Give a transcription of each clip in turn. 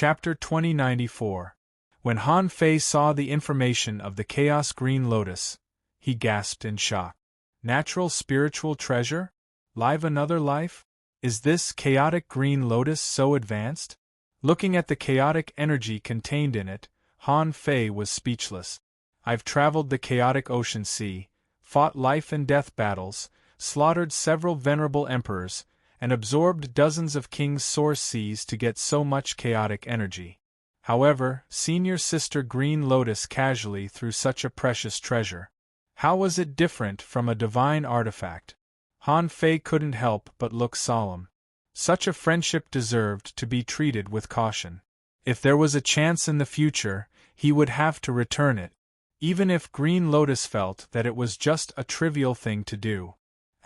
Chapter 2094. When Han Fei saw the information of the Chaos Green Lotus, he gasped in shock. Natural spiritual treasure? Live another life? Is this chaotic green lotus so advanced? Looking at the chaotic energy contained in it, Han Fei was speechless. I've traveled the chaotic ocean sea, fought life and death battles, slaughtered several venerable emperors, and absorbed dozens of kings' source seas to get so much chaotic energy. However, Senior Sister Green Lotus casually threw such a precious treasure. How was it different from a divine artifact? Han Fei couldn't help but look solemn. Such a friendship deserved to be treated with caution. If there was a chance in the future, he would have to return it, even if Green Lotus felt that it was just a trivial thing to do.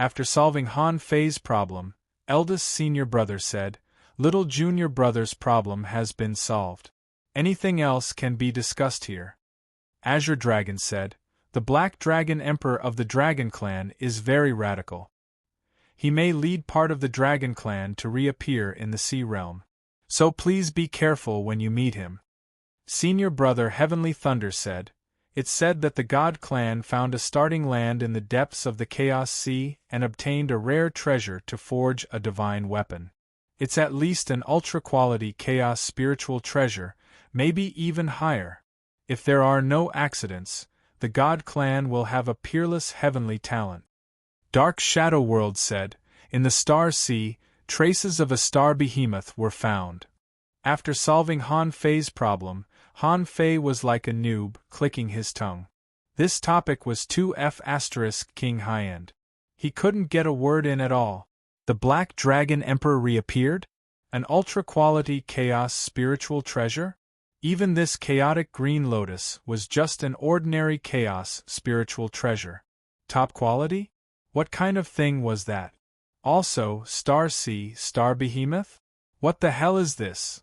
After solving Han Fei's problem, eldest senior brother said, "Little junior brother's problem has been solved. Anything else can be discussed here." Azure Dragon said, "The Black Dragon Emperor of the Dragon Clan is very radical. He may lead part of the Dragon Clan to reappear in the Sea Realm. So please be careful when you meet him." Senior brother Heavenly Thunder said, "It's said that the God Clan found a starting land in the depths of the Chaos Sea and obtained a rare treasure to forge a divine weapon. It's at least an ultra-quality Chaos spiritual treasure, maybe even higher. If there are no accidents, the God Clan will have a peerless heavenly talent." Dark Shadow World said, "In the Star Sea, traces of a star behemoth were found." After solving Han Fei's problem, Han Fei was like a noob, clicking his tongue. This topic was too King high-end. He couldn't get a word in at all. The Black Dragon Emperor reappeared? An ultra-quality Chaos spiritual treasure? Even this chaotic Green Lotus was just an ordinary Chaos spiritual treasure. Top quality? What kind of thing was that? Also, Star Sea, Star Behemoth? What the hell is this?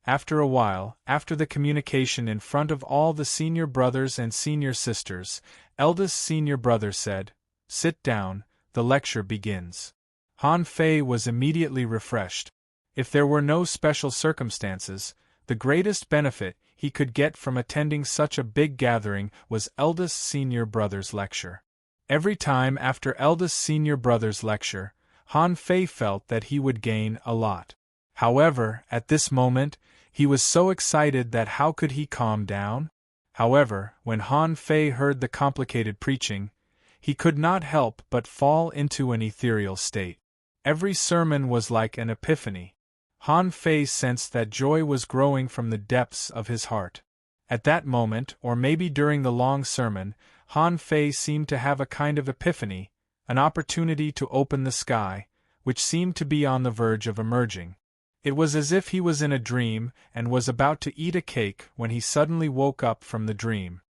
After a while, after the communication in front of all the senior brothers and senior sisters, eldest senior brother said, "Sit down, the lecture begins." Han Fei was immediately refreshed. If there were no special circumstances, the greatest benefit he could get from attending such a big gathering was eldest senior brother's lecture. Every time after eldest senior brother's lecture, Han Fei felt that he would gain a lot. However, at this moment, he was so excited that how could he calm down? However, when Han Fei heard the complicated preaching, he could not help but fall into an ethereal state. Every sermon was like an epiphany. Han Fei sensed that joy was growing from the depths of his heart. At that moment, or maybe during the long sermon, Han Fei seemed to have a kind of epiphany, an opportunity to open the sky, which seemed to be on the verge of emerging. It was as if he was in a dream and was about to eat a cake when he suddenly woke up from the dream.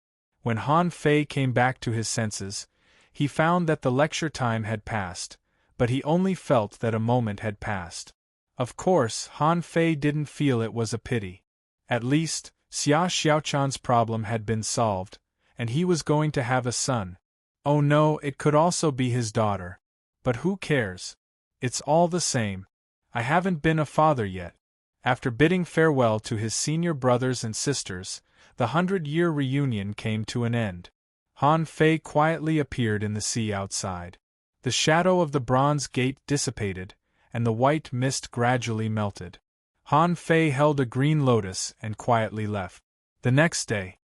When Han Fei came back to his senses, he found that the lecture time had passed, but he only felt that a moment had passed. Of course, Han Fei didn't feel it was a pity. At least, Xia Xiaochan's problem had been solved, and he was going to have a son. Oh no, it could also be his daughter. But who cares? It's all the same. I haven't been a father yet. After bidding farewell to his senior brothers and sisters, the 100-year reunion came to an end. Han Fei quietly appeared in the sea outside. The shadow of the bronze gate dissipated, and the white mist gradually melted. Han Fei held a green lotus and quietly left. The next day,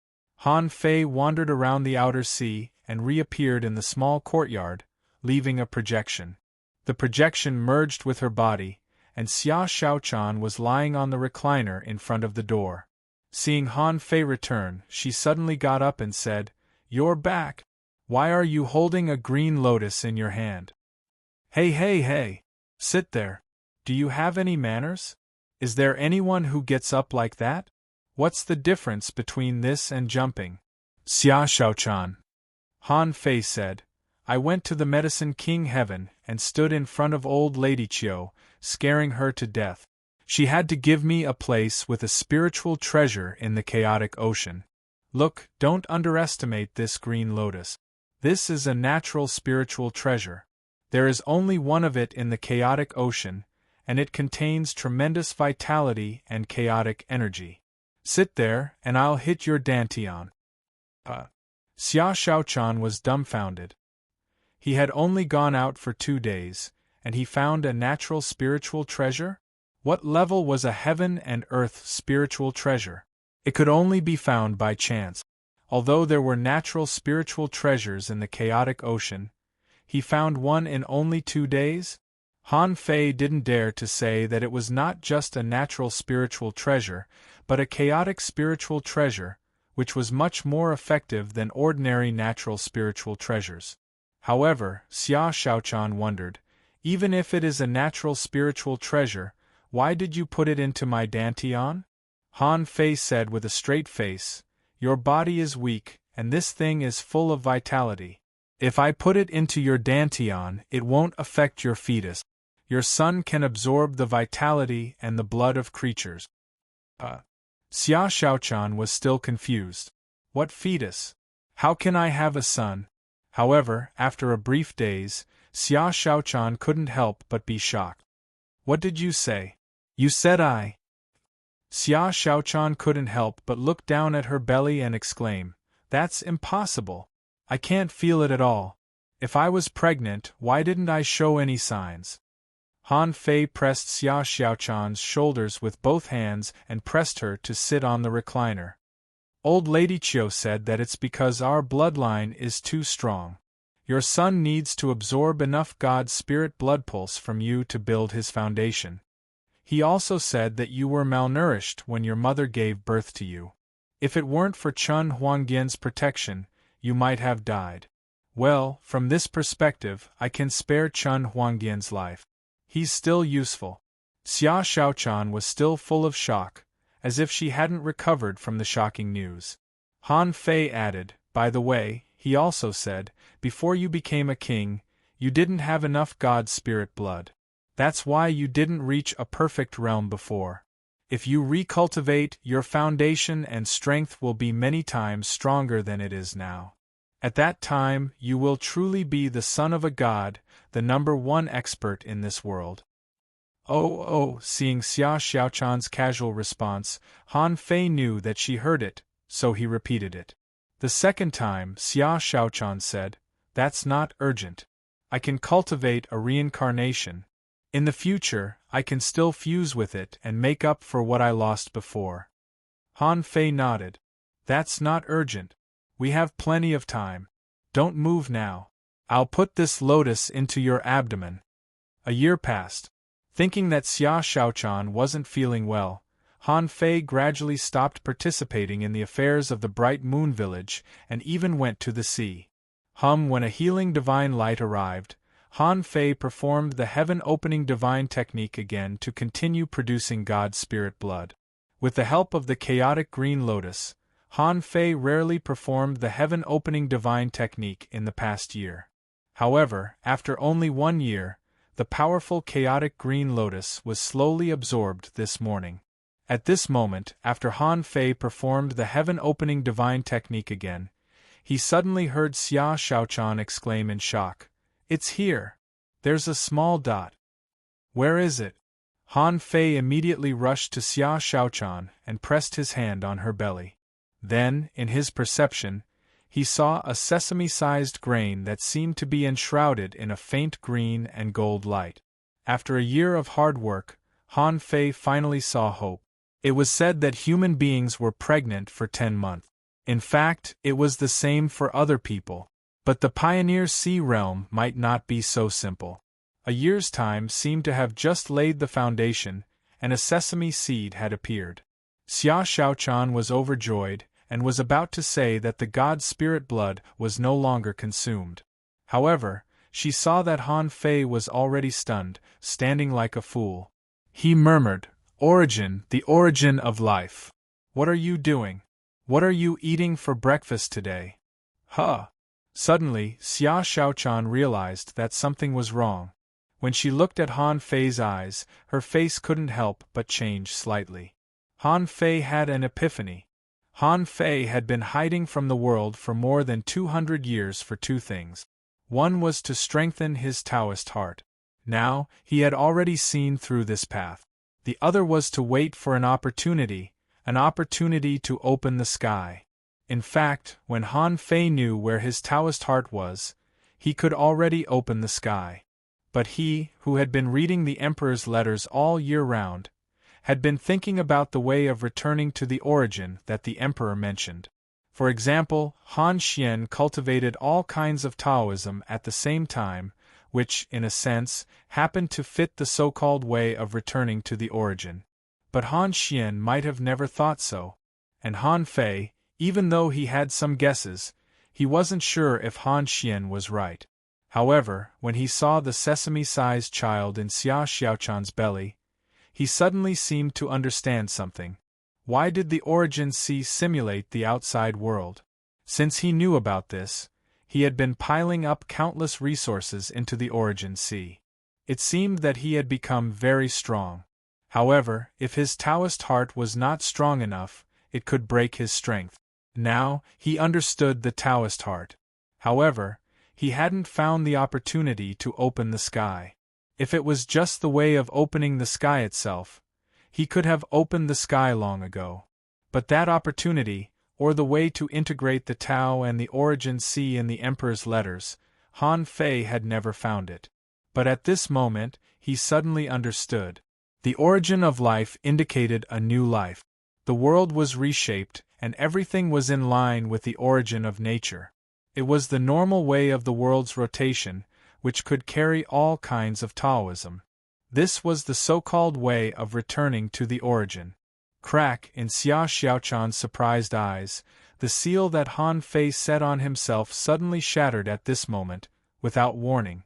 Han Fei wandered around the outer sea and reappeared in the small courtyard, leaving a projection. The projection merged with her body, and Xia Xiaochan was lying on the recliner in front of the door. Seeing Han Fei return, she suddenly got up and said, "You're back. Why are you holding a green lotus in your hand? Hey! Sit there. Do you have any manners? Is there anyone who gets up like that? What's the difference between this and jumping?" "Xia Xiaochan," Han Fei said, "I went to the Medicine King Heaven and stood in front of old Lady Qiu, scaring her to death. She had to give me a place with a spiritual treasure in the chaotic ocean. Look, don't underestimate this green lotus. This is a natural spiritual treasure. There is only one of it in the chaotic ocean, and it contains tremendous vitality and chaotic energy. Sit there, and I'll hit your dantian. Xia Shaochan was dumbfounded. He had only gone out for 2 days, and he found a natural spiritual treasure? What level was a heaven and earth spiritual treasure? It could only be found by chance. Although there were natural spiritual treasures in the chaotic ocean, he found one in only 2 days? Han Fei didn't dare to say that it was not just a natural spiritual treasure, but a chaotic spiritual treasure, which was much more effective than ordinary natural spiritual treasures. However, Xia Shaochan wondered, even if it is a natural spiritual treasure, why did you put it into my dantian? Han Fei said with a straight face, your body is weak, and this thing is full of vitality. If I put it into your dantian, it won't affect your fetus. Your son can absorb the vitality and the blood of creatures. Xia Shaochan was still confused. What fetus? How can I have a son? However, after a brief daze, Xia Shaochan couldn't help but be shocked. What did you say? You said I. Xia Shaochan couldn't help but look down at her belly and exclaim, that's impossible. I can't feel it at all. If I was pregnant, why didn't I show any signs? Han Fei pressed Xia Shaochan's shoulders with both hands and pressed her to sit on the recliner. Old Lady Qiu said that it's because our bloodline is too strong. Your son needs to absorb enough God's spirit blood pulse from you to build his foundation. He also said that you were malnourished when your mother gave birth to you. If it weren't for Chun Huangyan's protection, you might have died. Well, from this perspective, I can spare Chun Huangyan's life. He's still useful. Xia Shaochan was still full of shock, as if she hadn't recovered from the shocking news. Han Fei added, by the way, he also said, before you became a king, you didn't have enough God's spirit blood. That's why you didn't reach a perfect realm before. If you recultivate, your foundation and strength will be many times stronger than it is now. At that time, you will truly be the son of a god, the #1 expert in this world. Seeing Xia Shaochan's casual response, Han Fei knew that she heard it, so he repeated it. The second time, Xia Shaochan said, that's not urgent. I can cultivate a reincarnation. In the future, I can still fuse with it and make up for what I lost before. Han Fei nodded. That's not urgent. We have plenty of time. Don't move now. I'll put this lotus into your abdomen. A year passed. Thinking that Xia Shaochan wasn't feeling well, Han Fei gradually stopped participating in the affairs of the Bright Moon Village and even went to the sea. When a healing divine light arrived, Han Fei performed the heaven-opening divine technique again to continue producing God's spirit blood. With the help of the chaotic green lotus, Han Fei rarely performed the heaven-opening divine technique in the past year. However, after only 1 year, the powerful chaotic green lotus was slowly absorbed this morning. At this moment, after Han Fei performed the heaven-opening divine technique again, he suddenly heard Xia Shaochan exclaim in shock, it's here. There's a small dot. Where is it? Han Fei immediately rushed to Xia Shaochan and pressed his hand on her belly. Then, in his perception, he saw a sesame-sized grain that seemed to be enshrouded in a faint green and gold light. After a year of hard work, Han Fei finally saw hope. It was said that human beings were pregnant for 10 months. In fact, it was the same for other people. But the Pioneer Sea realm might not be so simple. A year's time seemed to have just laid the foundation, and a sesame seed had appeared. Xia Shaochan was overjoyed, and was about to say that the God's spirit blood was no longer consumed. However, she saw that Han Fei was already stunned, standing like a fool. He murmured, Origin, the origin of life. What are you doing? What are you eating for breakfast today? Suddenly, Xia Shaochan realized that something was wrong. When she looked at Han Fei's eyes, her face couldn't help but change slightly. Han Fei had an epiphany. Han Fei had been hiding from the world for more than 200 years for 2 things. One was to strengthen his Taoist heart. Now, he had already seen through this path. The other was to wait for an opportunity to open the sky. In fact, when Han Fei knew where his Taoist heart was, he could already open the sky. But he, who had been reading the Emperor's letters all year round, had been thinking about the way of returning to the origin that the Emperor mentioned. For example, Han Xian cultivated all kinds of Taoism at the same time, which, in a sense, happened to fit the so-called way of returning to the origin. But Han Xian might have never thought so. And Han Fei, even though he had some guesses, he wasn't sure if Han Xian was right. However, when he saw the sesame-sized child in Xia Xiaochan's belly, he suddenly seemed to understand something. Why did the origin sea simulate the outside world? Since he knew about this, he had been piling up countless resources into the origin sea. It seemed that he had become very strong. However, if his Taoist heart was not strong enough, it could break his strength. Now, he understood the Taoist heart. However, he hadn't found the opportunity to open the sky. If it was just the way of opening the sky itself, he could have opened the sky long ago. But that opportunity, or the way to integrate the Tao and the origin sea in the Emperor's letters, Han Fei had never found it. But at this moment, he suddenly understood. The origin of life indicated a new life. The world was reshaped, and everything was in line with the origin of nature. It was the normal way of the world's rotation, which could carry all kinds of Taoism. This was the so-called way of returning to the origin. Crack in Xia Xiaochan's surprised eyes, the seal that Han Fei set on himself suddenly shattered at this moment, without warning.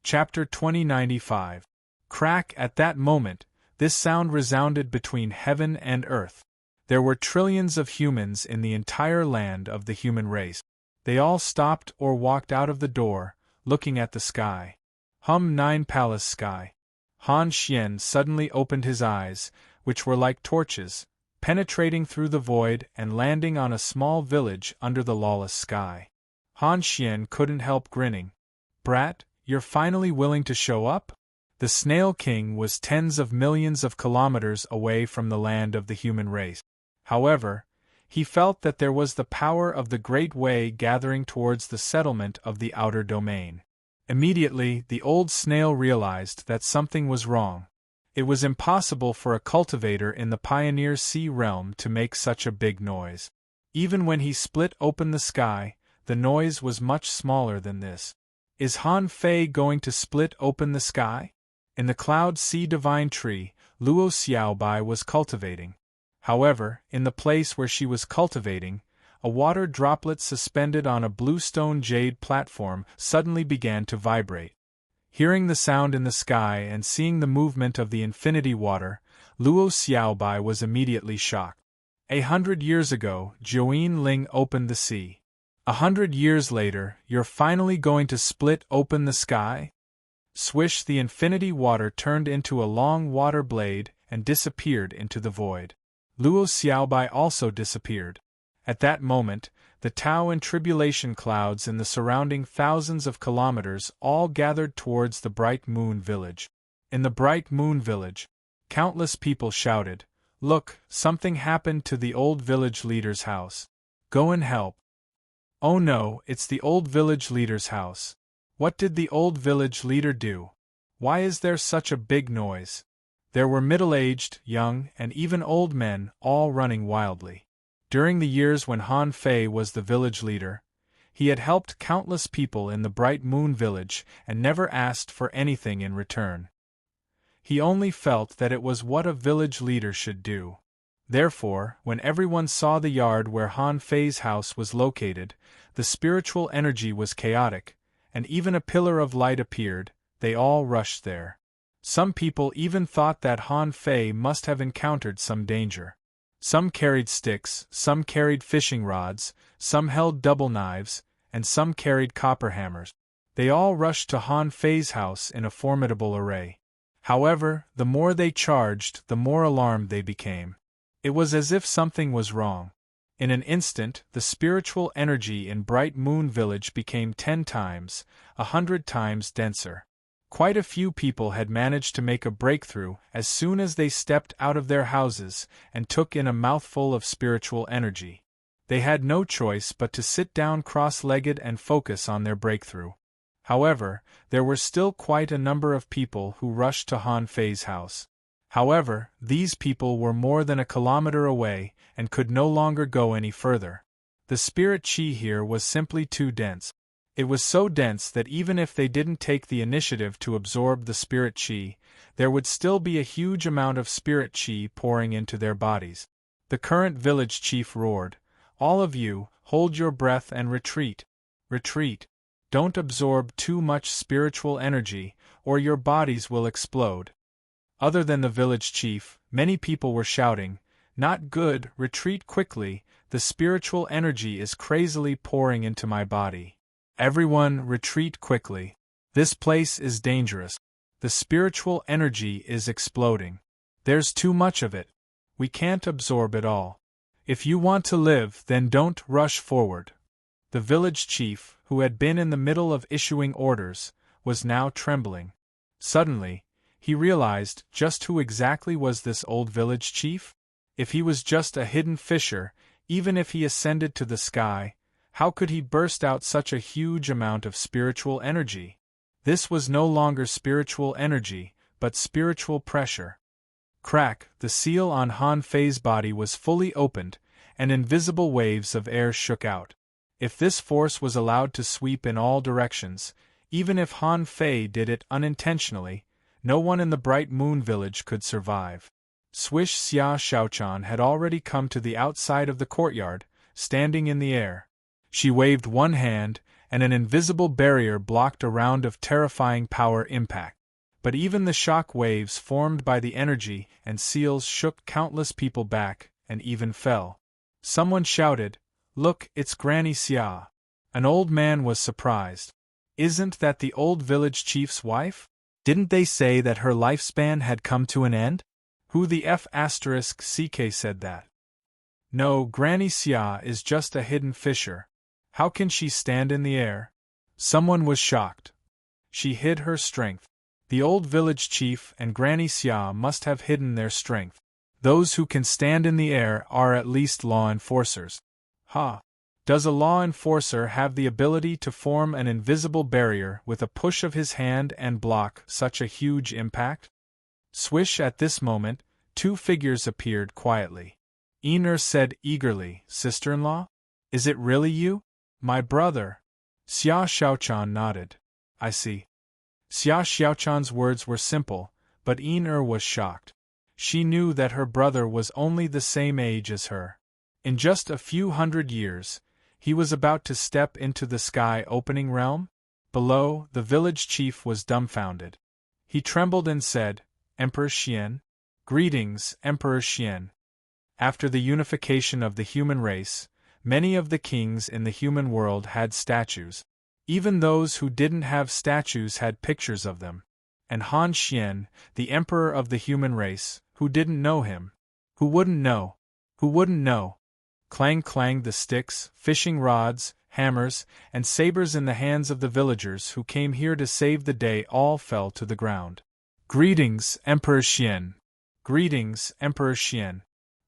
Chapter 2095. Crack at that moment, this sound resounded between heaven and earth. There were trillions of humans in the entire land of the human race. They all stopped or walked out of the door, looking at the sky. 9 Palace Sky. Han Xian suddenly opened his eyes, which were like torches, penetrating through the void and landing on a small village under the lawless sky. Han Xian couldn't help grinning. Brat, you're finally willing to show up? The Snail King was tens of millions of kilometers away from the land of the human race. However, he felt that there was the power of the Great Way gathering towards the settlement of the outer domain. Immediately, the old snail realized that something was wrong. It was impossible for a cultivator in the Pioneer Sea realm to make such a big noise. Even when he split open the sky, the noise was much smaller than this. Is Han Fei going to split open the sky? In the Cloud Sea Divine Tree, Luo Xiaobai was cultivating. However, in the place where she was cultivating, a water droplet suspended on a bluestone jade platform suddenly began to vibrate. Hearing the sound in the sky and seeing the movement of the infinity water, Luo Xiaobai was immediately shocked. 100 years ago, Join Ling opened the sea. 100 years later, you're finally going to split open the sky? Swish, the infinity water turned into a long water blade and disappeared into the void. Luo Xiaobai also disappeared. At that moment, the Tao and tribulation clouds in the surrounding thousands of kilometers all gathered towards the Bright Moon Village. In the Bright Moon Village, countless people shouted, "Look, something happened to the old village leader's house. Go and help." Oh no, it's the old village leader's house. What did the old village leader do? Why is there such a big noise? There were middle-aged, young, and even old men, all running wildly. During the years when Han Fei was the village leader, he had helped countless people in the Bright Moon Village and never asked for anything in return. He only felt that it was what a village leader should do. Therefore, when everyone saw the yard where Han Fei's house was located, the spiritual energy was chaotic, and even a pillar of light appeared. They all rushed there. Some people even thought that Han Fei must have encountered some danger. Some carried sticks, some carried fishing rods, some held double knives, and some carried copper hammers. They all rushed to Han Fei's house in a formidable array. However, the more they charged, the more alarmed they became. It was as if something was wrong. In an instant, the spiritual energy in Bright Moon Village became 10 times, 100 times denser. Quite a few people had managed to make a breakthrough as soon as they stepped out of their houses and took in a mouthful of spiritual energy. They had no choice but to sit down cross-legged and focus on their breakthrough. However, there were still quite a number of people who rushed to Han Fei's house. However, these people were more than a kilometer away and could no longer go any further. The spirit chi here was simply too dense. It was so dense that even if they didn't take the initiative to absorb the spirit chi, there would still be a huge amount of spirit chi pouring into their bodies. The current village chief roared, "All of you, hold your breath and retreat. Retreat. Don't absorb too much spiritual energy, or your bodies will explode." Other than the village chief, many people were shouting, "Not good, retreat quickly, the spiritual energy is crazily pouring into my body. Everyone, retreat quickly. This place is dangerous. The spiritual energy is exploding. There's too much of it. We can't absorb it all. If you want to live, then don't rush forward." The village chief, who had been in the middle of issuing orders, was now trembling. Suddenly, he realized just who exactly was this old village chief? If he was just a hidden fisher, even if he ascended to the sky, how could he burst out such a huge amount of spiritual energy? This was no longer spiritual energy, but spiritual pressure. Crack, the seal on Han Fei's body was fully opened, and invisible waves of air shook out. If this force was allowed to sweep in all directions, even if Han Fei did it unintentionally, no one in the Bright Moon Village could survive. Swish Xia Xiaochan had already come to the outside of the courtyard, standing in the air. She waved one hand, and an invisible barrier blocked a round of terrifying power impact. But even the shock waves formed by the energy and seals shook countless people back, and even fell. Someone shouted, "Look, it's Granny Xia." An old man was surprised. "Isn't that the old village chief's wife? Didn't they say that her lifespan had come to an end? Who the F***ck said that?" "No, Granny Xia is just a hidden fisher. How can she stand in the air?" Someone was shocked. She hid her strength. The old village chief and Granny Xia must have hidden their strength. Those who can stand in the air are at least law enforcers. Ha! Does a law enforcer have the ability to form an invisible barrier with a push of his hand and block such a huge impact? Swish, at this moment, two figures appeared quietly. Einer said eagerly, "Sister-in-law? Is it really you?" "My brother." Xia Xiaochan nodded. "I see." Xia Xiaochan's words were simple, but Einer was shocked. She knew that her brother was only the same age as her. In just a few hundred years, he was about to step into the sky-opening realm? Below, the village chief was dumbfounded. He trembled and said, "Emperor Xian?" "Greetings, Emperor Xian." After the unification of the human race, many of the kings in the human world had statues. Even those who didn't have statues had pictures of them. And Han Xian, the emperor of the human race, who didn't know him? Who wouldn't know? Who wouldn't know? Clang clanged the sticks, fishing rods, hammers, and sabers in the hands of the villagers who came here to save the day all fell to the ground. "Greetings, Emperor Xian." "Greetings, Emperor Xian."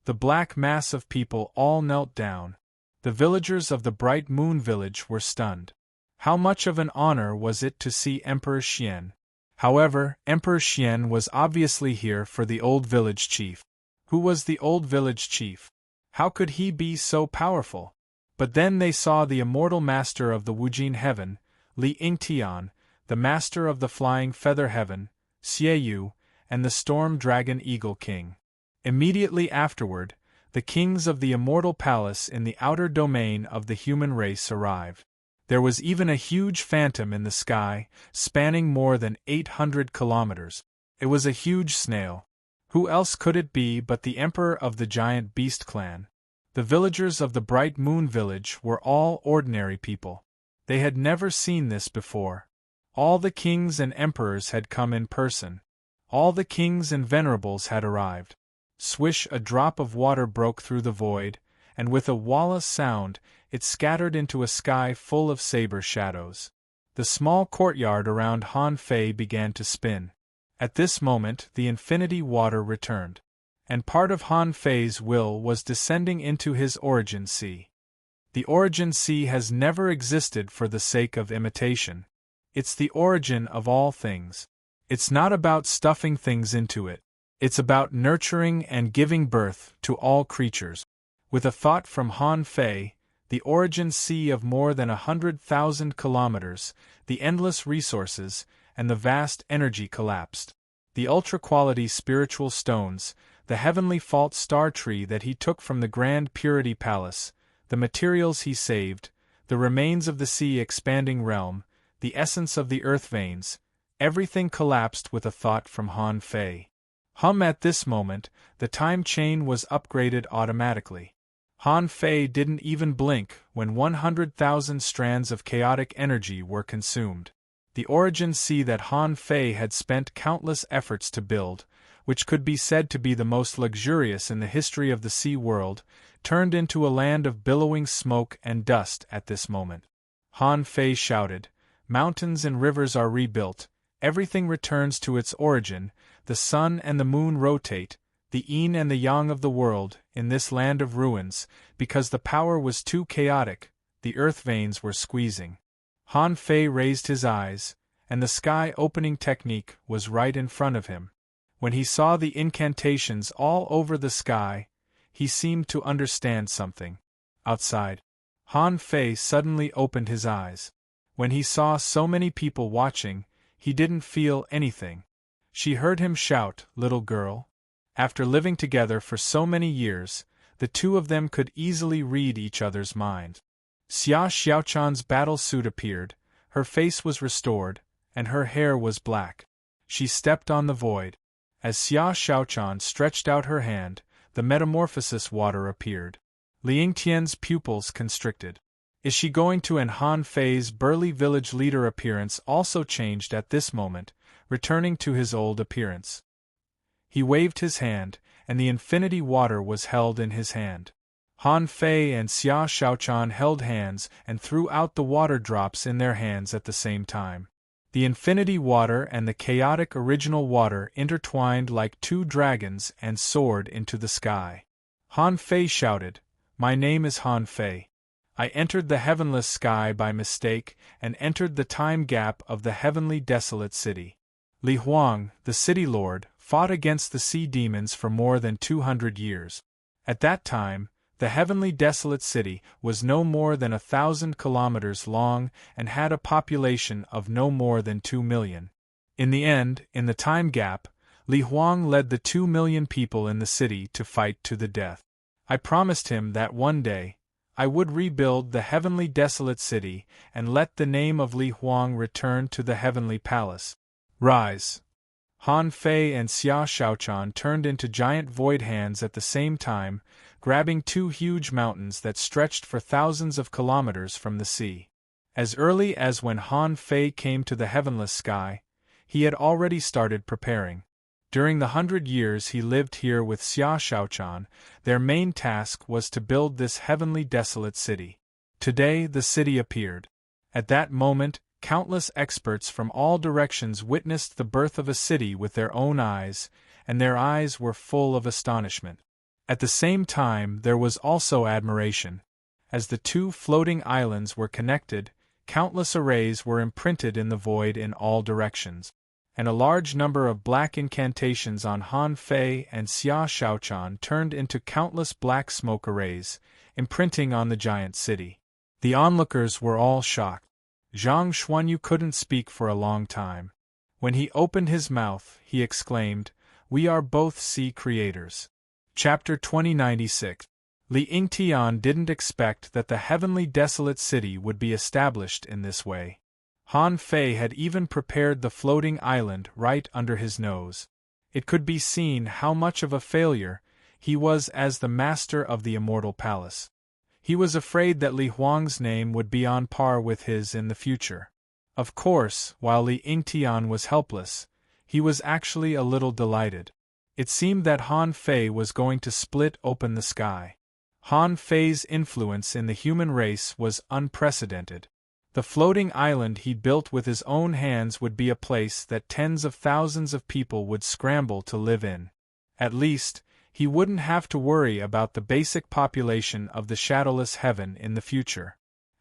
The black mass of people all knelt down. The villagers of the Bright Moon Village were stunned. How much of an honor was it to see Emperor Xian? However, Emperor Xian was obviously here for the old village chief. Who was the old village chief? How could he be so powerful? But then they saw the immortal master of the Wujin heaven, Li Yingtian, the master of the flying feather heaven, Xieyu, and the storm dragon eagle king. Immediately afterward, the kings of the immortal palace in the outer domain of the human race arrived. There was even a huge phantom in the sky, spanning more than 800 kilometers. It was a huge snail. Who else could it be but the emperor of the giant beast clan? The villagers of the Bright Moon Village were all ordinary people. They had never seen this before. All the kings and emperors had come in person. All the kings and venerables had arrived. Swish, a drop of water broke through the void, and with a walla sound, it scattered into a sky full of saber shadows. The small courtyard around Han Fei began to spin. At this moment the infinity water returned. And part of Han Fei's will was descending into his origin sea. The origin sea has never existed for the sake of imitation. It's the origin of all things. It's not about stuffing things into it. It's about nurturing and giving birth to all creatures. With a thought from Han Fei, the origin sea of more than 100,000 kilometers, the endless resources, and the vast energy collapsed. The ultra-quality spiritual stones, the heavenly fault star tree that he took from the Grand Purity Palace, the materials he saved, the remains of the sea expanding realm, the essence of the earth veins, everything collapsed with a thought from Han Fei. At this moment, the time chain was upgraded automatically. Han Fei didn't even blink when 100,000 strands of chaotic energy were consumed. The origin sea that Han Fei had spent countless efforts to build, which could be said to be the most luxurious in the history of the sea world, turned into a land of billowing smoke and dust at this moment. Han Fei shouted, "Mountains and rivers are rebuilt, everything returns to its origin, the sun and the moon rotate, the yin and the yang of the world, in this land of ruins, because the power was too chaotic, the earth veins were squeezing." Han Fei raised his eyes, and the sky-opening technique was right in front of him. When he saw the incantations all over the sky, he seemed to understand something. Outside, Han Fei suddenly opened his eyes. When he saw so many people watching, he didn't feel anything. She heard him shout, "Little girl." After living together for so many years, the two of them could easily read each other's mind. Xia Xiaochan's battle suit appeared, her face was restored, and her hair was black. She stepped on the void. As Xia Xiaochan stretched out her hand, the metamorphosis water appeared. Li Yingtian's pupils constricted. Is she going to? And Han Fei's burly village leader appearance also changed at this moment, returning to his old appearance. He waved his hand, and the infinity water was held in his hand. Han Fei and Xia Xiaochan held hands and threw out the water drops in their hands at the same time. The infinity water and the chaotic original water intertwined like two dragons and soared into the sky. Han Fei shouted, "My name is Han Fei. I entered the heavenless sky by mistake and entered the time gap of the heavenly desolate city." Li Huang, the city lord, fought against the sea demons for more than 200 years. At that time, the heavenly desolate city was no more than 1,000 kilometers long and had a population of no more than 2 million. In the end, in the time gap, Li Huang led the 2 million people in the city to fight to the death. I promised him that one day, I would rebuild the heavenly desolate city and let the name of Li Huang return to the heavenly palace. Rise! Han Fei and Xia Xiaochan turned into giant void hands at the same time, grabbing two huge mountains that stretched for thousands of kilometers from the sea. As early as when Han Fei came to the heavenless sky, he had already started preparing. During the 100 years he lived here with Xia Xiaochan, their main task was to build this heavenly desolate city. Today the city appeared. At that moment, countless experts from all directions witnessed the birth of a city with their own eyes, and their eyes were full of astonishment. At the same time there was also admiration. As the two floating islands were connected, countless arrays were imprinted in the void in all directions, and a large number of black incantations on Han Fei and Xia Xiaochan turned into countless black smoke arrays, imprinting on the giant city. The onlookers were all shocked. Zhang Xuanyu couldn't speak for a long time. When he opened his mouth, he exclaimed, "We are both sea creators." Chapter 2096. Li Yingtian didn't expect that the heavenly desolate city would be established in this way. Han Fei had even prepared the floating island right under his nose. It could be seen how much of a failure he was as the master of the immortal palace. He was afraid that Li Huang's name would be on par with his in the future. Of course, while Li Yingtian was helpless, he was actually a little delighted. It seemed that Han Fei was going to split open the sky. Han Fei's influence in the human race was unprecedented. The floating island he'd built with his own hands would be a place that tens of thousands of people would scramble to live in. At least, he wouldn't have to worry about the basic population of the shadowless heaven in the future.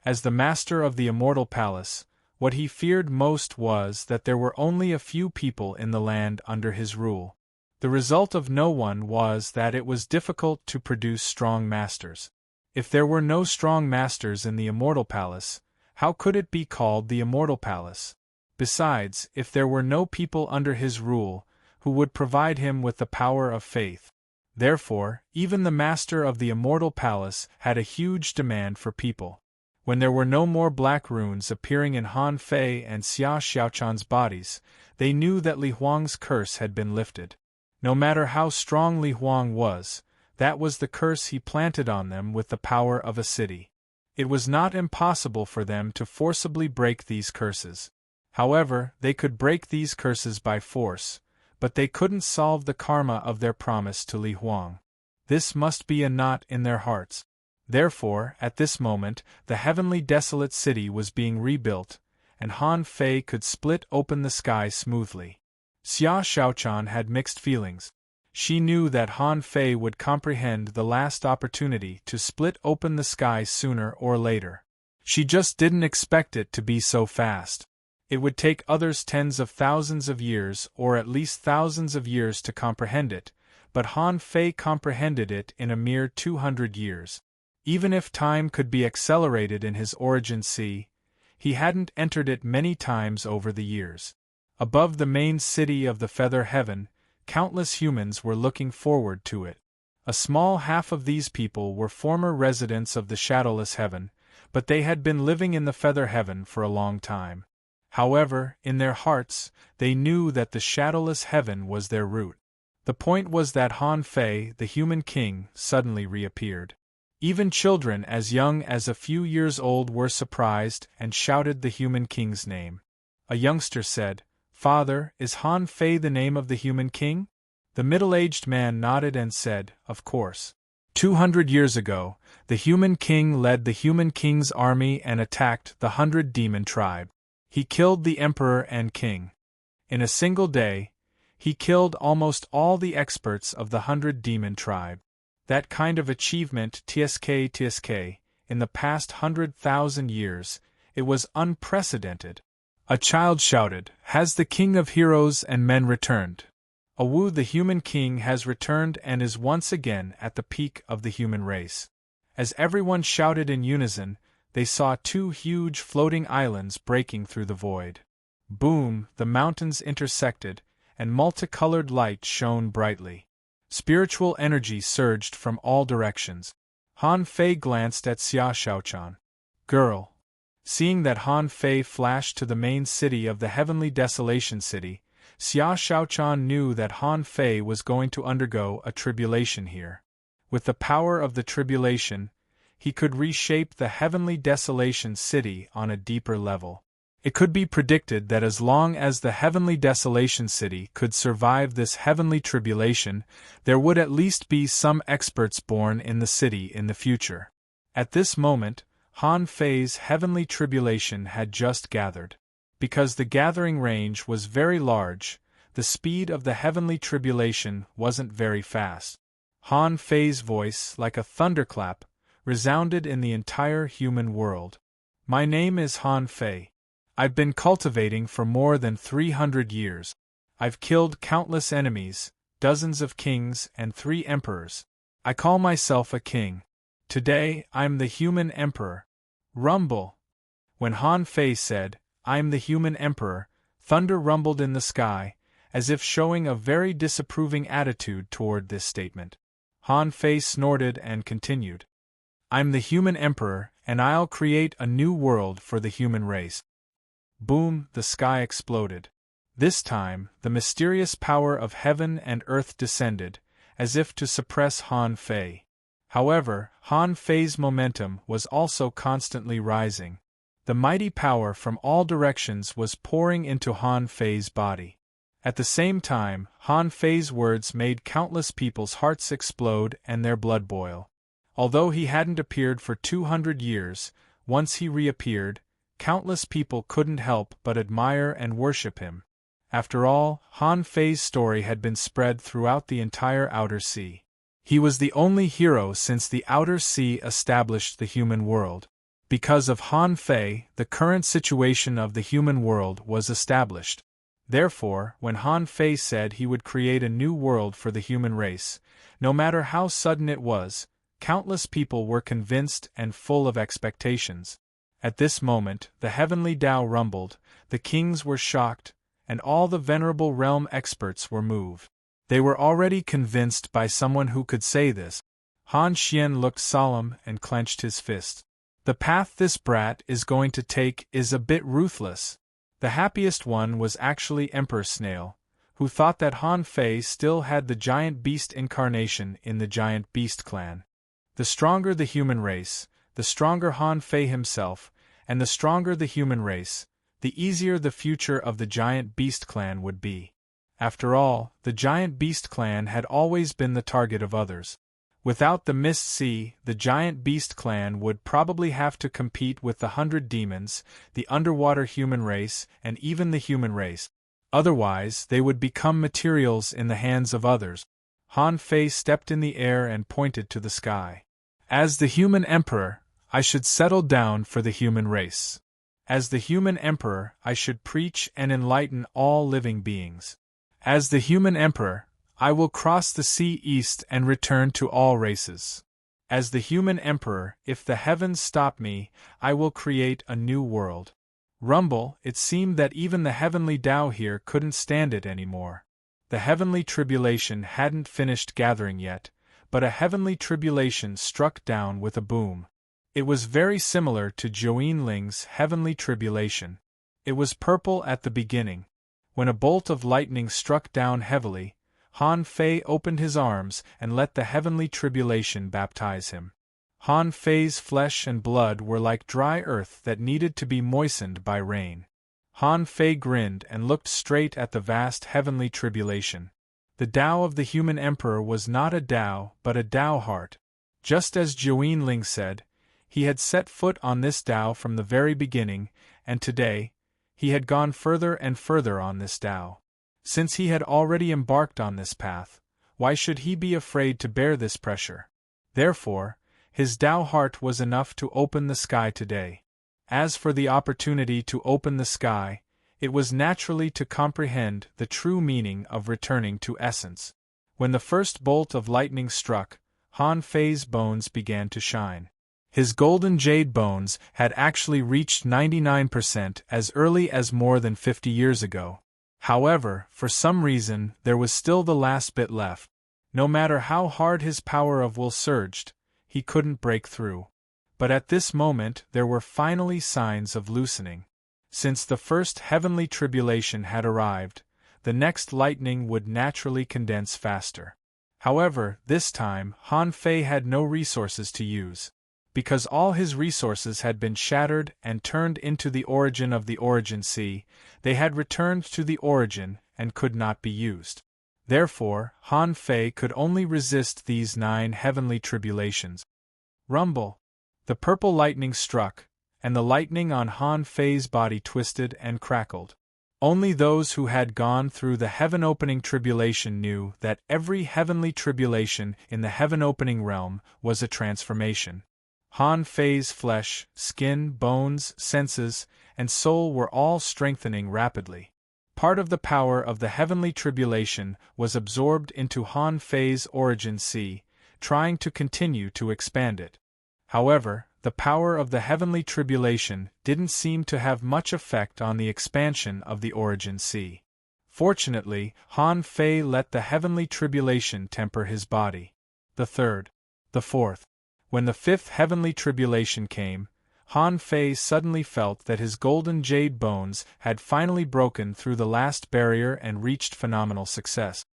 As the master of the immortal palace, what he feared most was that there were only a few people in the land under his rule. The result of no one was that it was difficult to produce strong masters. If there were no strong masters in the immortal palace, how could it be called the immortal palace? Besides, if there were no people under his rule, who would provide him with the power of faith? Therefore, even the master of the immortal palace had a huge demand for people. When there were no more black runes appearing in Han Fei and Xia Xiaochan's bodies, they knew that Li Huang's curse had been lifted. No matter how strong Li Huang was, that was the curse he planted on them with the power of a city. It was not impossible for them to forcibly break these curses. However, they could break these curses by force, but they couldn't solve the karma of their promise to Li Huang. This must be a knot in their hearts. Therefore, at this moment, the heavenly desolate city was being rebuilt, and Han Fei could split open the sky smoothly. Xia Xiaochan had mixed feelings. She knew that Han Fei would comprehend the last opportunity to split open the sky sooner or later. She just didn't expect it to be so fast. It would take others tens of thousands of years or at least thousands of years to comprehend it, but Han Fei comprehended it in a mere 200 years. Even if time could be accelerated in his origin sea, he hadn't entered it many times over the years. Above the main city of the Feather Heaven, countless humans were looking forward to it. A small half of these people were former residents of the Shadowless Heaven, but they had been living in the Feather Heaven for a long time. However, in their hearts, they knew that the Shadowless Heaven was their root. The point was that Han Fei, the human king, suddenly reappeared. Even children as young as a few years old were surprised and shouted the human king's name. A youngster said, "Father, is Han Fei the name of the human king?" The middle-aged man nodded and said, "Of course. 200 years ago, the human king led the human king's army and attacked the 100-demon tribe. He killed the emperor and king. In a single day, he killed almost all the experts of the 100-demon tribe. That kind of achievement TSK, in the past 100,000 years, it was unprecedented." A child shouted, "Has the king of heroes and men returned? Awu, the human king has returned and is once again at the peak of the human race." As everyone shouted in unison, they saw two huge floating islands breaking through the void. Boom, the mountains intersected, and multicolored light shone brightly. Spiritual energy surged from all directions. Han Fei glanced at Xia Xiaochan. "Girl." Seeing that Han Fei flashed to the main city of the Heavenly Desolation City, Xia Xiaochan knew that Han Fei was going to undergo a tribulation here. With the power of the tribulation, he could reshape the Heavenly Desolation City on a deeper level. It could be predicted that as long as the Heavenly Desolation City could survive this heavenly tribulation, there would at least be some experts born in the city in the future. At this moment, Han Fei's heavenly tribulation had just gathered. Because the gathering range was very large, the speed of the heavenly tribulation wasn't very fast. Han Fei's voice, like a thunderclap, resounded in the entire human world. "My name is Han Fei. I've been cultivating for more than 300 years. I've killed countless enemies, dozens of kings and 3 emperors. I call myself a king. Today, I'm the human emperor. Rumble!" When Han Fei said, "I'm the human emperor," thunder rumbled in the sky, as if showing a very disapproving attitude toward this statement. Han Fei snorted and continued, "I'm the human emperor, and I'll create a new world for the human race." Boom, the sky exploded. This time, the mysterious power of heaven and earth descended, as if to suppress Han Fei. However, Han Fei's momentum was also constantly rising. The mighty power from all directions was pouring into Han Fei's body. At the same time, Han Fei's words made countless people's hearts explode and their blood boil. Although he hadn't appeared for 200 years, once he reappeared, countless people couldn't help but admire and worship him. After all, Han Fei's story had been spread throughout the entire Outer Sea. He was the only hero since the Outer Sea established the human world. Because of Han Fei, the current situation of the human world was established. Therefore, when Han Fei said he would create a new world for the human race, no matter how sudden it was, countless people were convinced and full of expectations. At this moment, the heavenly Tao rumbled, the kings were shocked, and all the venerable realm experts were moved. They were already convinced by someone who could say this. Han Xian looked solemn and clenched his fist. The path this brat is going to take is a bit ruthless. The happiest one was actually Emperor Snail, who thought that Han Fei still had the giant beast incarnation in the giant beast clan. The stronger the human race, the stronger Han Fei himself, and the stronger the human race, the easier the future of the giant beast clan would be. After all, the giant beast clan had always been the target of others. Without the Mist Sea, the giant beast clan would probably have to compete with the 100 demons, the underwater human race, and even the human race. Otherwise, they would become materials in the hands of others. Han Fei stepped in the air and pointed to the sky. As the human emperor, I should settle down for the human race. As the human emperor, I should preach and enlighten all living beings. As the human emperor, I will cross the sea east and return to all races. As the human emperor, if the heavens stop me, I will create a new world. Rumble, it seemed that even the heavenly Tao here couldn't stand it anymore. The heavenly tribulation hadn't finished gathering yet, but a heavenly tribulation struck down with a boom. It was very similar to Joinling's heavenly tribulation. It was purple at the beginning. When a bolt of lightning struck down heavily, Han Fei opened his arms and let the heavenly tribulation baptize him. Han Fei's flesh and blood were like dry earth that needed to be moistened by rain. Han Fei grinned and looked straight at the vast heavenly tribulation. The Tao of the human emperor was not a Tao but a Tao heart. Just as Joinling said, he had set foot on this Tao from the very beginning, and today, he had gone further and further on this Tao. Since he had already embarked on this path, why should he be afraid to bear this pressure? Therefore, his Tao heart was enough to open the sky today. As for the opportunity to open the sky, it was naturally to comprehend the true meaning of returning to essence. When the first bolt of lightning struck, Han Fei's bones began to shine. His golden jade bones had actually reached 99% as early as more than 50 years ago. However, for some reason, there was still the last bit left. No matter how hard his power of will surged, he couldn't break through. But at this moment there were finally signs of loosening. Since the first heavenly tribulation had arrived, the next lightning would naturally condense faster. However, this time, Han Fei had no resources to use. Because all his resources had been shattered and turned into the origin of the origin sea, they had returned to the origin and could not be used. Therefore, Han Fei could only resist these 9 heavenly tribulations. Rumble! The purple lightning struck, and the lightning on Han Fei's body twisted and crackled. Only those who had gone through the heaven-opening tribulation knew that every heavenly tribulation in the heaven-opening realm was a transformation. Han Fei's flesh, skin, bones, senses, and soul were all strengthening rapidly. Part of the power of the heavenly tribulation was absorbed into Han Fei's origin sea, trying to continue to expand it. However, the power of the heavenly tribulation didn't seem to have much effect on the expansion of the origin sea. Fortunately, Han Fei let the heavenly tribulation temper his body. The third, the fourth. When the 5th heavenly tribulation came, Han Fei suddenly felt that his golden jade bones had finally broken through the last barrier and reached phenomenal success.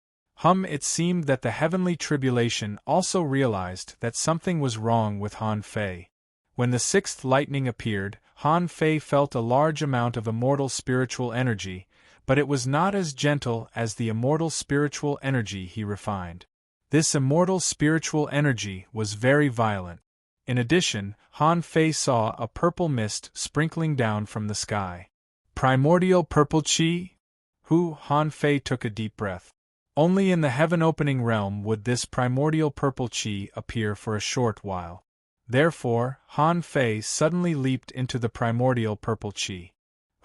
It seemed that the heavenly tribulation also realized that something was wrong with Han Fei. When the 6th lightning appeared, Han Fei felt a large amount of immortal spiritual energy, but it was not as gentle as the immortal spiritual energy he refined. This immortal spiritual energy was very violent. In addition, Han Fei saw a purple mist sprinkling down from the sky. Primordial purple chi? Han Fei took a deep breath. Only in the heaven-opening realm would this primordial purple chi appear for a short while. Therefore, Han Fei suddenly leaped into the primordial purple chi.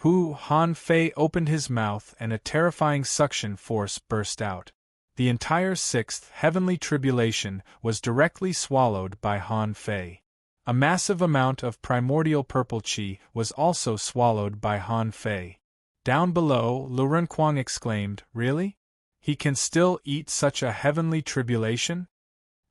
Han Fei opened his mouth and a terrifying suction force burst out. The entire sixth heavenly tribulation was directly swallowed by Han Fei. A massive amount of primordial purple chi was also swallowed by Han Fei. Down below, Lu Renquang exclaimed, "Really? He can still eat such a heavenly tribulation?"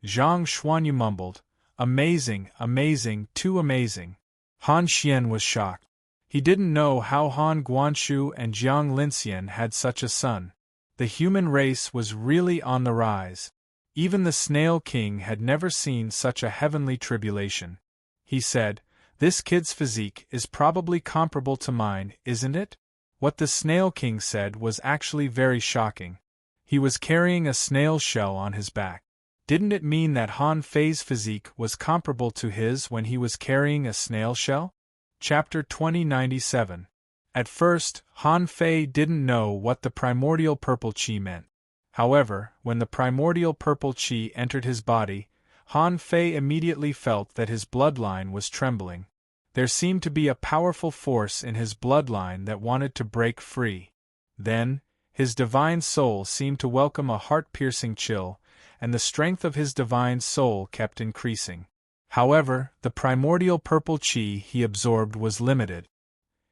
Zhang Xuanyu mumbled, "Amazing, amazing, too amazing." Han Xian was shocked. He didn't know how Han Guanshu and Jiang Linxian had such a son. The human race was really on the rise. Even the Snail King had never seen such a heavenly tribulation. He said, "This kid's physique is probably comparable to mine, isn't it?" What the Snail King said was actually very shocking. He was carrying a snail shell on his back. Didn't it mean that Han Fei's physique was comparable to his when he was carrying a snail shell? Chapter 2097. At first, Han Fei didn't know what the primordial purple chi meant. However, when the primordial purple chi entered his body, Han Fei immediately felt that his bloodline was trembling. There seemed to be a powerful force in his bloodline that wanted to break free. Then, his divine soul seemed to welcome a heart-piercing chill, and the strength of his divine soul kept increasing. However, the primordial purple chi he absorbed was limited.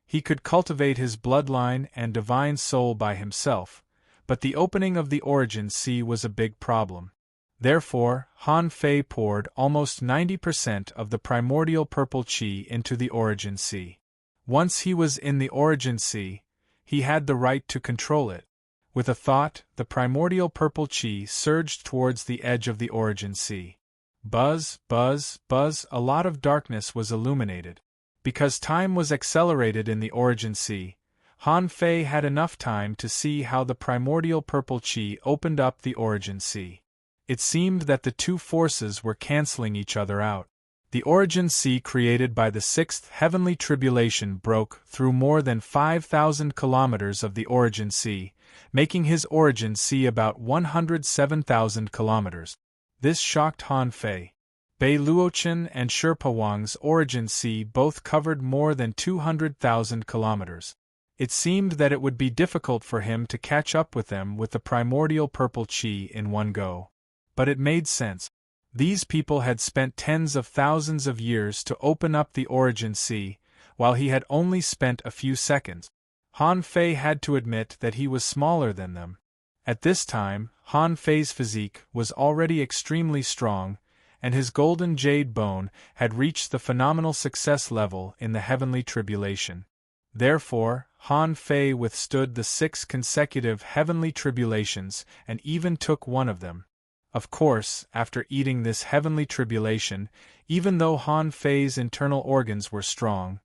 He could cultivate his bloodline and divine soul by himself, but the opening of the origin sea was a big problem. Therefore, Han Fei poured almost 90% of the primordial purple chi into the origin sea. Once he was in the origin sea, he had the right to control it. With a thought, the primordial purple chi surged towards the edge of the origin sea. Buzz, buzz, buzz, a lot of darkness was illuminated. Because time was accelerated in the origin sea, Han Fei had enough time to see how the primordial purple chi opened up the origin sea. It seemed that the two forces were canceling each other out. The origin sea created by the sixth heavenly tribulation broke through more than 5,000 kilometers of the origin sea, making his origin sea about 107,000 kilometers. This shocked Han Fei. Bei Luochen and Sherpa Wang's origin sea both covered more than 200,000 kilometers. It seemed that it would be difficult for him to catch up with them with the primordial purple chi in one go. But it made sense. These people had spent tens of thousands of years to open up the origin sea, while he had only spent a few seconds. Han Fei had to admit that he was smaller than them. At this time, Han Fei's physique was already extremely strong, and his golden jade bone had reached the phenomenal success level in the heavenly tribulation. Therefore, Han Fei withstood the 6 consecutive heavenly tribulations and even took one of them. Of course, after eating this heavenly tribulation, even though Han Fei's internal organs were strong,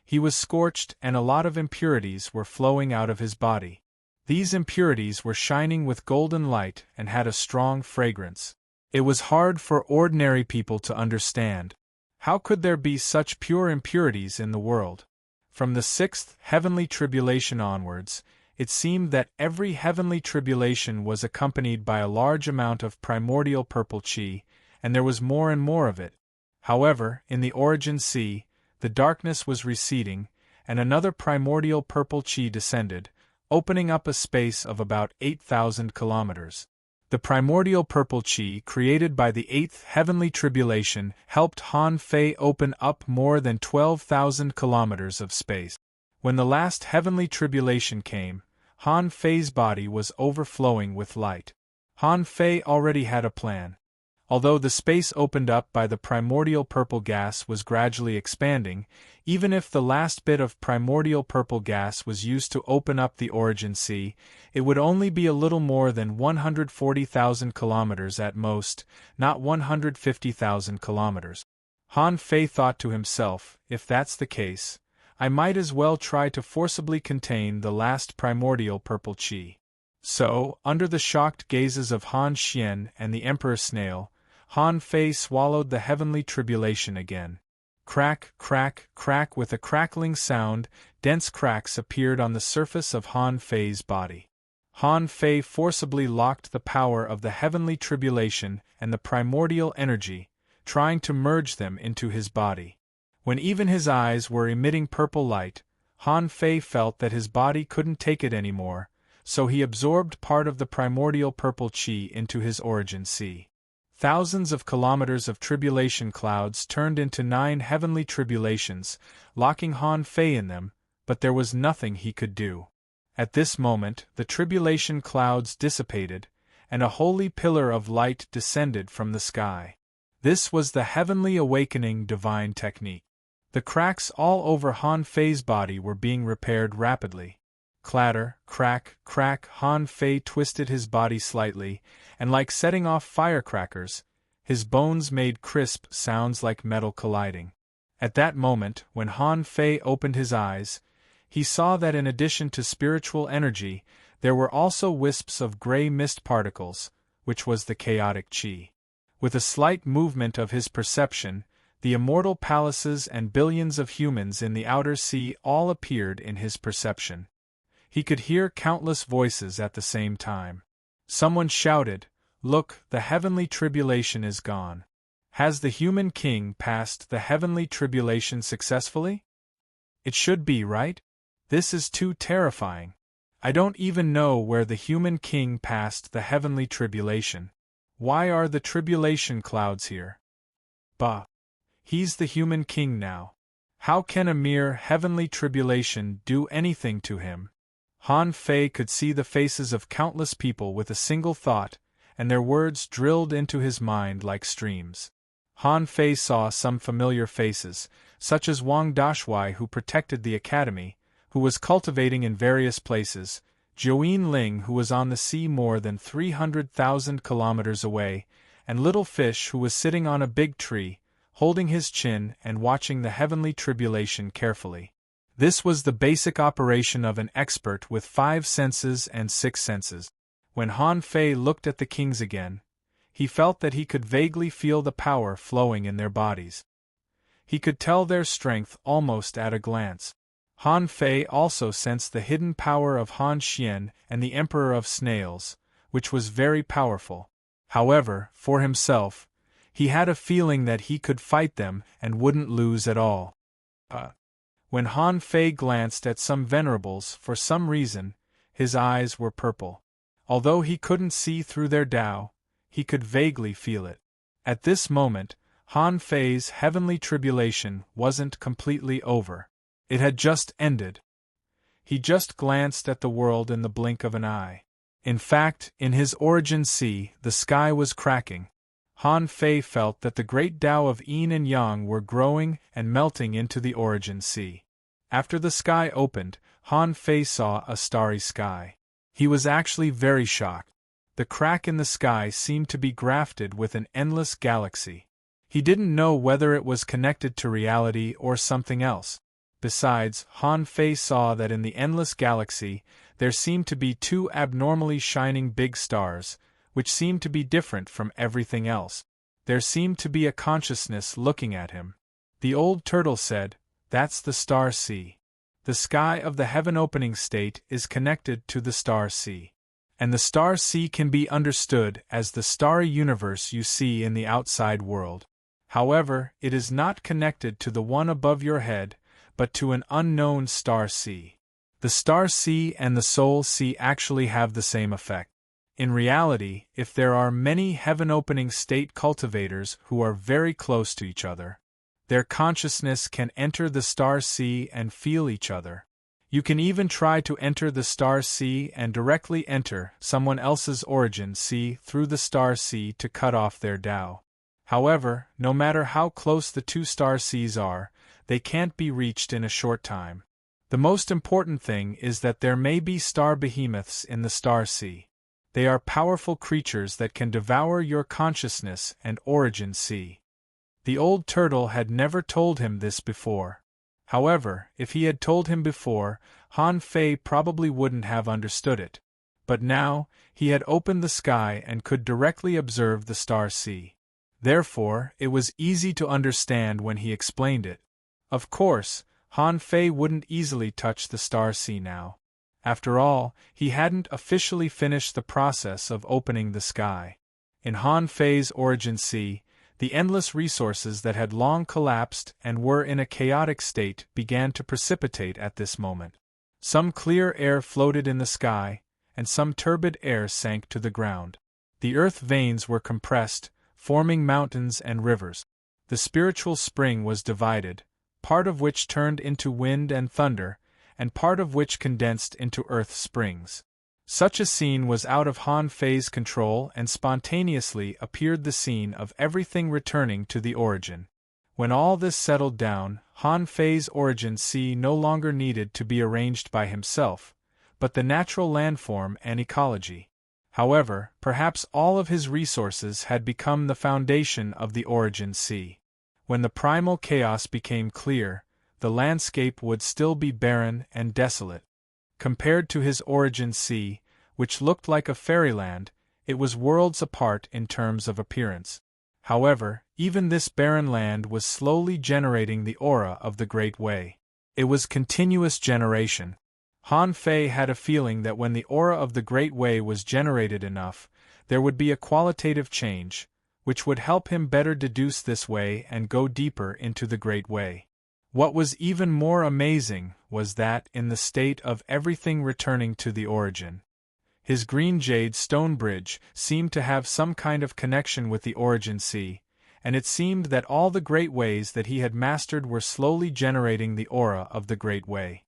he was scorched and a lot of impurities were flowing out of his body. These impurities were shining with golden light and had a strong fragrance. It was hard for ordinary people to understand. How could there be such pure impurities in the world? From the 6th heavenly tribulation onwards, it seemed that every heavenly tribulation was accompanied by a large amount of primordial purple chi, and there was more and more of it. However, in the origin sea, the darkness was receding, and another primordial purple chi descended, opening up a space of about 8,000 kilometers. The primordial purple chi created by the 8th heavenly tribulation helped Han Fei open up more than 12,000 kilometers of space. When the last heavenly tribulation came, Han Fei's body was overflowing with light. Han Fei already had a plan. Although the space opened up by the primordial purple gas was gradually expanding, even if the last bit of primordial purple gas was used to open up the origin sea, it would only be a little more than 140,000 kilometers at most, not 150,000 kilometers. Han Fei thought to himself, if that's the case, I might as well try to forcibly contain the last primordial purple chi. So, under the shocked gazes of Han Xian and the Emperor Snail, Han Fei swallowed the heavenly tribulation again. Crack, crack, crack. With a crackling sound, dense cracks appeared on the surface of Han Fei's body. Han Fei forcibly locked the power of the heavenly tribulation and the primordial energy, trying to merge them into his body. When even his eyes were emitting purple light, Han Fei felt that his body couldn't take it anymore, so he absorbed part of the primordial purple chi into his origin sea. Thousands of kilometers of tribulation clouds turned into 9 heavenly tribulations, locking Han Fei in them, but there was nothing he could do. At this moment, the tribulation clouds dissipated, and a holy pillar of light descended from the sky. This was the heavenly awakening divine technique. The cracks all over Han Fei's body were being repaired rapidly. Clatter, crack, crack. Han Fei twisted his body slightly, and like setting off firecrackers, his bones made crisp sounds like metal colliding. At that moment, when Han Fei opened his eyes, he saw that in addition to spiritual energy, there were also wisps of gray mist particles, which was the chaotic chi. With a slight movement of his perception, the immortal palaces and billions of humans in the outer sea all appeared in his perception. He could hear countless voices at the same time. Someone shouted, "Look, the heavenly tribulation is gone. Has the human king passed the heavenly tribulation successfully? It should be, right? This is too terrifying. I don't even know where the human king passed the heavenly tribulation. Why are the tribulation clouds here? Bah! He's the human king now. How can a mere heavenly tribulation do anything to him?" Han Fei could see the faces of countless people with a single thought, and their words drilled into his mind like streams. Han Fei saw some familiar faces, such as Wang Dashuai, who protected the academy, who was cultivating in various places, Jiuyin Ling, who was on the sea more than 300,000 kilometers away, and Little Fish, who was sitting on a big tree, holding his chin and watching the heavenly tribulation carefully. This was the basic operation of an expert with 5 senses and 6 senses. When Han Fei looked at the kings again, he felt that he could vaguely feel the power flowing in their bodies. He could tell their strength almost at a glance. Han Fei also sensed the hidden power of Han Xian and the Emperor of Snails, which was very powerful. However, for himself, he had a feeling that he could fight them and wouldn't lose at all. When Han Fei glanced at some venerables, for some reason, his eyes were purple. Although he couldn't see through their Tao, he could vaguely feel it. At this moment, Han Fei's heavenly tribulation wasn't completely over. It had just ended. He just glanced at the world in the blink of an eye. In fact, in his origin sea, the sky was cracking. Han Fei felt that the great Tao of Yin and Yang were growing and melting into the origin sea. After the sky opened, Han Fei saw a starry sky. He was actually very shocked. The crack in the sky seemed to be grafted with an endless galaxy. He didn't know whether it was connected to reality or something else. Besides, Han Fei saw that in the endless galaxy, there seemed to be 2 abnormally shining big stars, which seemed to be different from everything else. There seemed to be a consciousness looking at him. The old turtle said, "That's the star sea. The sky of the heaven-opening state is connected to the star sea. And the star sea can be understood as the starry universe you see in the outside world. However, it is not connected to the one above your head, but to an unknown star sea. The star sea and the soul sea actually have the same effect. In reality, if there are many heaven-opening state cultivators who are very close to each other, their consciousness can enter the star sea and feel each other. You can even try to enter the star sea and directly enter someone else's origin sea through the star sea to cut off their Tao. However, no matter how close the 2 star seas are, they can't be reached in a short time. The most important thing is that there may be star behemoths in the star sea. They are powerful creatures that can devour your consciousness and origin sea. The old turtle had never told him this before. However, if he had told him before, Han Fei probably wouldn't have understood it. But now, he had opened the sky and could directly observe the star sea. Therefore, it was easy to understand when he explained it. Of course, Han Fei wouldn't easily touch the star sea now. After all, he hadn't officially finished the process of opening the sky. In Han Fei's origin sea, the endless resources that had long collapsed and were in a chaotic state began to precipitate at this moment. Some clear air floated in the sky, and some turbid air sank to the ground. The earth veins were compressed, forming mountains and rivers. The spiritual spring was divided, part of which turned into wind and thunder, and part of which condensed into earth springs. Such a scene was out of Han Fei's control, and spontaneously appeared the scene of everything returning to the origin. When all this settled down, Han Fei's origin sea no longer needed to be arranged by himself, but the natural landform and ecology. However, perhaps all of his resources had become the foundation of the origin sea. When the primal chaos became clear, the landscape would still be barren and desolate. Compared to his origin sea, which looked like a fairyland, it was worlds apart in terms of appearance. However, even this barren land was slowly generating the aura of the Great Way. It was continuous generation. Han Fei had a feeling that when the aura of the Great Way was generated enough, there would be a qualitative change, which would help him better deduce this way and go deeper into the Great Way. What was even more amazing was that, in the state of everything returning to the origin, his green jade stone bridge seemed to have some kind of connection with the origin sea, and it seemed that all the great ways that he had mastered were slowly generating the aura of the Great Way.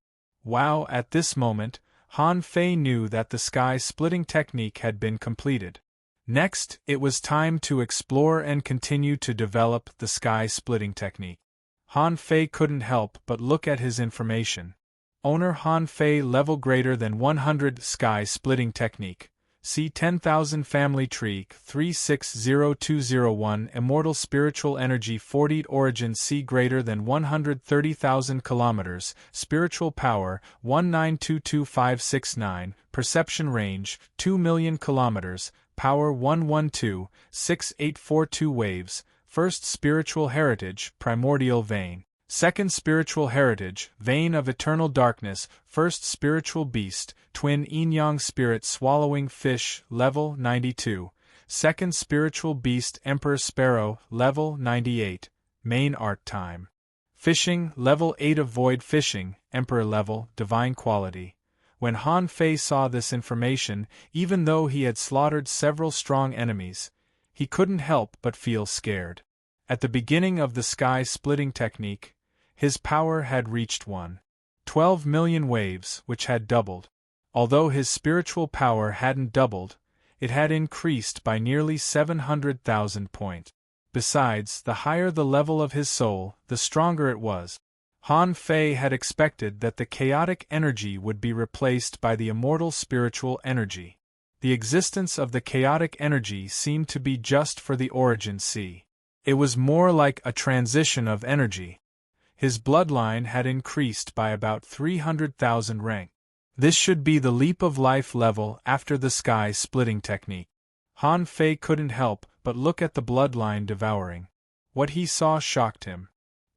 Wow! At this moment, Han Fei knew that the sky-splitting technique had been completed. Next, it was time to explore and continue to develop the sky-splitting technique. Han Fei couldn't help but look at his information. Owner Han Fei level greater than 100 sky-splitting technique. C 10,000 family tree 360201 immortal spiritual energy 40 origin C greater than 130,000 kilometers spiritual power 1922569 perception range 2 million kilometers power 1126842 waves. First spiritual heritage, primordial vein. Second spiritual heritage, vein of eternal darkness. First spiritual beast, twin yin-yang spirit swallowing fish, level 92. Second spiritual beast, emperor sparrow, level 98. Main art time. Fishing, level 8 of void fishing, emperor level, divine quality. When Han Fei saw this information, even though he had slaughtered several strong enemies, he couldn't help but feel scared. At the beginning of the sky-splitting technique, his power had reached 12 million waves, which had doubled. Although his spiritual power hadn't doubled, it had increased by nearly 700,000 points. Besides, the higher the level of his soul, the stronger it was. Han Fei had expected that the chaotic energy would be replaced by the immortal spiritual energy. The existence of the chaotic energy seemed to be just for the origin sea. It was more like a transition of energy. His bloodline had increased by about 300,000 rank. This should be the leap of life level after the sky-splitting technique. Han Fei couldn't help but look at the bloodline devouring. What he saw shocked him.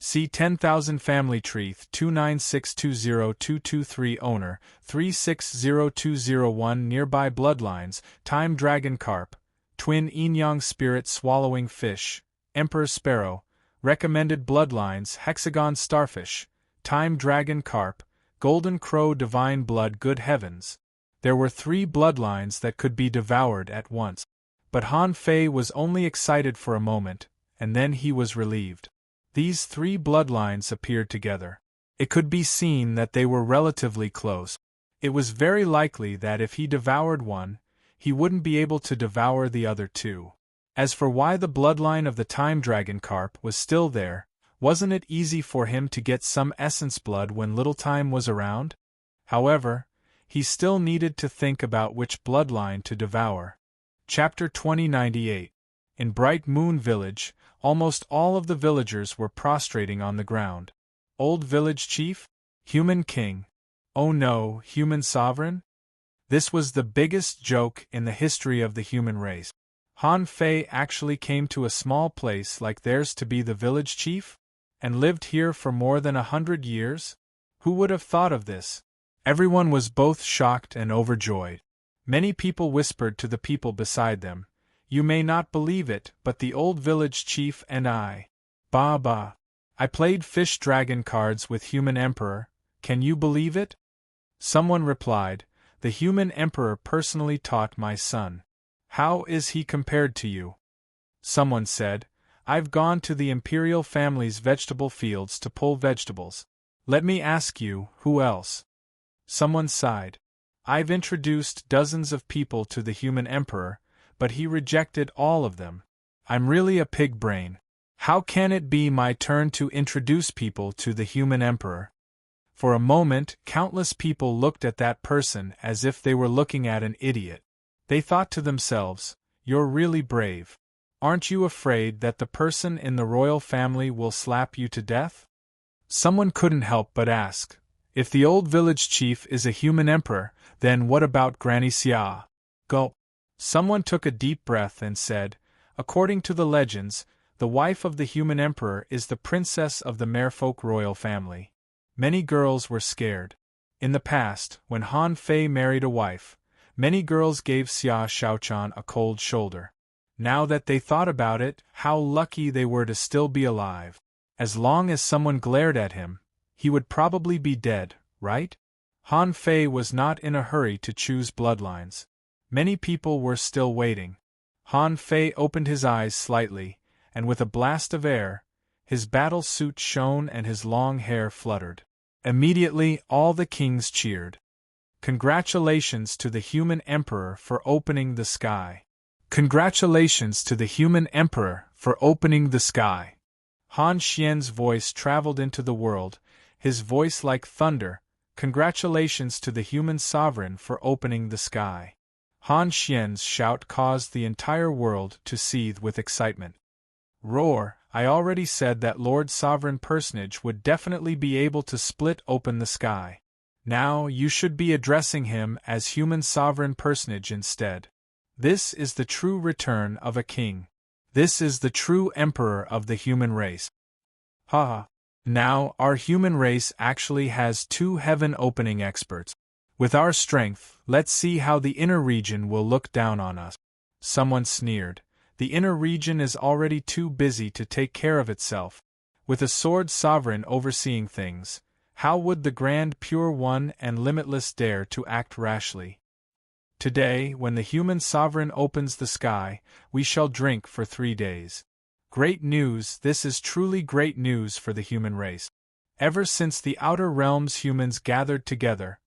C 10,000 family tree 296202223 owner 360201 nearby bloodlines time dragon carp twin yin-yang spirit swallowing fish emperor sparrow recommended bloodlines hexagon starfish time dragon carp golden crow divine blood good heavens. There were 3 bloodlines that could be devoured at once. But Han Fei was only excited for a moment, and then he was relieved. These 3 bloodlines appeared together. It could be seen that they were relatively close. It was very likely that if he devoured one, he wouldn't be able to devour the other 2. As for why the bloodline of the time dragon carp was still there, wasn't it easy for him to get some essence blood when little time was around? However, he still needed to think about which bloodline to devour. Chapter 2098. In Bright Moon Village, almost all of the villagers were prostrating on the ground. Old village chief? Human king? Oh no, human sovereign? This was the biggest joke in the history of the human race. Han Fei actually came to a small place like theirs to be the village chief? And lived here for more than 100 years? Who would have thought of this? Everyone was both shocked and overjoyed. Many people whispered to the people beside them, "You may not believe it, but the old village chief and I. Ba. I played fish dragon cards with human emperor, can you believe it?" Someone replied, "The human emperor personally taught my son. How is he compared to you?" Someone said, "I've gone to the imperial family's vegetable fields to pull vegetables. Let me ask you, who else?" Someone sighed. "I've introduced dozens of people to the human emperor, but he rejected all of them. I'm really a pig brain. How can it be my turn to introduce people to the human emperor?" For a moment, countless people looked at that person as if they were looking at an idiot. They thought to themselves, "You're really brave. Aren't you afraid that the person in the royal family will slap you to death?" Someone couldn't help but ask, "If the old village chief is a human emperor, then what about Granny Xia?" Gulp. Someone took a deep breath and said, "According to the legends, the wife of the human emperor is the princess of the merfolk royal family." Many girls were scared. In the past, when Han Fei married a wife, many girls gave Xia Shaochan a cold shoulder. Now that they thought about it, how lucky they were to still be alive. As long as someone glared at him, he would probably be dead, right? Han Fei was not in a hurry to choose bloodlines. Many people were still waiting. Han Fei opened his eyes slightly, and with a blast of air, his battle suit shone and his long hair fluttered. Immediately, all the kings cheered. "Congratulations to the human emperor for opening the sky. Congratulations to the human emperor for opening the sky." Han Xian's voice traveled into the world, his voice like thunder. "Congratulations to the human sovereign for opening the sky." Han Xian's shout caused the entire world to seethe with excitement. "Roar, I already said that Lord Sovereign Personage would definitely be able to split open the sky. Now you should be addressing him as Human Sovereign Personage instead. This is the true return of a king. This is the true emperor of the human race. Ha! Now our human race actually has 2 heaven-opening experts. With our strength, let's see how the inner region will look down on us." Someone sneered. "The inner region is already too busy to take care of itself. With a sword sovereign overseeing things, how would the Grand Pure One and Limitless dare to act rashly? Today, when the human sovereign opens the sky, we shall drink for 3 days. Great news, this is truly great news for the human race. Ever since the outer realms humans gathered together,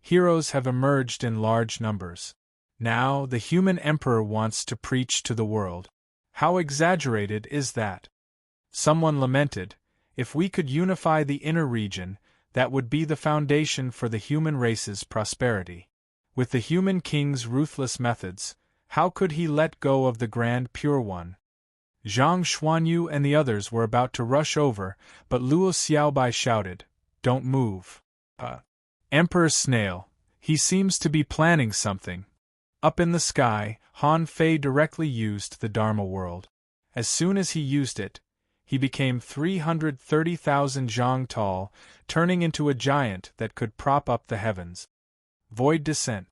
heroes have emerged in large numbers. Now the human emperor wants to preach to the world. How exaggerated is that?" Someone lamented, "If we could unify the inner region, that would be the foundation for the human race's prosperity. With the human king's ruthless methods, how could he let go of the Grand Pure One?" Zhang Xuanyu and the others were about to rush over, but Luo Xiaobai shouted, "Don't move. Emperor Snail, he seems to be planning something." Up in the sky, Han Fei directly used the Dharma world. As soon as he used it, he became 330,000 zhang tall, turning into a giant that could prop up the heavens. Void descent.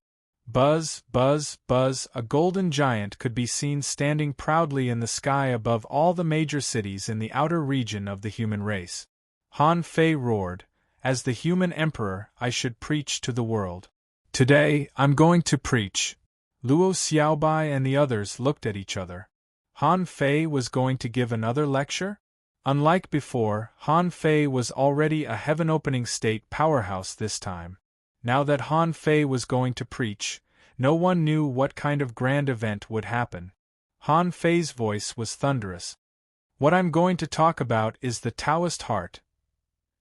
Buzz, buzz, buzz, a golden giant could be seen standing proudly in the sky above all the major cities in the outer region of the human race. Han Fei roared, "As the human emperor, I should preach to the world. Today, I'm going to preach." Luo Xiaobai and the others looked at each other. Han Fei was going to give another lecture? Unlike before, Han Fei was already a heaven-opening state powerhouse this time. Now that Han Fei was going to preach, no one knew what kind of grand event would happen. Han Fei's voice was thunderous. "What I'm going to talk about is the Taoist heart."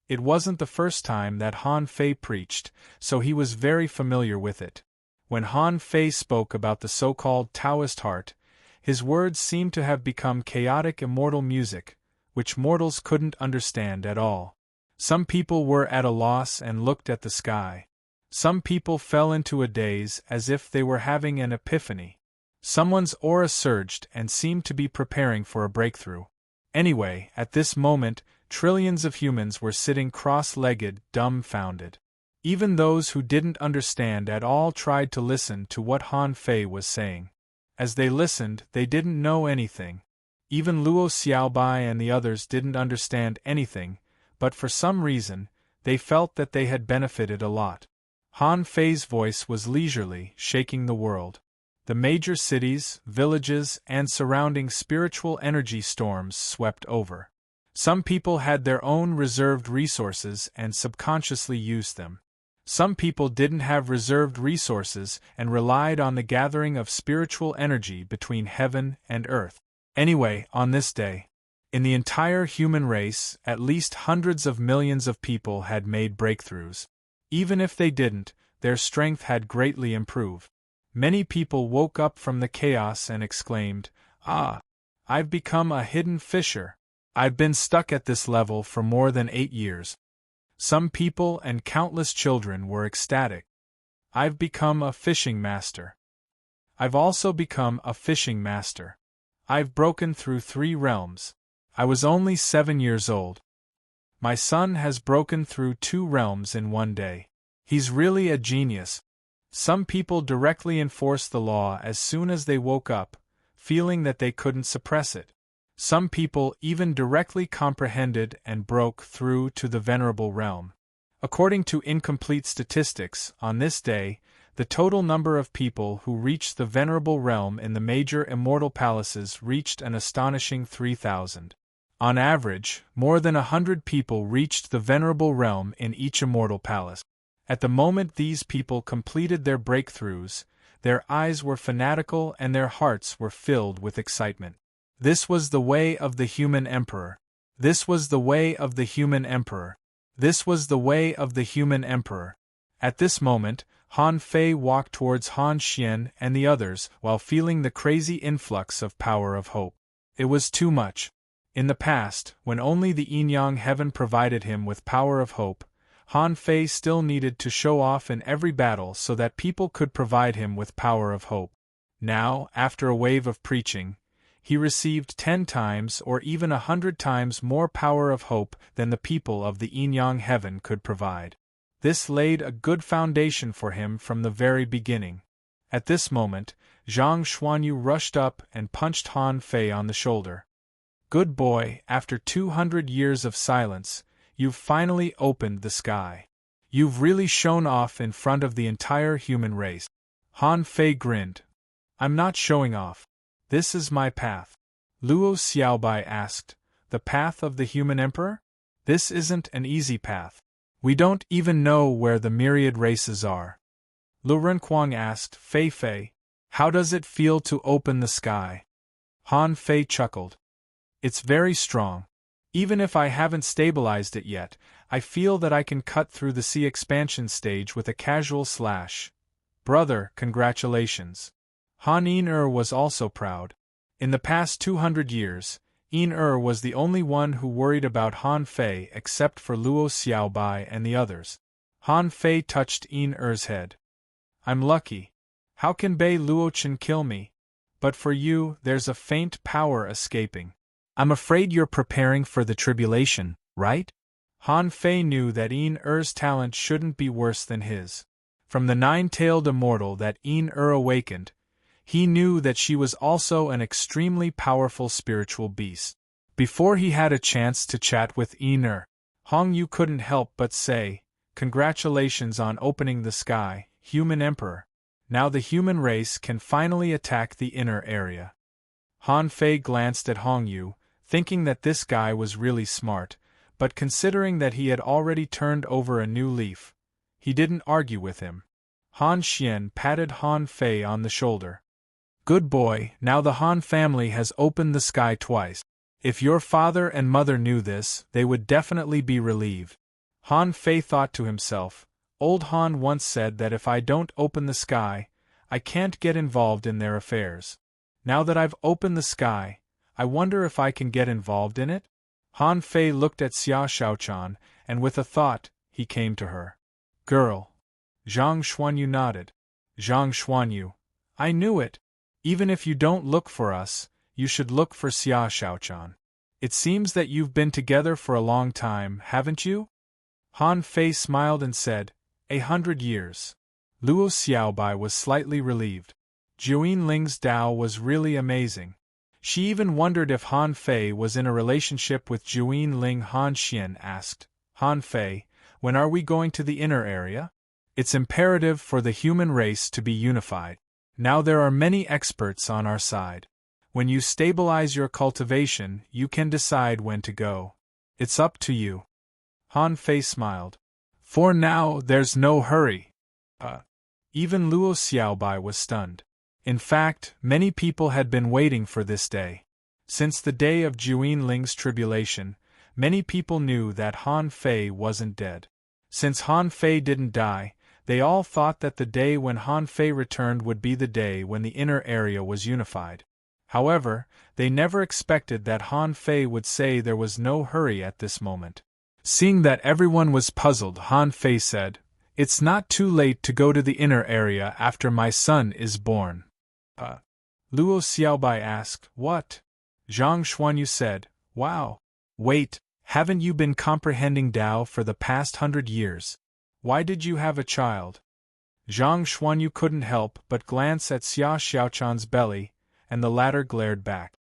It wasn't the first time that Han Fei preached, so he was very familiar with it. When Han Fei spoke about the so-called Taoist heart, his words seemed to have become chaotic immortal music, which mortals couldn't understand at all. Some people were at a loss and looked at the sky. Some people fell into a daze as if they were having an epiphany. Someone's aura surged and seemed to be preparing for a breakthrough. Anyway, at this moment, trillions of humans were sitting cross-legged, dumbfounded. Even those who didn't understand at all tried to listen to what Han Fei was saying. As they listened, they didn't know anything. Even Luo Xiaobai and the others didn't understand anything, but for some reason, they felt that they had benefited a lot. Han Fei's voice was leisurely, shaking the world. The major cities, villages, and surrounding spiritual energy storms swept over. Some people had their own reserved resources and subconsciously used them. Some people didn't have reserved resources and relied on the gathering of spiritual energy between heaven and earth. Anyway, on this day, in the entire human race, at least hundreds of millions of people had made breakthroughs. Even if they didn't, their strength had greatly improved. Many people woke up from the chaos and exclaimed, "Ah! I've become a hidden fisher. I've been stuck at this level for more than 8 years." Some people and countless children were ecstatic. "I've become a fishing master. I've also become a fishing master. I've broken through 3 realms. I was only 7 years old. My son has broken through 2 realms in one day. He's really a genius." Some people directly enforced the law as soon as they woke up, feeling that they couldn't suppress it. Some people even directly comprehended and broke through to the venerable realm. According to incomplete statistics, on this day, the total number of people who reached the venerable realm in the major immortal palaces reached an astonishing 3,000. On average, more than 100 people reached the venerable realm in each immortal palace. At the moment these people completed their breakthroughs, their eyes were fanatical and their hearts were filled with excitement. This was the way of the human emperor. This was the way of the human emperor. This was the way of the human emperor. At this moment, Han Fei walked towards Han Xian and the others while feeling the crazy influx of power of hope. It was too much. In the past, when only the yin-yang heaven provided him with power of hope, Han Fei still needed to show off in every battle so that people could provide him with power of hope. Now, after a wave of preaching, he received 10 times or even 100 times more power of hope than the people of the yin-yang heaven could provide. This laid a good foundation for him from the very beginning. At this moment, Zhang Xuanyu rushed up and punched Han Fei on the shoulder. "Good boy, after 200 years of silence, you've finally opened the sky. You've really shown off in front of the entire human race." Han Fei grinned. "I'm not showing off. This is my path." Luo Xiaobai asked, "The path of the human emperor? This isn't an easy path. We don't even know where the myriad races are." Lu Renquang asked, "Fei Fei, how does it feel to open the sky?" Han Fei chuckled. "It's very strong. Even if I haven't stabilized it yet, I feel that I can cut through the sea expansion stage with a casual slash. Brother, congratulations." Han Yin-er was also proud. In the past 200 years, Yin-er was the only one who worried about Han Fei except for Luo Xiaobai and the others. Han Fei touched Yin-er's head. "I'm lucky. How can Bei Luochen kill me? But for you, there's a faint power escaping. I'm afraid you're preparing for the tribulation, right?" Han Fei knew that Yin-er's talent shouldn't be worse than his. From the 9-tailed immortal that Yin-er awakened, he knew that she was also an extremely powerful spiritual beast. Before he had a chance to chat with Yin-er, Hong Yu couldn't help but say, "Congratulations on opening the sky, human emperor. Now the human race can finally attack the inner area." Han Fei glanced at Hong Yu, thinking that this guy was really smart, but considering that he had already turned over a new leaf, he didn't argue with him. Han Xian patted Han Fei on the shoulder. "Good boy, now the Han family has opened the sky twice. If your father and mother knew this, they would definitely be relieved." Han Fei thought to himself, "Old Han once said that if I don't open the sky, I can't get involved in their affairs. Now that I've opened the sky, I wonder if I can get involved in it?" Han Fei looked at Xia Shaochan, and with a thought, he came to her. "Girl." Zhang Xuanyu nodded. "Zhang Xuanyu. I knew it. Even if you don't look for us, you should look for Xia Xiaochan. It seems that you've been together for a long time, haven't you? Han Fei smiled and said, 100 years. Luo Xiaobai was slightly relieved. Jiuyin Ling's Tao was really amazing. She even wondered if Han Fei was in a relationship with Jiuyin Ling. Han Xian asked, Han Fei, when are we going to the inner area? It's imperative for the human race to be unified. Now there are many experts on our side. When you stabilize your cultivation, you can decide when to go. It's up to you. Han Fei smiled. For now, there's no hurry. Even Luo Xiaobai was stunned. In fact, many people had been waiting for this day. Since the day of Jiuyin Ling's tribulation, many people knew that Han Fei wasn't dead. Since Han Fei didn't die, they all thought that the day when Han Fei returned would be the day when the inner area was unified. However, they never expected that Han Fei would say there was no hurry at this moment. Seeing that everyone was puzzled, Han Fei said, It's not too late to go to the inner area after my son is born. Luo Xiaobai asked, What? Zhang Xuanyu said, Wow. Wait, haven't you been comprehending Tao for the past 100 years? Why did you have a child? Zhang Xuanyu couldn't help but glance at Xia Xiaochan's belly, and the latter glared back.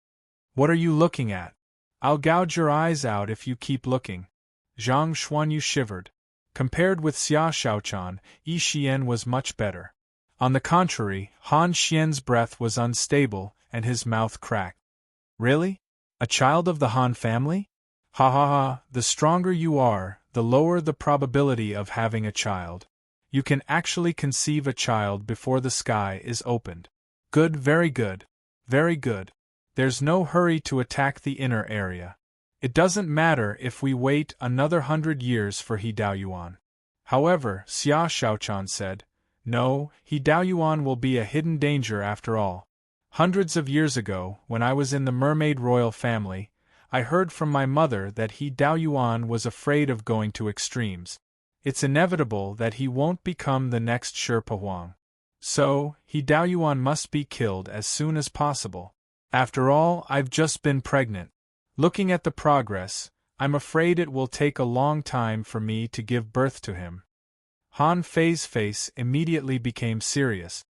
What are you looking at? I'll gouge your eyes out if you keep looking. Zhang Xuanyu shivered. Compared with Xia Xiaochan, Yi Xian was much better. On the contrary, Han Xian's breath was unstable, and his mouth cracked. Really? A child of the Han family? Ha ha ha, the stronger you are, the lower the probability of having a child. You can actually conceive a child before the sky is opened. Good, very good. Very good. There's no hurry to attack the inner area. It doesn't matter if we wait another 100 years for He Daoyuan. However, Xia Xiaochan said, No, He Daoyuan will be a hidden danger after all. Hundreds of years ago, when I was in the mermaid royal family, I heard from my mother that He Daoyuan was afraid of going to extremes. It's inevitable that he won't become the next Sherpa Huang. So, He Daoyuan must be killed as soon as possible. After all, I've just been pregnant. Looking at the progress, I'm afraid it will take a long time for me to give birth to him. Han Fei's face immediately became serious.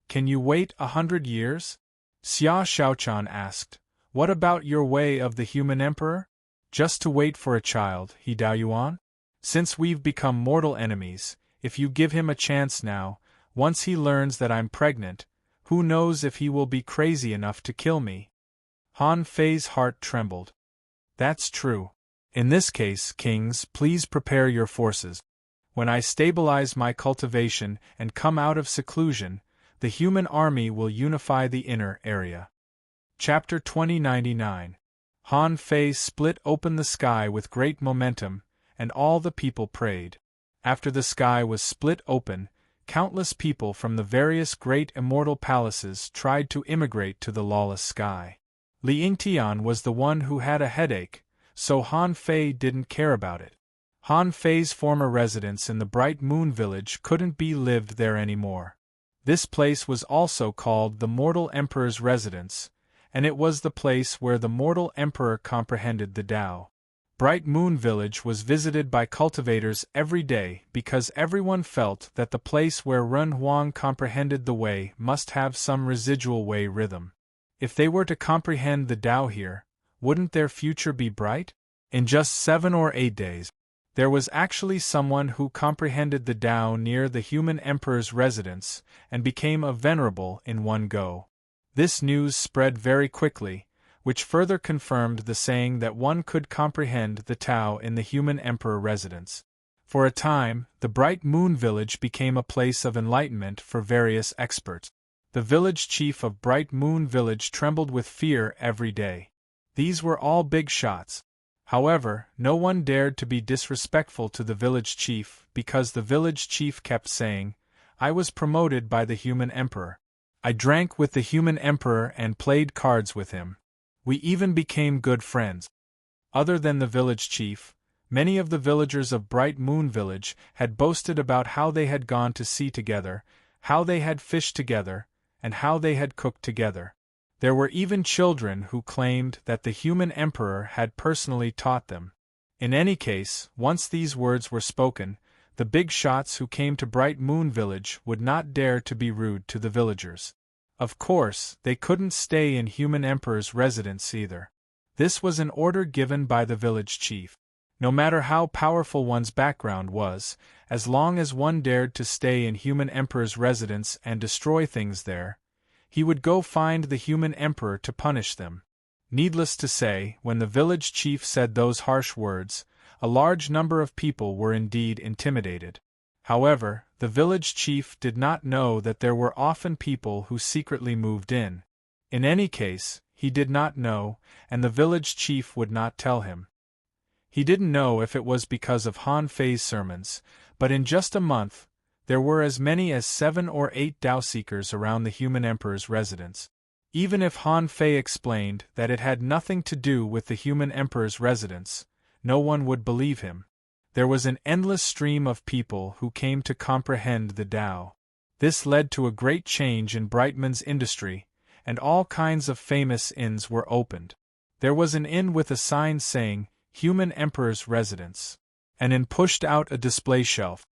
Can you wait 100 years? Xia Xiaochan asked. What about your way of the human emperor? Just to wait for a child, He Daoyuan? Since we've become mortal enemies, if you give him a chance now, once he learns that I'm pregnant, who knows if he will be crazy enough to kill me? Han Fei's heart trembled. That's true. In this case, kings, please prepare your forces. When I stabilize my cultivation and come out of seclusion, the human army will unify the inner area. Chapter 2099. Han Fei split open the sky with great momentum, and all the people prayed. After the sky was split open, countless people from the various great immortal palaces tried to immigrate to the lawless sky. Li Yingtian was the one who had a headache, so Han Fei didn't care about it. Han Fei's former residence in the Bright Moon Village couldn't be lived there anymore. This place was also called the Mortal Emperor's Residence, and it was the place where the Mortal Emperor comprehended the Tao. Bright Moon Village was visited by cultivators every day because everyone felt that the place where Ren Huang comprehended the Way must have some residual Way rhythm. If they were to comprehend the Tao here, wouldn't their future be bright? In just 7 or 8 days, there was actually someone who comprehended the Tao near the human emperor's residence and became a venerable in one go. This news spread very quickly, which further confirmed the saying that one could comprehend the Tao in the human emperor residence. For a time, the Bright Moon Village became a place of enlightenment for various experts. The village chief of Bright Moon Village trembled with fear every day. These were all big shots. However, no one dared to be disrespectful to the village chief because the village chief kept saying, I was promoted by the human emperor. I drank with the human emperor and played cards with him. We even became good friends. Other than the village chief, many of the villagers of Bright Moon Village had boasted about how they had gone to sea together, how they had fished together, and how they had cooked together. There were even children who claimed that the human emperor had personally taught them. In any case, once these words were spoken, the big shots who came to Bright Moon Village would not dare to be rude to the villagers. Of course, they couldn't stay in human emperor's residence either. This was an order given by the village chief. No matter how powerful one's background was, as long as one dared to stay in human emperor's residence and destroy things there, he would go find the human emperor to punish them. Needless to say, when the village chief said those harsh words, a large number of people were indeed intimidated. However, the village chief did not know that there were often people who secretly moved in. In any case, he did not know, and the village chief would not tell him. He didn't know if it was because of Han Fei's sermons, but in just a month, there were as many as 7 or 8 Tao seekers around the human emperor's residence. Even if Han Fei explained that it had nothing to do with the human emperor's residence, no one would believe him. There was an endless stream of people who came to comprehend the Tao. This led to a great change in Brightman's industry, and all kinds of famous inns were opened. There was an inn with a sign saying, "Human Emperor's Residence," and in pushed out a display shelf.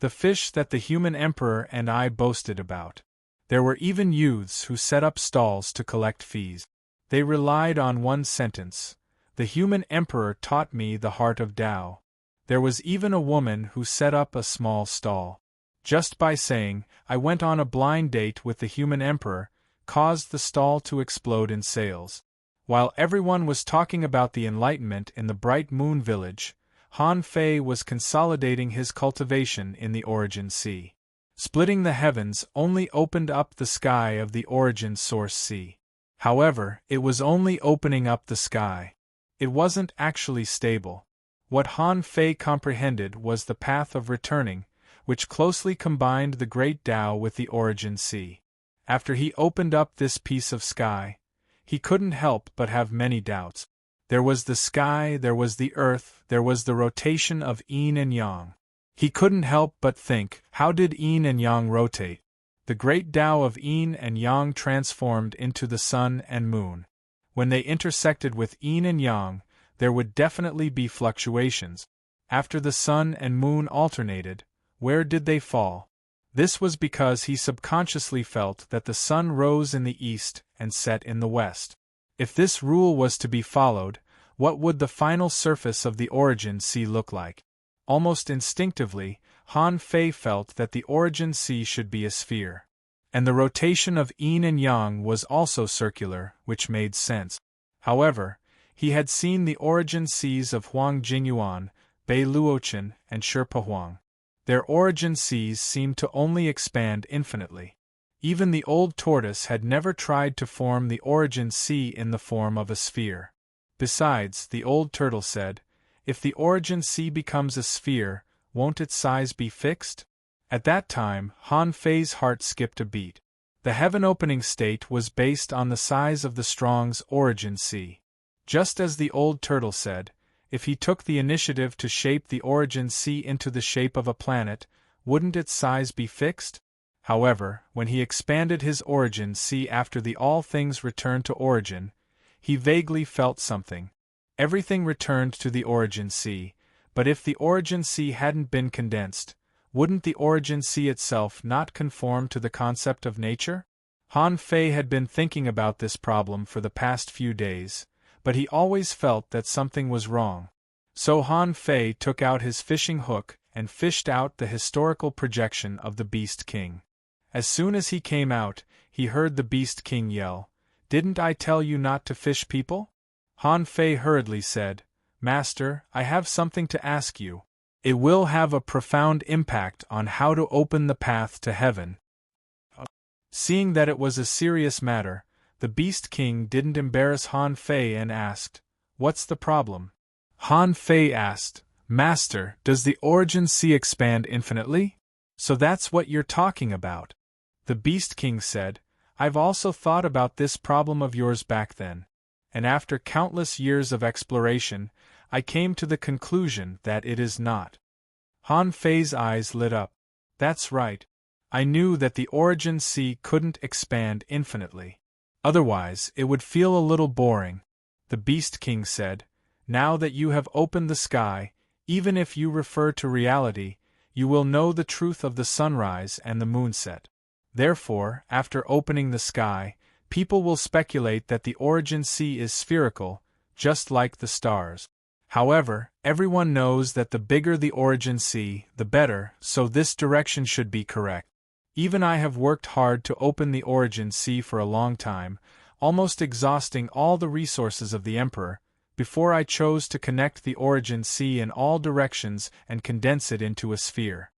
The fish that the human emperor and I boasted about. There were even youths who set up stalls to collect fees. They relied on one sentence: "The human emperor taught me the heart of Tao." There was even a woman who set up a small stall. Just by saying, "I went on a blind date with the human emperor," caused the stall to explode in sales. While everyone was talking about the enlightenment in the Bright Moon Village, Han Fei was consolidating his cultivation in the Origin Sea. Splitting the heavens only opened up the sky of the Origin Source Sea. However, it was only opening up the sky. It wasn't actually stable. What Han Fei comprehended was the path of returning, which closely combined the great Tao with the Origin Sea. After he opened up this piece of sky, he couldn't help but have many doubts. There was the sky, there was the earth, there was the rotation of yin and yang. He couldn't help but think, how did yin and yang rotate? The great Tao of yin and yang transformed into the sun and moon. When they intersected with yin and yang, there would definitely be fluctuations. After the sun and moon alternated, where did they fall? This was because he subconsciously felt that the sun rose in the east and set in the west. If this rule was to be followed, what would the final surface of the Origin Sea look like? Almost instinctively, Han Fei felt that the Origin Sea should be a sphere. And the rotation of yin and yang was also circular, which made sense. However, he had seen the origin seas of Huang Jingyuan, Bei Luochen, and Sherpa Huang. Their origin seas seemed to only expand infinitely. Even the old tortoise had never tried to form the origin sea in the form of a sphere. Besides, the old turtle said, "If the origin sea becomes a sphere, won't its size be fixed?" At that time, Han Fei's heart skipped a beat. The heaven-opening state was based on the size of the Strong's origin sea. Just as the old turtle said, if he took the initiative to shape the origin sea into the shape of a planet, wouldn't its size be fixed? However, when he expanded his origin sea after the all things returned to origin, he vaguely felt something. Everything returned to the origin sea, but if the origin sea hadn't been condensed, wouldn't the origin sea itself not conform to the concept of nature? Han Fei had been thinking about this problem for the past few days, but he always felt that something was wrong. So Han Fei took out his fishing hook and fished out the historical projection of the Beast King. As soon as he came out, he heard the Beast King yell, "Didn't I tell you not to fish people?" Han Fei hurriedly said, "Master, I have something to ask you. It will have a profound impact on how to open the path to heaven." Seeing that it was a serious matter, the Beast King didn't embarrass Han Fei and asked, "What's the problem?" Han Fei asked, "Master, does the origin sea expand infinitely? So that's what you're talking about." The Beast King said, "I've also thought about this problem of yours back then. And after countless years of exploration, I came to the conclusion that it is not." Han Fei's eyes lit up. "That's right. I knew that the origin sea couldn't expand infinitely. Otherwise, it would feel a little boring. The Beast King said, "Now that you have opened the sky, even if you refer to reality, you will know the truth of the sunrise and the moonset. Therefore, after opening the sky, people will speculate that the origin sea is spherical, just like the stars. However, everyone knows that the bigger the origin sea, the better, so this direction should be correct. Even I have worked hard to open the origin sea for a long time, almost exhausting all the resources of the Emperor, before I chose to connect the origin sea in all directions and condense it into a sphere."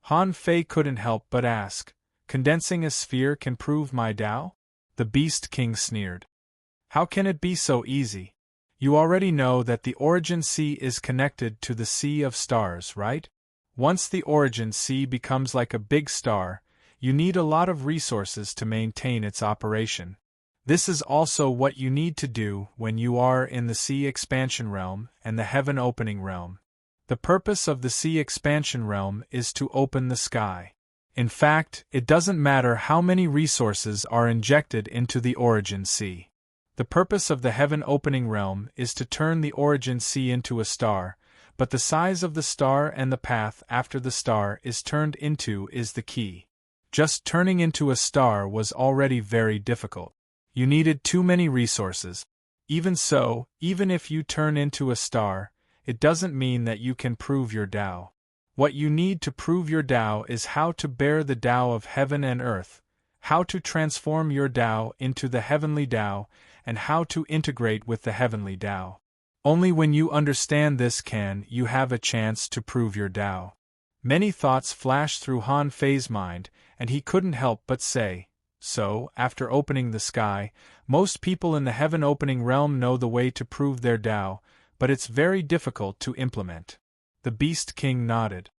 Han Fei couldn't help but ask, "Condensing a sphere can prove my Tao?" The Beast King sneered. "How can it be so easy? You already know that the origin sea is connected to the sea of stars, right? Once the origin sea becomes like a big star, you need a lot of resources to maintain its operation. This is also what you need to do when you are in the sea expansion realm and the heaven opening realm. The purpose of the sea expansion realm is to open the sky. In fact, it doesn't matter how many resources are injected into the origin sea. The purpose of the heaven opening realm is to turn the origin sea into a star, but the size of the star and the path after the star is turned into is the key. Just turning into a star was already very difficult. You needed too many resources. Even so, even if you turn into a star, it doesn't mean that you can prove your Tao. What you need to prove your Tao is how to bear the Tao of heaven and earth, how to transform your Tao into the heavenly Tao, and how to integrate with the heavenly Tao. Only when you understand this can you have a chance to prove your Tao." Many thoughts flashed through Han Fei's mind, and he couldn't help but say, "So, after opening the sky, most people in the heaven opening realm know the way to prove their Tao, but it's very difficult to implement." The Beast King nodded.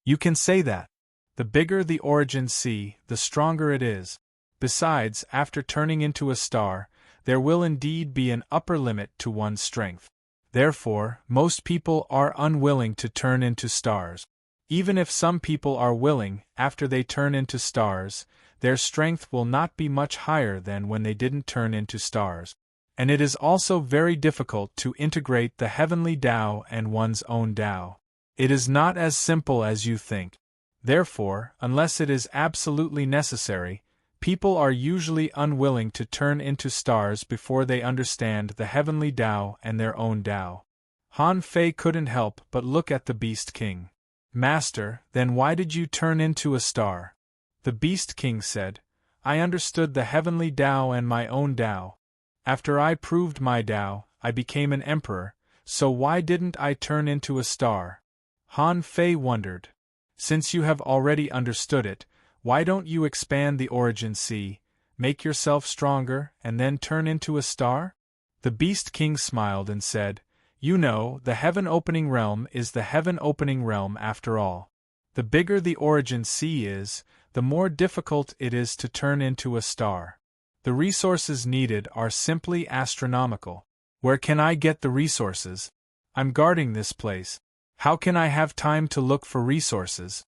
"You can say that. The bigger the origin sea, the stronger it is. Besides, after turning into a star, there will indeed be an upper limit to one's strength. Therefore, most people are unwilling to turn into stars. Even if some people are willing, after they turn into stars, their strength will not be much higher than when they didn't turn into stars. And it is also very difficult to integrate the heavenly Tao and one's own Tao. It is not as simple as you think. Therefore, unless it is absolutely necessary, people are usually unwilling to turn into stars before they understand the heavenly Tao and their own Tao." Han Fei couldn't help but look at the Beast King. "Master, then why did you turn into a star?" The Beast King said, "I understood the heavenly Tao and my own Tao. After I proved my Tao, I became an emperor, so why didn't I turn into a star?" Han Fei wondered. "Since you have already understood it, why don't you expand the origin sea, make yourself stronger, and then turn into a star?" The Beast King smiled and said, "You know, the heaven opening realm is the heaven opening realm after all. The bigger the origin sea is, the more difficult it is to turn into a star. The resources needed are simply astronomical. Where can I get the resources? I'm guarding this place. How can I have time to look for resources?"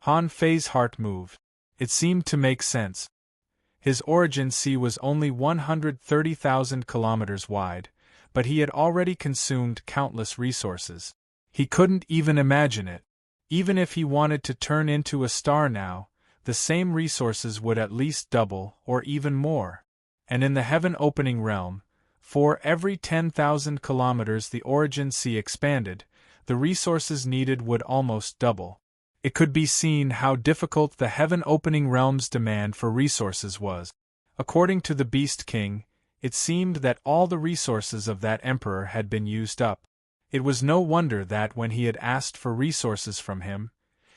Han Fei's heart moved. It seemed to make sense. His origin sea was only 130,000 kilometers wide, but he had already consumed countless resources. He couldn't even imagine it. Even if he wanted to turn into a star now, the same resources would at least double, or even more. And in the heaven opening realm, for every 10,000 kilometers the origin sea expanded, the resources needed would almost double. It could be seen how difficult the heaven opening realm's demand for resources was. According to the Beast King, it seemed that all the resources of that emperor had been used up. It was no wonder that when he had asked for resources from him,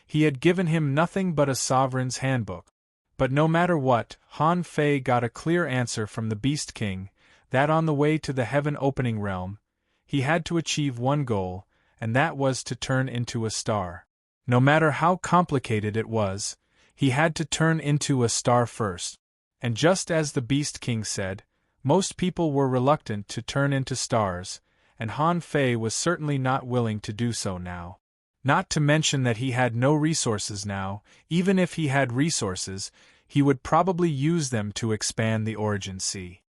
he had given him nothing but a sovereign's handbook. But no matter what, Han Fei got a clear answer from the Beast King, that on the way to the heaven opening realm, he had to achieve one goal, and that was to turn into a star. No matter how complicated it was, he had to turn into a star first. And just as the Beast King said, most people were reluctant to turn into stars, and Han Fei was certainly not willing to do so now. Not to mention that he had no resources now. Even if he had resources, he would probably use them to expand the origin sea.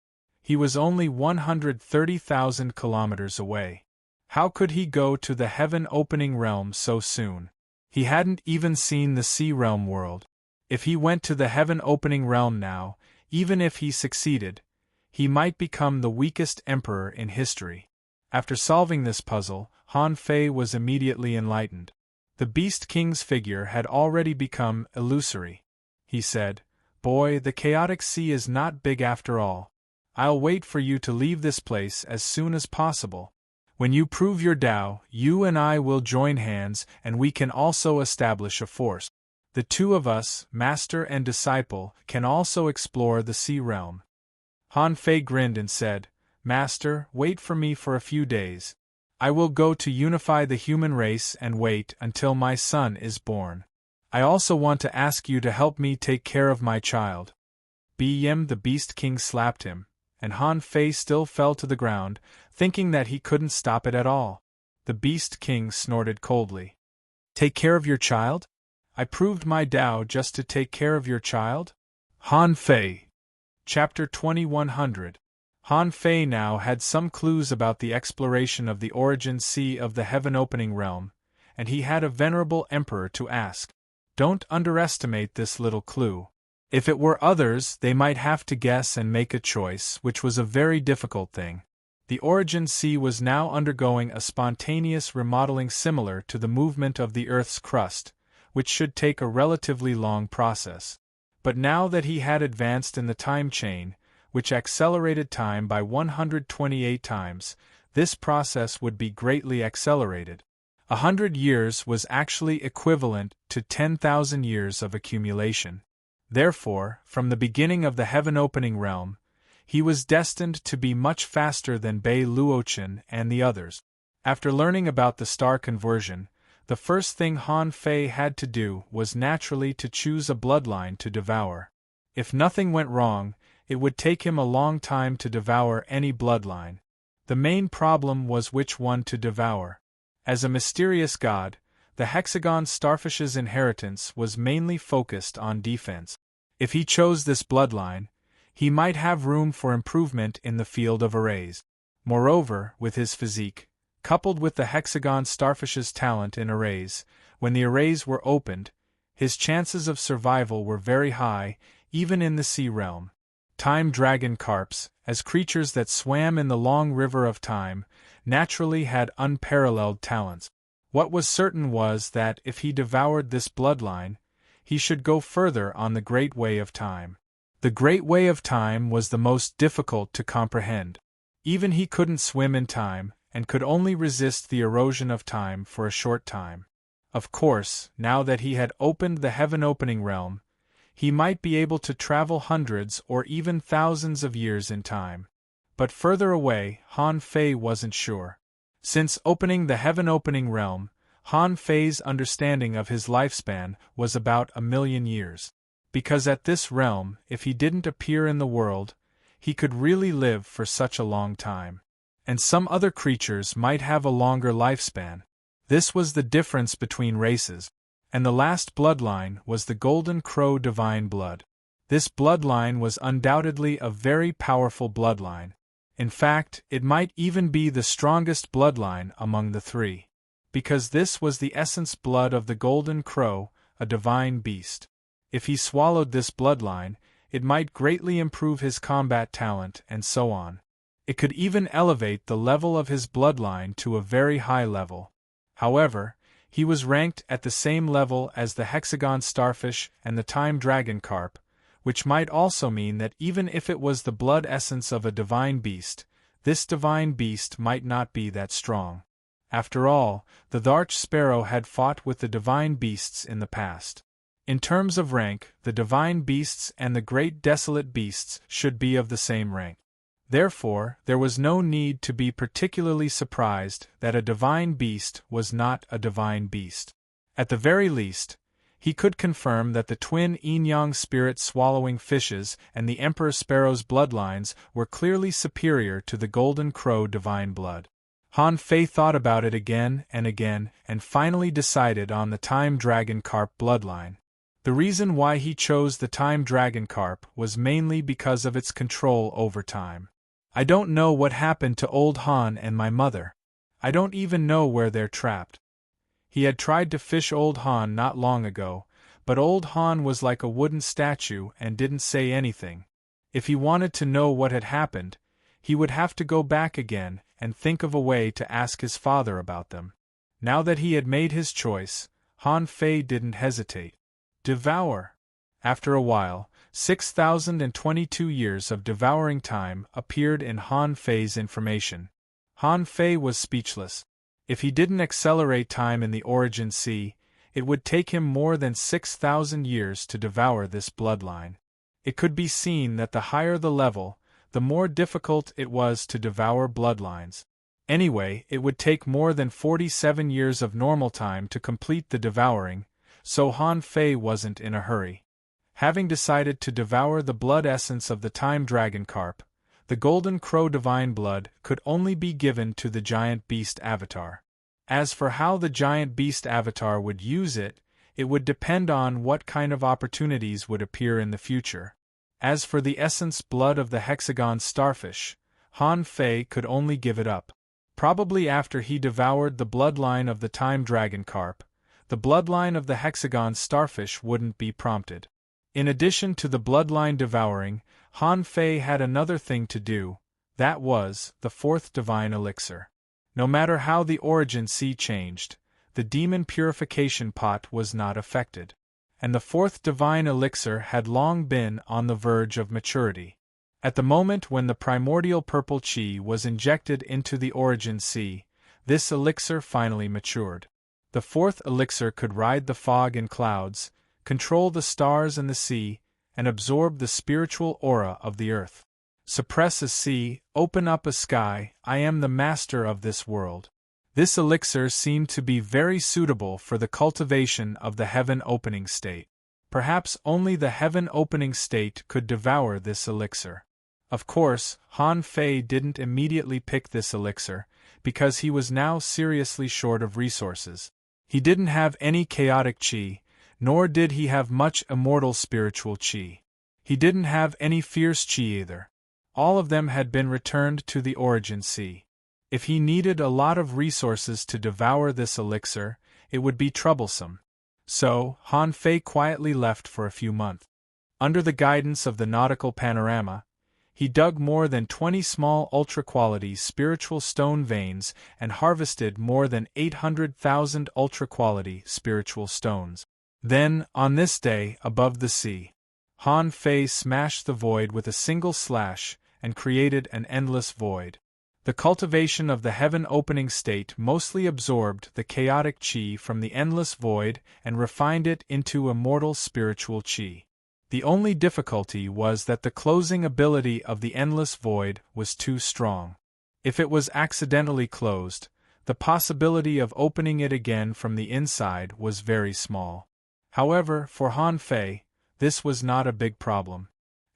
He was only 130,000 kilometers away. How could he go to the heaven-opening realm so soon? He hadn't even seen the sea realm world. If he went to the heaven-opening realm now, even if he succeeded, he might become the weakest emperor in history. After solving this puzzle, Han Fei was immediately enlightened. The Beast King's figure had already become illusory. He said, "Boy, the chaotic sea is not big after all. I'll wait for you to leave this place as soon as possible. When you prove your Tao, you and I will join hands, and we can also establish a force. The two of us, master and disciple, can also explore the sea realm." Han Fei grinned and said, "Master, wait for me for a few days. I will go to unify the human race and wait until my son is born. I also want to ask you to help me take care of my child." The Beast King slapped him, and Han Fei still fell to the ground, thinking that he couldn't stop it at all. The Beast King snorted coldly. "Take care of your child? I proved my Tao just to take care of your child?" Han Fei. Chapter 2100. Han Fei now had some clues about the exploration of the origin sea of the heaven-opening realm, and he had a venerable emperor to ask. Don't underestimate this little clue. If it were others, they might have to guess and make a choice, which was a very difficult thing. The origin sea was now undergoing a spontaneous remodeling similar to the movement of the Earth's crust, which should take a relatively long process. But now that he had advanced in the time chain, which accelerated time by 128 times, this process would be greatly accelerated. 100 years was actually equivalent to 10,000 years of accumulation. Therefore, from the beginning of the heaven-opening realm, he was destined to be much faster than Bei Luochen and the others. After learning about the star conversion, the first thing Han Fei had to do was naturally to choose a bloodline to devour. If nothing went wrong, it would take him a long time to devour any bloodline. The main problem was which one to devour. As a mysterious god, the hexagon starfish's inheritance was mainly focused on defense. If he chose this bloodline, he might have room for improvement in the field of arrays. Moreover, with his physique, coupled with the hexagon starfish's talent in arrays, when the arrays were opened, his chances of survival were very high, even in the sea realm. Time dragon carps, as creatures that swam in the long river of time, naturally had unparalleled talents. What was certain was that if he devoured this bloodline, he should go further on the Great Way of Time. The Great Way of Time was the most difficult to comprehend. Even he couldn't swim in time, and could only resist the erosion of time for a short time. Of course, now that he had opened the heaven-opening realm, he might be able to travel hundreds or even thousands of years in time. But further away, Han Fei wasn't sure. Since opening the heaven-opening realm, Han Fei's understanding of his lifespan was about 1,000,000 years. Because at this realm, if he didn't appear in the world, he could really live for such a long time. And some other creatures might have a longer lifespan. This was the difference between races. And the last bloodline was the Golden Crow divine blood. This bloodline was undoubtedly a very powerful bloodline. In fact, it might even be the strongest bloodline among the three. Because this was the essence blood of the Golden Crow, a divine beast. If he swallowed this bloodline, it might greatly improve his combat talent and so on. It could even elevate the level of his bloodline to a very high level. However, he was ranked at the same level as the hexagon starfish and the time dragon carp, which might also mean that even if it was the blood essence of a divine beast, this divine beast might not be that strong. After all, the Larch Sparrow had fought with the divine beasts in the past. In terms of rank, the divine beasts and the great desolate beasts should be of the same rank. Therefore, there was no need to be particularly surprised that a divine beast was not a divine beast. At the very least, he could confirm that the twin yin-yang spirit-swallowing fishes and the Emperor Sparrow's bloodlines were clearly superior to the Golden Crow divine blood. Han Fei thought about it again and finally decided on the Time Dragon Carp bloodline. The reason why he chose the Time Dragon Carp was mainly because of its control over time. I don't know what happened to old Han and my mother. I don't even know where they're trapped. He had tried to fish old Han not long ago, but old Han was like a wooden statue and didn't say anything. If he wanted to know what had happened, he would have to go back again and think of a way to ask his father about them. Now that he had made his choice, Han Fei didn't hesitate. Devour. After a while, 6,022 years of devouring time appeared in Han Fei's information. Han Fei was speechless. If he didn't accelerate time in the Origin Sea, it would take him more than 6,000 years to devour this bloodline. It could be seen that the higher the level, the more difficult it was to devour bloodlines. Anyway, it would take more than 47 years of normal time to complete the devouring, so Han Fei wasn't in a hurry. Having decided to devour the blood essence of the Time Dragon Carp, the Golden Crow Divine Blood could only be given to the Giant Beast Avatar. As for how the Giant Beast Avatar would use it, it would depend on what kind of opportunities would appear in the future. As for the essence blood of the Hexagon Starfish, Han Fei could only give it up. Probably after he devoured the bloodline of the Time Dragon Carp, the bloodline of the Hexagon Starfish wouldn't be prompted. In addition to the bloodline devouring, Han Fei had another thing to do, that was, the fourth divine elixir. No matter how the Origin Sea changed, the demon purification pot was not affected. And the fourth divine elixir had long been on the verge of maturity. At the moment when the primordial purple chi was injected into the Origin Sea, this elixir finally matured. The fourth elixir could ride the fog and clouds, control the stars and the sea, and absorb the spiritual aura of the earth. Suppress a sea, open up a sky, I am the master of this world. This elixir seemed to be very suitable for the cultivation of the heaven-opening state. Perhaps only the heaven-opening state could devour this elixir. Of course, Han Fei didn't immediately pick this elixir, because he was now seriously short of resources. He didn't have any chaotic chi, nor did he have much immortal spiritual chi. He didn't have any fierce chi either. All of them had been returned to the Origin Sea. If he needed a lot of resources to devour this elixir, it would be troublesome. So, Han Fei quietly left for a few months. Under the guidance of the nautical panorama, he dug more than 20 small ultra-quality spiritual stone veins and harvested more than 800,000 ultra-quality spiritual stones. Then, on this day, above the sea, Han Fei smashed the void with a single slash and created an endless void. The cultivation of the heaven-opening state mostly absorbed the chaotic chi from the endless void and refined it into immortal spiritual chi. The only difficulty was that the closing ability of the endless void was too strong. If it was accidentally closed, the possibility of opening it again from the inside was very small. However, for Han Fei, this was not a big problem.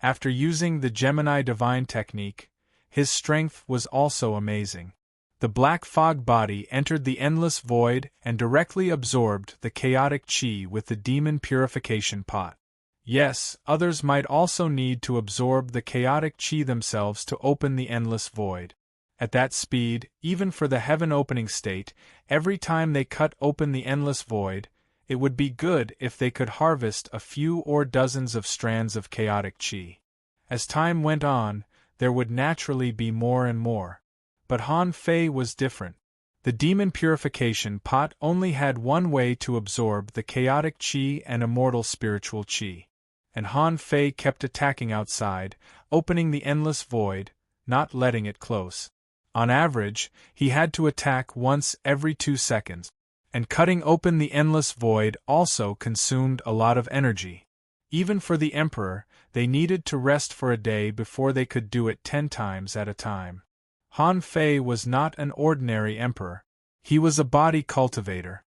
After using the Gemini Divine technique, his strength was also amazing. The black fog body entered the endless void and directly absorbed the chaotic chi with the demon purification pot. Yes, others might also need to absorb the chaotic chi themselves to open the endless void. At that speed, even for the heaven-opening state, every time they cut open the endless void, it would be good if they could harvest a few or dozens of strands of chaotic chi. As time went on, there would naturally be more and more. But Han Fei was different. The demon purification pot only had one way to absorb the chaotic chi and immortal spiritual chi. And Han Fei kept attacking outside, opening the endless void, not letting it close. On average, he had to attack once every 2 seconds. And cutting open the endless void also consumed a lot of energy. Even for the Emperor, they needed to rest for a day before they could do it 10 times at a time. Han Fei was not an ordinary Emperor. He was a body cultivator.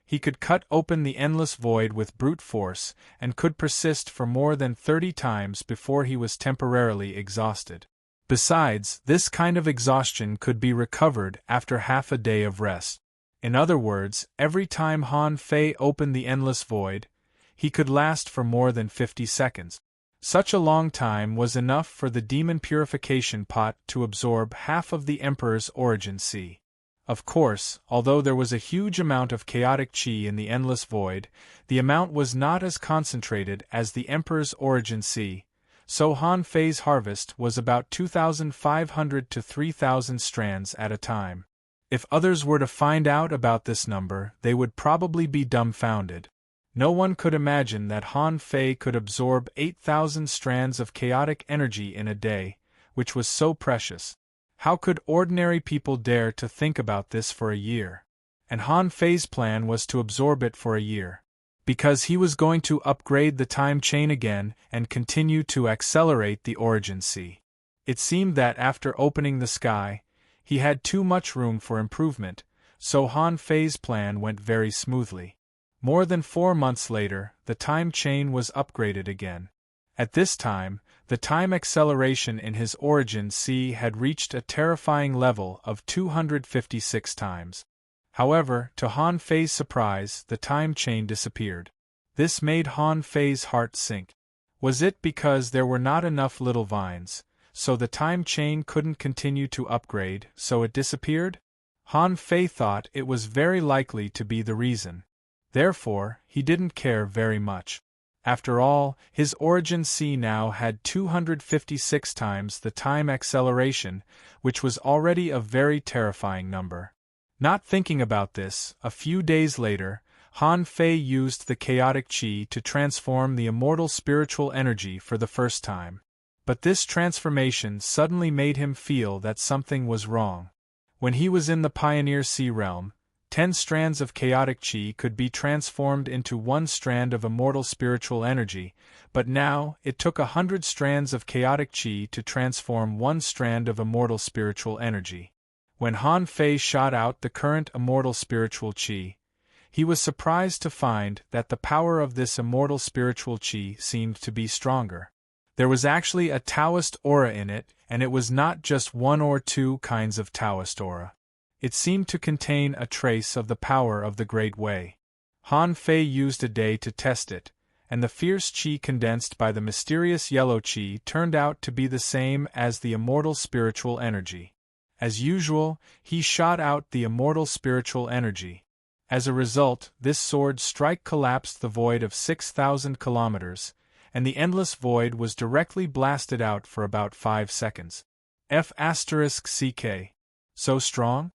He could cut open the endless void with brute force and could persist for more than 30 times before he was temporarily exhausted. Besides, this kind of exhaustion could be recovered after half a day of rest. In other words, every time Han Fei opened the endless void, he could last for more than 50 seconds. Such a long time was enough for the demon purification pot to absorb half of the Emperor's origin Qi. Of course, although there was a huge amount of chaotic Qi in the endless void, the amount was not as concentrated as the Emperor's origin Qi, so Han Fei's harvest was about 2,500 to 3,000 strands at a time. If others were to find out about this number, they would probably be dumbfounded. No one could imagine that Han Fei could absorb 8,000 strands of chaotic energy in a day, which was so precious. How could ordinary people dare to think about this for a year? And Han Fei's plan was to absorb it for a year, because he was going to upgrade the time chain again and continue to accelerate the origin Qi. It seemed that after opening the sky, he had too much room for improvement, so Han Fei's plan went very smoothly. More than 4 months later, the time chain was upgraded again. At this time, the time acceleration in his origin Qi had reached a terrifying level of 256 times. However, to Han Fei's surprise, the time chain disappeared. This made Han Fei's heart sink. Was it because there were not enough little vines, so the time chain couldn't continue to upgrade, so it disappeared? Han Fei thought it was very likely to be the reason. Therefore, he didn't care very much. After all, his origin Qi now had 256 times the time acceleration, which was already a very terrifying number. Not thinking about this, a few days later, Han Fei used the chaotic Qi to transform the immortal spiritual energy for the first time. But this transformation suddenly made him feel that something was wrong. When he was in the Pioneer Sea realm, 10 strands of chaotic Qi could be transformed into 1 strand of immortal spiritual energy, but now it took 100 strands of chaotic Qi to transform 1 strand of immortal spiritual energy. When Han Fei shot out the current immortal spiritual Qi, he was surprised to find that the power of this immortal spiritual Qi seemed to be stronger. There was actually a Taoist aura in it, and it was not just 1 or 2 kinds of Taoist aura. It seemed to contain a trace of the power of the Great Way. Han Fei used a day to test it, and the fierce Qi condensed by the mysterious yellow Qi turned out to be the same as the immortal spiritual energy. As usual, he shot out the immortal spiritual energy. As a result, this sword strike collapsed the void of 6,000 kilometers, and the endless void was directly blasted out for about 5 seconds. F***ck. So strong?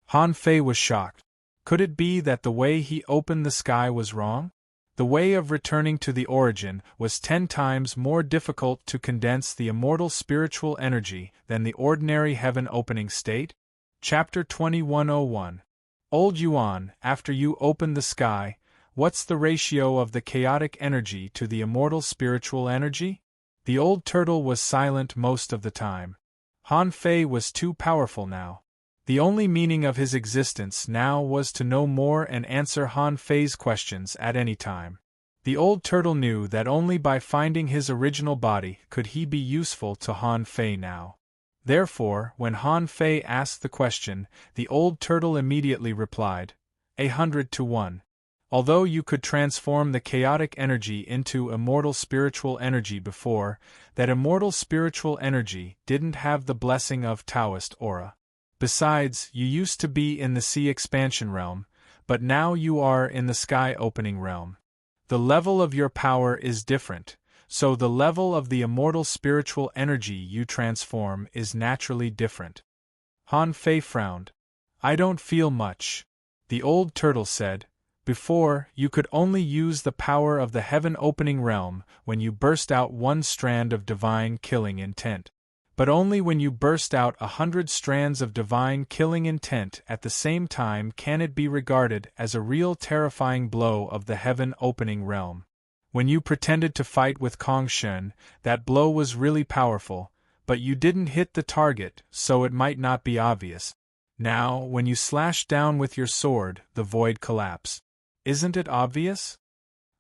Han Fei was shocked. Could it be that the way he opened the sky was wrong? The way of returning to the origin was 10 times more difficult to condense the immortal spiritual energy than the ordinary heaven-opening state? Chapter 2101. Old Yuan, after you open the sky, what's the ratio of the chaotic energy to the immortal spiritual energy? The old turtle was silent most of the time. Han Fei was too powerful now. The only meaning of his existence now was to know more and answer Han Fei's questions at any time. The old turtle knew that only by finding his original body could he be useful to Han Fei now. Therefore, when Han Fei asked the question, the old turtle immediately replied, 100 to 1. Although you could transform the chaotic energy into immortal spiritual energy before, that immortal spiritual energy didn't have the blessing of Taoist aura. Besides, you used to be in the sea expansion realm, but now you are in the sky opening realm. The level of your power is different, so the level of the immortal spiritual energy you transform is naturally different. Han Fei frowned. I don't feel much. The old turtle said, before, you could only use the power of the heaven-opening realm when you burst out 1 strand of divine killing intent. But only when you burst out 100 strands of divine killing intent at the same time can it be regarded as a real terrifying blow of the heaven-opening realm. When you pretended to fight with Kong Shen, that blow was really powerful, but you didn't hit the target, so it might not be obvious. Now, when you slash down with your sword, the void collapse. Isn't it obvious?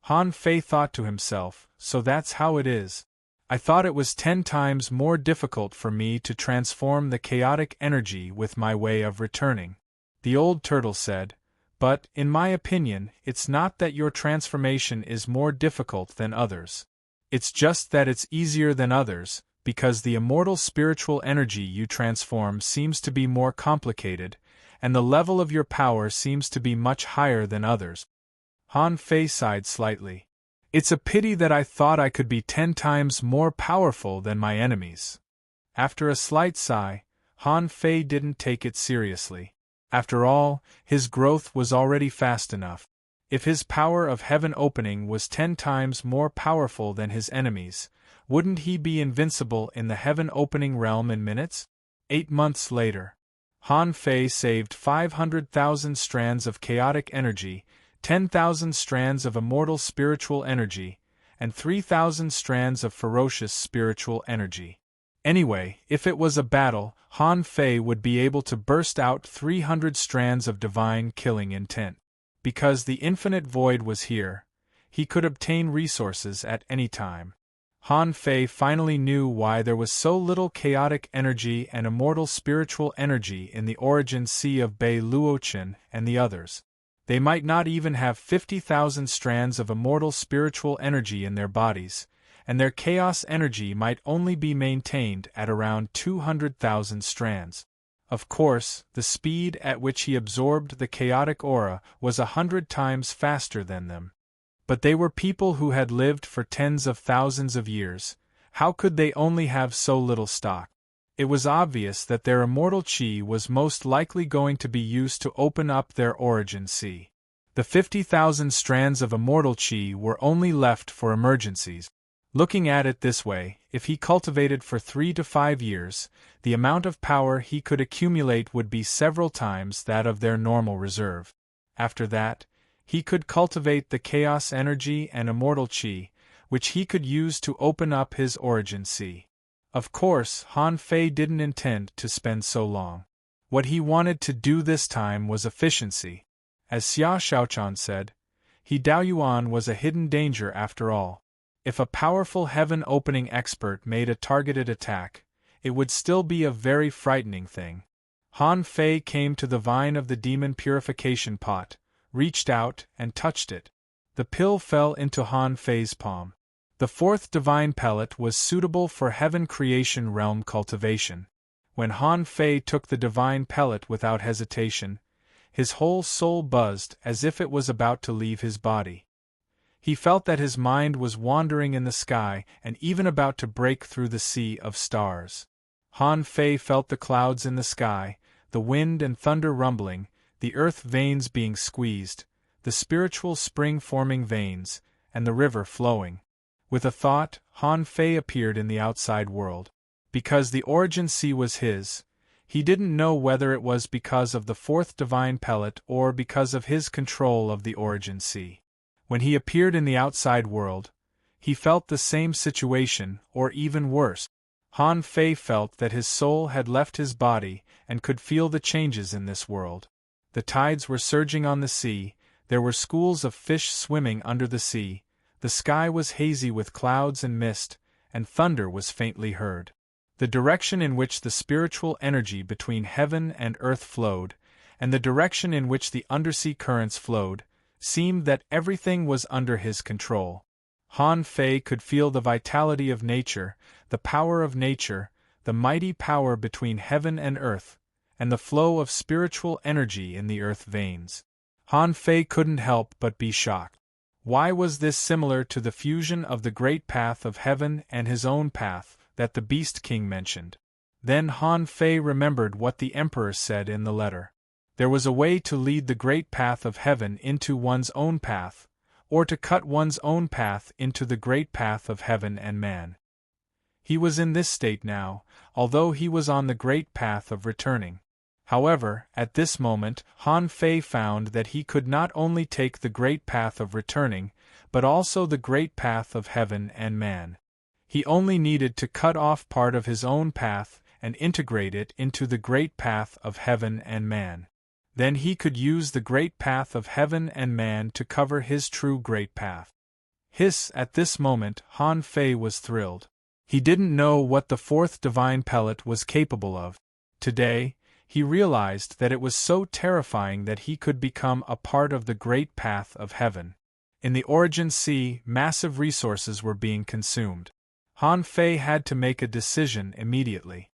Han Fei thought to himself, so that's how it is. I thought it was 10 times more difficult for me to transform the chaotic energy with my way of returning. The old turtle said, but, in my opinion, it's not that your transformation is more difficult than others. It's just that it's easier than others, because the immortal spiritual energy you transform seems to be more complicated, and the level of your power seems to be much higher than others. Han Fei sighed slightly. It's a pity that I thought I could be 10 times more powerful than my enemies. After a slight sigh, Han Fei didn't take it seriously. After all, his growth was already fast enough. If his power of heaven opening was 10 times more powerful than his enemies, wouldn't he be invincible in the heaven opening realm in minutes? 8 months later, Han Fei saved 500,000 strands of chaotic energy, 10,000 strands of immortal spiritual energy, and 3,000 strands of ferocious spiritual energy. Anyway, if it was a battle, Han Fei would be able to burst out 300 strands of divine killing intent. Because the infinite void was here, he could obtain resources at any time. Han Fei finally knew why there was so little chaotic energy and immortal spiritual energy in the origin sea of Bei Luochen and the others. They might not even have 50,000 strands of immortal spiritual energy in their bodies, and their chaos energy might only be maintained at around 200,000 strands. Of course, the speed at which he absorbed the chaotic aura was 100 times faster than them. But they were people who had lived for tens of thousands of years. How could they only have so little stock? It was obvious that their immortal chi was most likely going to be used to open up their origin sea. The 50,000 strands of immortal chi were only left for emergencies. Looking at it this way, if he cultivated for 3 to 5 years, the amount of power he could accumulate would be several times that of their normal reserve. After that, he could cultivate the chaos energy and immortal chi, which he could use to open up his origin sea. Of course, Han Fei didn't intend to spend so long. What he wanted to do this time was efficiency. As Xia Shaochan said, He Daoyuan was a hidden danger after all. If a powerful heaven-opening expert made a targeted attack, it would still be a very frightening thing. Han Fei came to the vine of the demon purification pot, reached out and touched it. The pill fell into Han Fei's palm. The fourth divine pellet was suitable for heaven creation realm cultivation. When Han Fei took the divine pellet without hesitation, his whole soul buzzed as if it was about to leave his body. He felt that his mind was wandering in the sky and even about to break through the sea of stars. Han Fei felt the clouds in the sky, the wind and thunder rumbling, the earth veins being squeezed, the spiritual spring forming veins, and the river flowing. With a thought, Han Fei appeared in the outside world. Because the origin sea was his, he didn't know whether it was because of the fourth divine pellet or because of his control of the origin sea. When he appeared in the outside world, he felt the same situation, or even worse. Han Fei felt that his soul had left his body and could feel the changes in this world. The tides were surging on the sea, there were schools of fish swimming under the sea, the sky was hazy with clouds and mist, and thunder was faintly heard. The direction in which the spiritual energy between heaven and earth flowed, and the direction in which the undersea currents flowed, seemed that everything was under his control. Han Fei could feel the vitality of nature, the power of nature, the mighty power between heaven and earth, and the flow of spiritual energy in the earth veins. Han Fei couldn't help but be shocked. Why was this similar to the fusion of the great path of heaven and his own path that the Beast King mentioned? Then Han Fei remembered what the Emperor said in the letter. There was a way to lead the great path of heaven into one's own path, or to cut one's own path into the great path of heaven and man. He was in this state now, although he was on the great path of returning. However, at this moment, Han Fei found that he could not only take the great path of returning, but also the great path of heaven and man. He only needed to cut off part of his own path and integrate it into the great path of heaven and man. Then he could use the great path of heaven and man to cover his true great path. At this moment, Han Fei was thrilled. He didn't know what the fourth divine pellet was capable of. Today, he realized that it was so terrifying that he could become a part of the great path of heaven. In the Origin Sea, massive resources were being consumed. Han Fei had to make a decision immediately.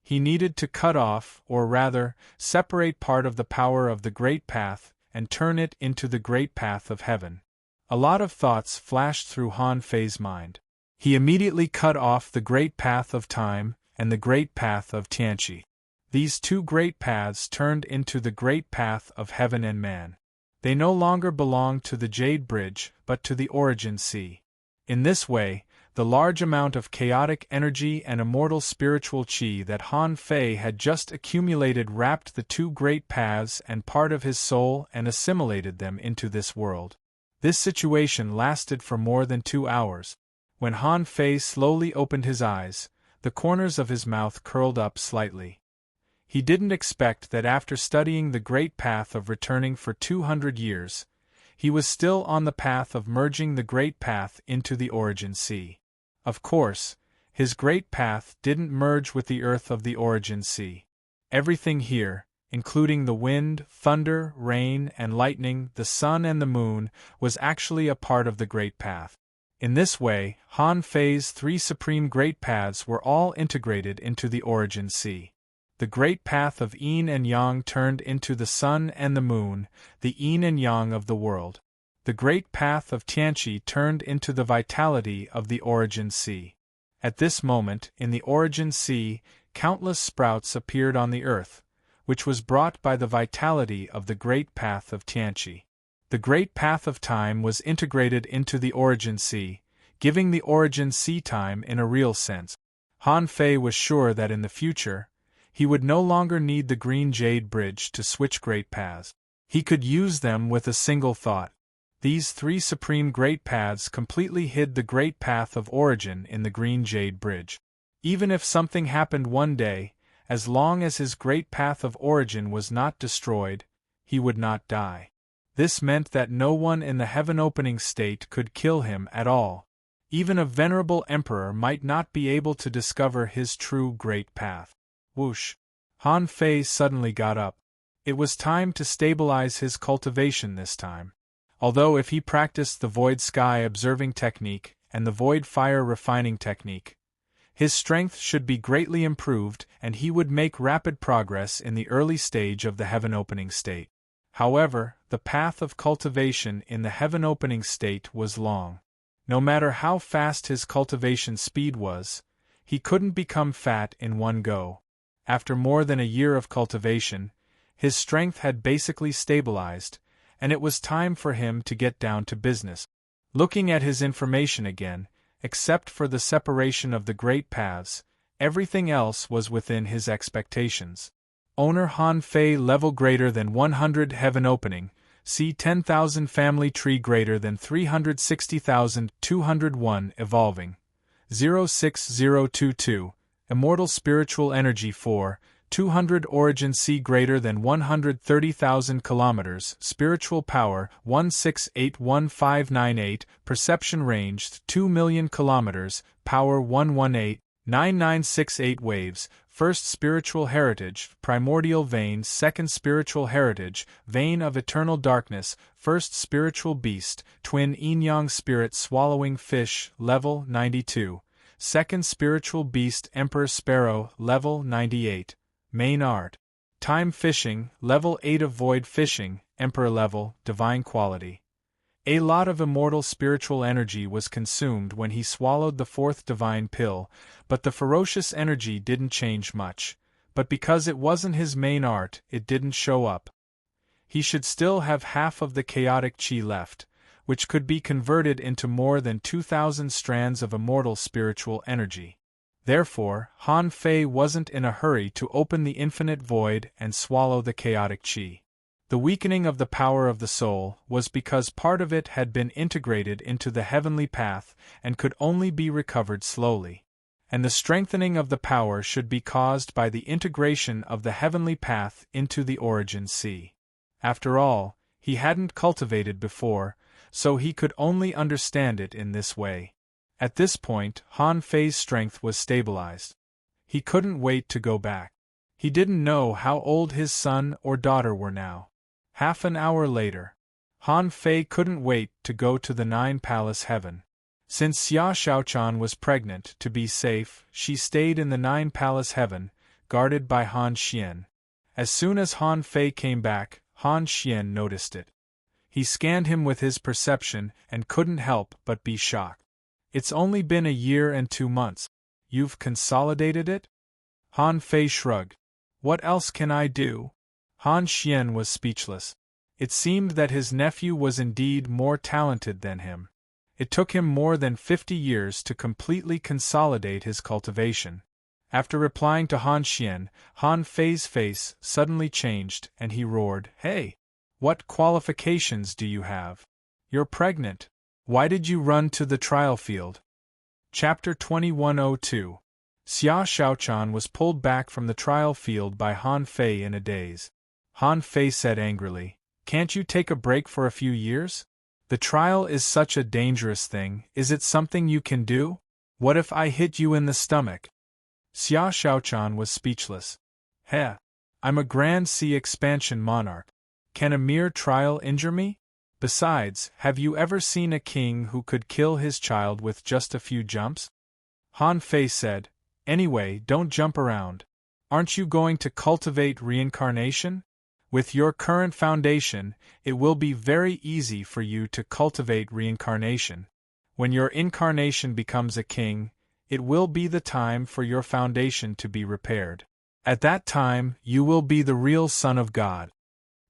He needed to cut off, or rather, separate part of the power of the great path and turn it into the great path of heaven. A lot of thoughts flashed through Han Fei's mind. He immediately cut off the great path of time and the great path of Tianqi. These two great paths turned into the great path of heaven and man. They no longer belonged to the Jade Bridge, but to the Origin Sea. In this way, the large amount of chaotic energy and immortal spiritual qi that Han Fei had just accumulated wrapped the two great paths and part of his soul and assimilated them into this world. This situation lasted for more than 2 hours. When Han Fei slowly opened his eyes, the corners of his mouth curled up slightly. He didn't expect that after studying the great path of returning for 200 years, he was still on the path of merging the great path into the Origin Sea. Of course, his great path didn't merge with the earth of the Origin Sea. Everything here, including the wind, thunder, rain, and lightning, the sun and the moon, was actually a part of the great path. In this way, Han Fei's 3 supreme great paths were all integrated into the Origin Sea. The great path of yin and yang turned into the sun and the moon, the yin and yang of the world. The great path of Tianqi turned into the vitality of the Origin Sea. At this moment, in the Origin Sea, countless sprouts appeared on the earth, which was brought by the vitality of the great path of Tianqi. The great path of time was integrated into the Origin Sea, giving the Origin Sea time in a real sense. Han Fei was sure that in the future, he would no longer need the Green Jade Bridge to switch great paths. He could use them with a single thought. These 3 supreme great paths completely hid the great path of origin in the Green Jade Bridge. Even if something happened one day, as long as his great path of origin was not destroyed, he would not die. This meant that no one in the heaven-opening state could kill him at all. Even a venerable emperor might not be able to discover his true great path. Whoosh! Han Fei suddenly got up. It was time to stabilize his cultivation this time. Although if he practiced the void sky observing technique and the void fire refining technique, his strength should be greatly improved and he would make rapid progress in the early stage of the heaven-opening state. However, the path of cultivation in the heaven-opening state was long. No matter how fast his cultivation speed was, he couldn't become fat in one go. After more than a year of cultivation, his strength had basically stabilized, and it was time for him to get down to business. Looking at his information again, except for the separation of the great paths, everything else was within his expectations. Owner Han Fei level greater than 100 heaven opening, see 10,000 family tree greater than 360,201 evolving. 06022, immortal spiritual energy 4, 200 origin C greater than 130,000 kilometers, spiritual power 1681598, perception range 2 million kilometers, power 118,9968 waves, first spiritual heritage, primordial vein, second spiritual heritage, vein of eternal darkness, first spiritual beast, twin yin-yang spirit swallowing fish, level 92, second spiritual beast emperor sparrow, level 98. Main art. Time fishing, level 8 of void fishing, emperor level, divine quality. A lot of immortal spiritual energy was consumed when he swallowed the 4th divine pill, but the ferocious energy didn't change much. But because it wasn't his main art, it didn't show up. He should still have half of the chaotic chi left, which could be converted into more than 2,000 strands of immortal spiritual energy. Therefore, Han Fei wasn't in a hurry to open the infinite void and swallow the chaotic chi. The weakening of the power of the soul was because part of it had been integrated into the heavenly path and could only be recovered slowly. And the strengthening of the power should be caused by the integration of the heavenly path into the origin sea. After all, he hadn't cultivated before, so he could only understand it in this way. At this point, Han Fei's strength was stabilized. He couldn't wait to go back. He didn't know how old his son or daughter were now. Half an hour later, Han Fei couldn't wait to go to the Nine-Palace Heaven. Since Xia Xiaochan was pregnant, to be safe, she stayed in the Nine-Palace Heaven, guarded by Han Xian. As soon as Han Fei came back, Han Xian noticed it. He scanned him with his perception and couldn't help but be shocked. It's only been a year and 2 months. You've consolidated it? Han Fei shrugged. What else can I do? Han Xian was speechless. It seemed that his nephew was indeed more talented than him. It took him more than 50 years to completely consolidate his cultivation. After replying to Han Xian, Han Fei's face suddenly changed and he roared, "Hey! What qualifications do you have? You're pregnant. Why did you run to the trial field?" Chapter 2102. Xia Xiaochan was pulled back from the trial field by Han Fei in a daze. Han Fei said angrily, "Can't you take a break for a few years? The trial is such a dangerous thing. Is it something you can do? What if I hit you in the stomach?" Xia Xiaochan was speechless. "Heh! I'm a Grand Sea Expansion monarch. Can a mere trial injure me? Besides, have you ever seen a king who could kill his child with just a few jumps?" Han Fei said, "Anyway, don't jump around. Aren't you going to cultivate reincarnation? With your current foundation, it will be very easy for you to cultivate reincarnation. When your incarnation becomes a king, it will be the time for your foundation to be repaired. At that time, you will be the real Son of God."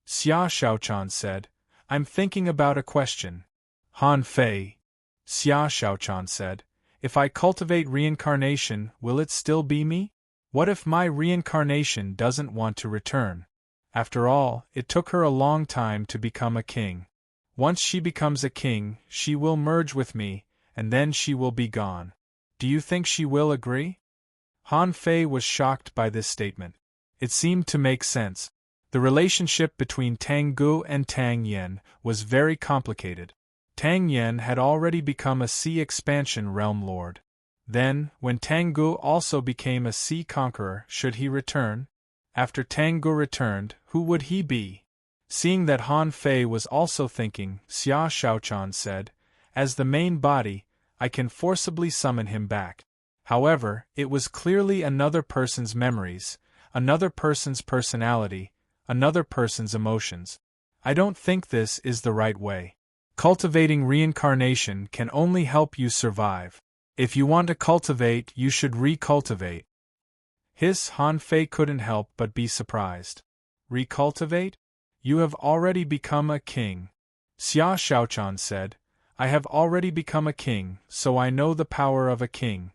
Xia Xiaochan said, "I'm thinking about a question." Han Fei. Xia Xiaochan said, "If I cultivate reincarnation, will it still be me? What if my reincarnation doesn't want to return? After all, it took her a long time to become a king. Once she becomes a king, she will merge with me, and then she will be gone. Do you think she will agree?" Han Fei was shocked by this statement. It seemed to make sense. The relationship between Tang Gu and Tang Yen was very complicated. Tang Yen had already become a Sea Expansion realm lord. Then, when Tang Gu also became a sea conqueror, should he return? After Tang Gu returned, who would he be? Seeing that Han Fei was also thinking, Xia Xiaochan said, "As the main body, I can forcibly summon him back." However, it was clearly another person's memories, another person's personality, another person's emotions. I don't think this is the right way. Cultivating reincarnation can only help you survive. If you want to cultivate, you should recultivate. Han Fei couldn't help but be surprised. Recultivate? You have already become a king. Xia Xiaochan said, "I have already become a king, so I know the power of a king.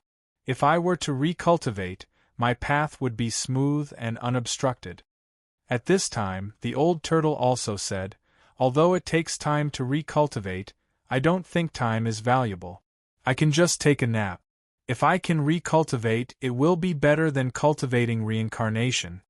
If I were to recultivate, my path would be smooth and unobstructed." At this time, the old turtle also said, "Although it takes time to recultivate, I don't think time is valuable. I can just take a nap. If I can recultivate, it will be better than cultivating reincarnation."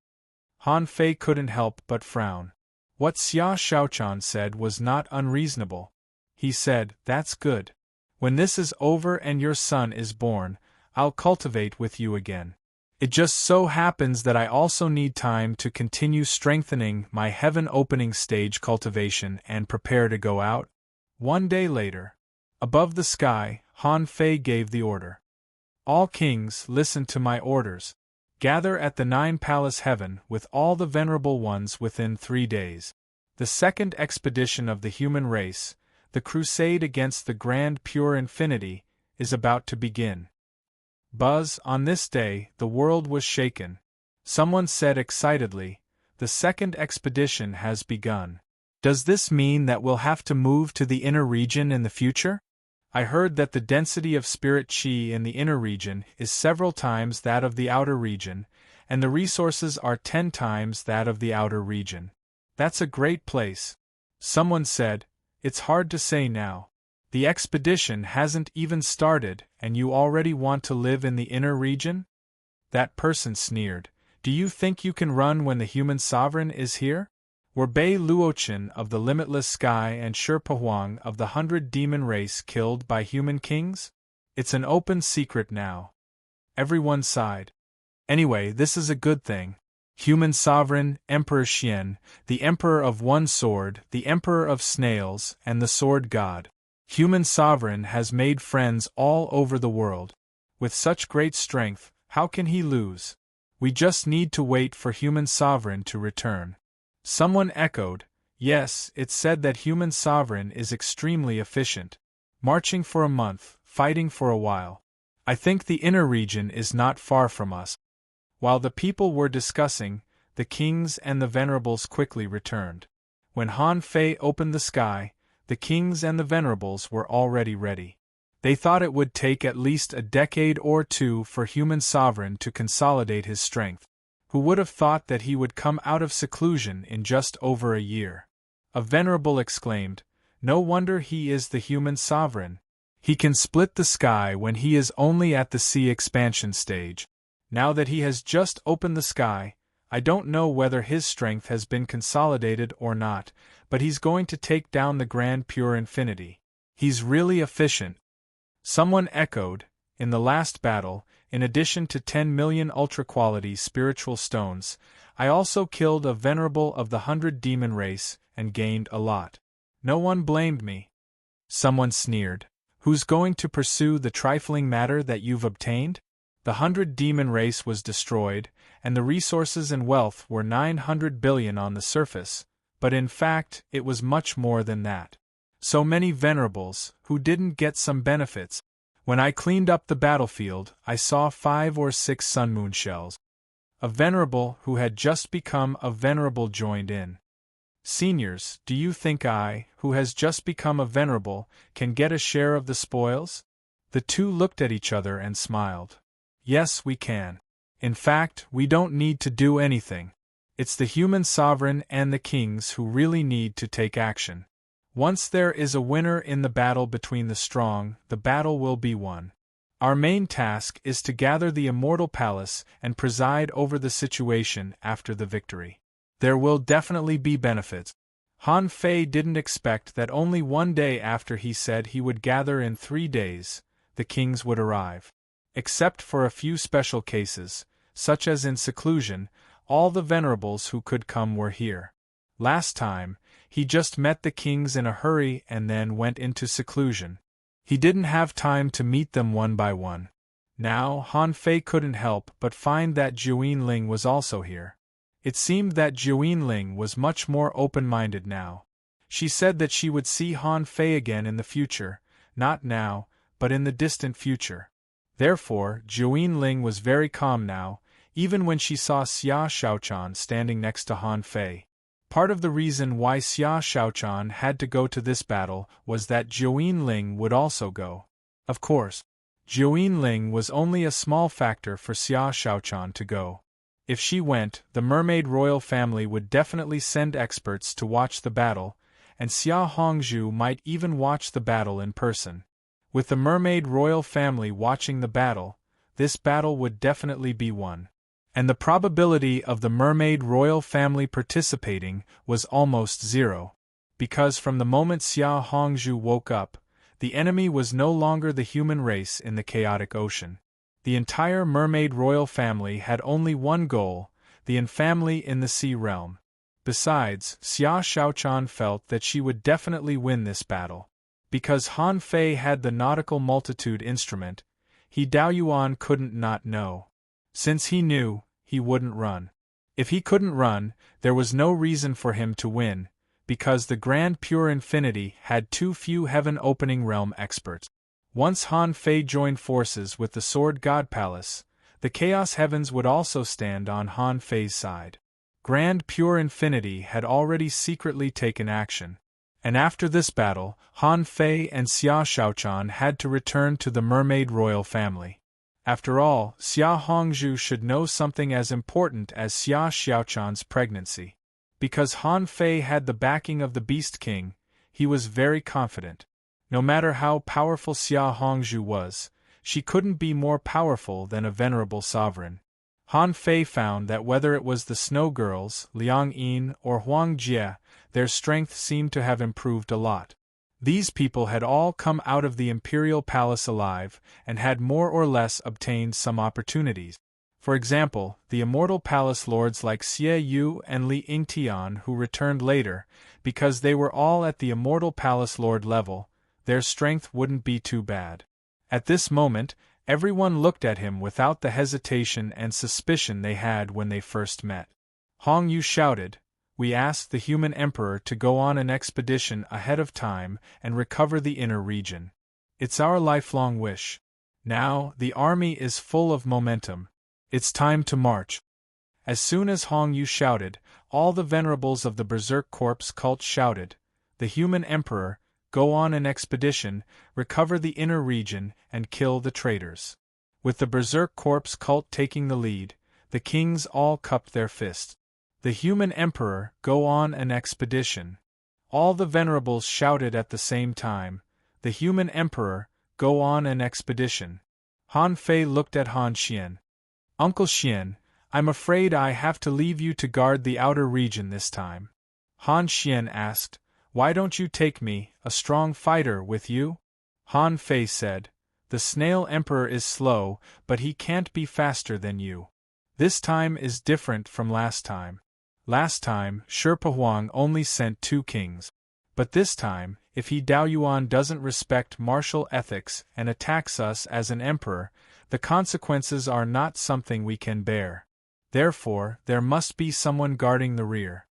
Han Fei couldn't help but frown. What Xia Xiaochan said was not unreasonable. He said, "That's good. When this is over and your son is born, I'll cultivate with you again. It just so happens that I also need time to continue strengthening my heaven-opening stage cultivation and prepare to go out." 1 day later, above the sky, Han Fei gave the order. "All kings, listen to my orders. Gather at the Nine-Palace Heaven with all the venerable ones within 3 days. The second expedition of the human race, the crusade against the grand pure infinity, is about to begin." Buzz, on this day, the world was shaken. Someone said excitedly, "The second expedition has begun. Does this mean that we'll have to move to the inner region in the future? I heard that the density of spirit chi in the inner region is several times that of the outer region, and the resources are 10 times that of the outer region. That's a great place." Someone said, "It's hard to say now. The expedition hasn't even started, and you already want to live in the inner region?" That person sneered, "Do you think you can run when the human sovereign is here? Were Bei Luochen of the limitless sky and Shi Huang of the 100 demon race killed by human kings? It's an open secret now. Everyone sighed. Anyway, this is a good thing. Human sovereign, Emperor Xian, the Emperor of One Sword, the Emperor of Snails, and the Sword God. Human sovereign has made friends all over the world. With such great strength, how can he lose? We just need to wait for human sovereign to return. Someone echoed, yes, it's said that human sovereign is extremely efficient. Marching for a month, fighting for a while. I think the inner region is not far from us. While the people were discussing, the kings and the venerables quickly returned. When Han Fei opened the sky, the kings and the venerables were already ready. They thought it would take at least a decade or two for human sovereign to consolidate his strength. Who would have thought that he would come out of seclusion in just over a year? A venerable exclaimed, no wonder he is the human sovereign. He can split the sky when he is only at the sea expansion stage. Now that he has just opened the sky, I don't know whether his strength has been consolidated or not, but he's going to take down the grand pure infinity. He's really efficient. Someone echoed, in the last battle, in addition to 10 million ultra-quality spiritual stones, I also killed a venerable of the 100 demon race and gained a lot. No one blamed me. Someone sneered. Who's going to pursue the trifling matter that you've obtained? The 100 demon race was destroyed, and the resources and wealth were 900 billion on the surface, but in fact it was much more than that. So many venerables, who didn't get some benefits. When I cleaned up the battlefield, I saw 5 or 6 sun moon shells. A venerable who had just become a venerable joined in. Seniors, do you think I, who has just become a venerable, can get a share of the spoils? The two looked at each other and smiled. Yes, we can. In fact, we don't need to do anything. It's the human sovereign and the kings who really need to take action. Once there is a winner in the battle between the strong, the battle will be won. Our main task is to gather the immortal palace and preside over the situation after the victory. There will definitely be benefits. Han Fei didn't expect that only one day after he said he would gather in 3 days, the kings would arrive. Except for a few special cases, such as in seclusion, all the venerables who could come were here. Last time, he just met the kings in a hurry and then went into seclusion. He didn't have time to meet them one by one. Now, Han Fei couldn't help but find that Juyin Ling was also here. It seemed that Juyin Ling was much more open-minded now. She said that she would see Han Fei again in the future, not now, but in the distant future. Therefore, Juyin Ling was very calm now, even when she saw Xia Shaochan standing next to Han Fei. Part of the reason why Xia Shaochan had to go to this battle was that Juyin Ling would also go. Of course, Juyin Ling was only a small factor for Xia Shaochan to go. If she went, the mermaid royal family would definitely send experts to watch the battle, and Xia Hongzhu might even watch the battle in person. With the mermaid royal family watching the battle, this battle would definitely be won. And the probability of the mermaid royal family participating was almost zero. Because from the moment Xia Hongzhu woke up, the enemy was no longer the human race in the chaotic ocean. The entire mermaid royal family had only one goal, the infamily in the sea realm. Besides, Xia Shaochan felt that she would definitely win this battle. Because Han Fei had the nautical multitude instrument, he Dao Yuan couldn't not know. Since he knew, he wouldn't run. If he couldn't run, there was no reason for him to win, because the Grand Pure Infinity had too few heaven-opening realm experts. Once Han Fei joined forces with the Sword God Palace, the Chaos Heavens would also stand on Han Fei's side. Grand Pure Infinity had already secretly taken action. And after this battle, Han Fei and Xia Shaochan had to return to the mermaid royal family. After all, Xia Hongzhu should know something as important as Xia Xiaochan's pregnancy. Because Han Fei had the backing of the Beast King, he was very confident. No matter how powerful Xia Hongzhu was, she couldn't be more powerful than a venerable sovereign. Han Fei found that whether it was the Snow Girls, Liang Yin, or Huang Jie, their strength seemed to have improved a lot. These people had all come out of the imperial palace alive, and had more or less obtained some opportunities. For example, the immortal palace lords like Xie Yu and Li Yingtian who returned later, because they were all at the immortal palace lord level, their strength wouldn't be too bad. At this moment, everyone looked at him without the hesitation and suspicion they had when they first met. Hong Yu shouted, "We asked the human emperor to go on an expedition ahead of time and recover the inner region. It's our lifelong wish. Now, the army is full of momentum. It's time to march." As soon as Hong Yu shouted, all the venerables of the Berserk Corpse cult shouted, "The human emperor, go on an expedition, recover the inner region, and kill the traitors." With the Berserk Corpse cult taking the lead, the kings all cupped their fists. "The human emperor, go on an expedition." All the venerables shouted at the same time, "The human emperor, go on an expedition." Han Fei looked at Han Xian. "Uncle Xian, I'm afraid I have to leave you to guard the outer region this time." Han Xian asked, "Why don't you take me, a strong fighter, with you?" Han Fei said, "The Snail Emperor is slow, but he can't be faster than you. This time is different from last time. Last time, Sherpa Huang only sent 2 kings. But this time, if he Dao Yuan doesn't respect martial ethics and attacks us as an emperor, the consequences are not something we can bear. Therefore, there must be someone guarding the rear."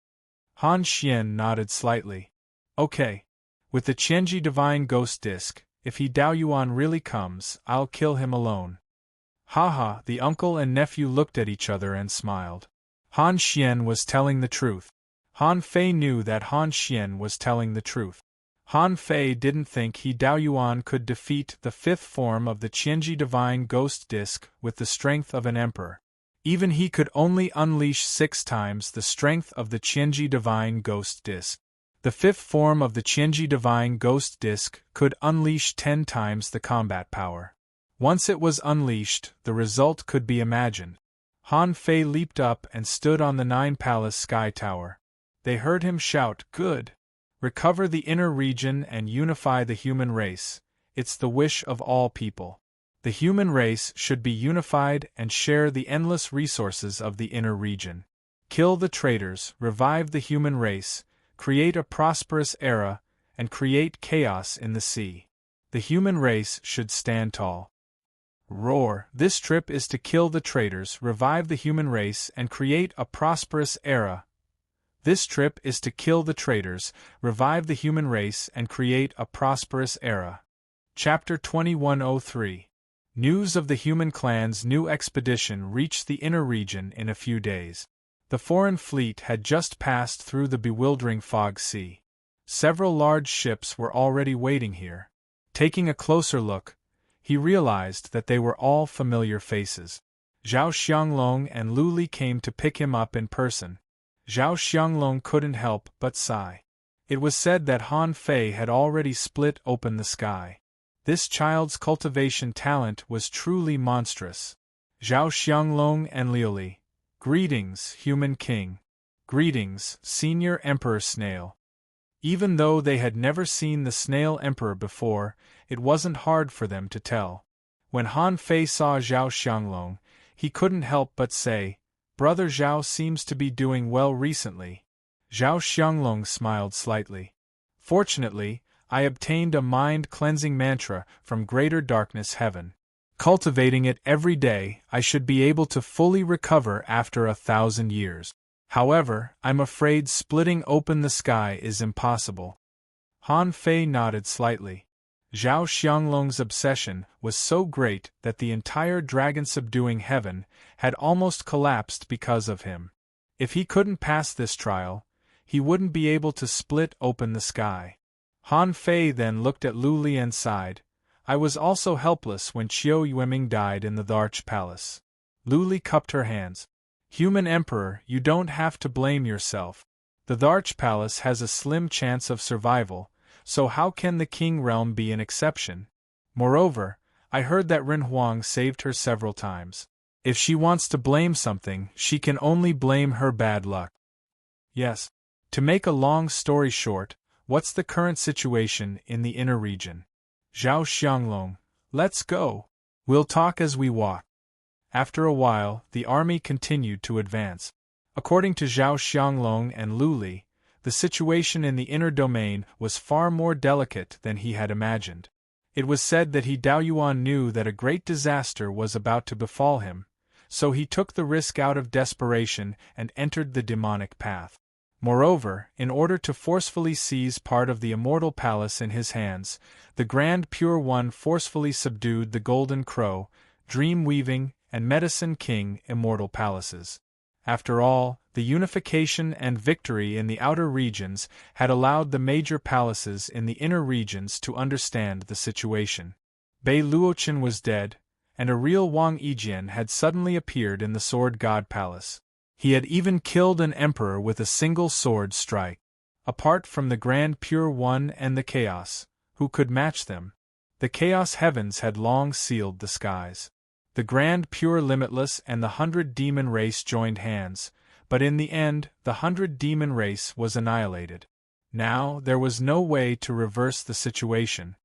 Han Xian nodded slightly. "Okay. With the Qianji Divine Ghost Disc, if he Dao Yuan really comes, I'll kill him alone." Haha, the uncle and nephew looked at each other and smiled. Han Xian was telling the truth. Han Fei knew that Han Xian was telling the truth. Han Fei didn't think he Dao Yuan could defeat the 5th form of the Qianji Divine Ghost Disc with the strength of an emperor. Even he could only unleash 6 times the strength of the Qianji Divine Ghost Disc. The 5th form of the Qianji Divine Ghost Disc could unleash 10 times the combat power. Once it was unleashed, the result could be imagined. Han Fei leaped up and stood on the 9 Palace Sky Tower. They heard him shout, "Good! Recover the inner region and unify the human race. It's the wish of all people. The human race should be unified and share the endless resources of the inner region. Kill the traitors, revive the human race, create a prosperous era, and create chaos in the sea. The human race should stand tall. Roar! This trip is to kill the traitors, revive the human race, and create a prosperous era. This trip is to kill the traitors, revive the human race, and create a prosperous era." Chapter 2103. News of the human clan's new expedition reached the inner region in a few days. The foreign fleet had just passed through the bewildering fog sea. Several large ships were already waiting here. Taking a closer look, he realized that they were all familiar faces. Zhao Xianglong and Lu Li came to pick him up in person. Zhao Xianglong couldn't help but sigh. It was said that Han Fei had already split open the sky. This child's cultivation talent was truly monstrous. Zhao Xianglong and Liu Li. "Greetings, human king. Greetings, Senior Emperor Snail." Even though they had never seen the Snail Emperor before, it wasn't hard for them to tell. When Han Fei saw Zhao Xianglong, he couldn't help but say, "Brother Zhao seems to be doing well recently." Zhao Xianglong smiled slightly. "Fortunately, I obtained a mind-cleansing mantra from Greater Darkness Heaven. Cultivating it every day, I should be able to fully recover after 1,000 years. However, I'm afraid splitting open the sky is impossible." Han Fei nodded slightly. Zhao Xianglong's obsession was so great that the entire dragon-subduing heaven had almost collapsed because of him. If he couldn't pass this trial, he wouldn't be able to split open the sky. Han Fei then looked at Lu Li and sighed. "I was also helpless when Qiu Yueming died in the Dharch Palace." Lu Li cupped her hands. "Human Emperor, you don't have to blame yourself. The Dharch Palace has a slim chance of survival, so how can the King Realm be an exception? Moreover, I heard that Ren Huang saved her several times. If she wants to blame something, she can only blame her bad luck." Yes. To make a long story short, What's the current situation in the inner region? Zhao Xianglong, let's go. We'll talk as we walk. After a while, the army continued to advance. According to Zhao Xianglong and Lu Li, the situation in the inner domain was far more delicate than he had imagined. It was said that He Daoyuan knew that a great disaster was about to befall him, so he took the risk out of desperation and entered the demonic path. Moreover, in order to forcefully seize part of the immortal palace in his hands, the Grand Pure One forcefully subdued the Golden Crow, Dream-Weaving, and Medicine King immortal palaces. After all, the unification and victory in the outer regions had allowed the major palaces in the inner regions to understand the situation. Bei Luochen was dead, and a real Wang Yijian had suddenly appeared in the Sword God Palace. He had even killed an emperor with a single sword strike. Apart from the Grand Pure One and the Chaos, who could match them? The Chaos heavens had long sealed the skies. The Grand Pure Limitless and the 100 Demon race joined hands, but in the end, the 100 Demon race was annihilated. Now, there was no way to reverse the situation.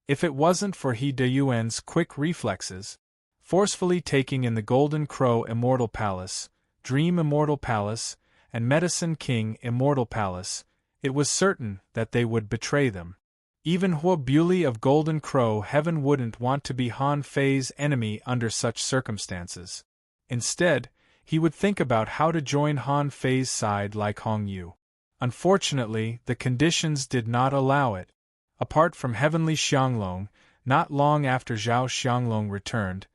If it wasn't for He Daoyuan's quick reflexes, forcefully taking in the Golden Crow Immortal Palace, Dream Immortal Palace, and Medicine King Immortal Palace, it was certain that they would betray them. Even Huo Bulei of Golden Crow Heaven wouldn't want to be Han Fei's enemy under such circumstances. Instead, he would think about how to join Han Fei's side like Hong Yu. Unfortunately, the conditions did not allow it. Apart from Heavenly Xianglong, not long after Zhao Xianglong returned,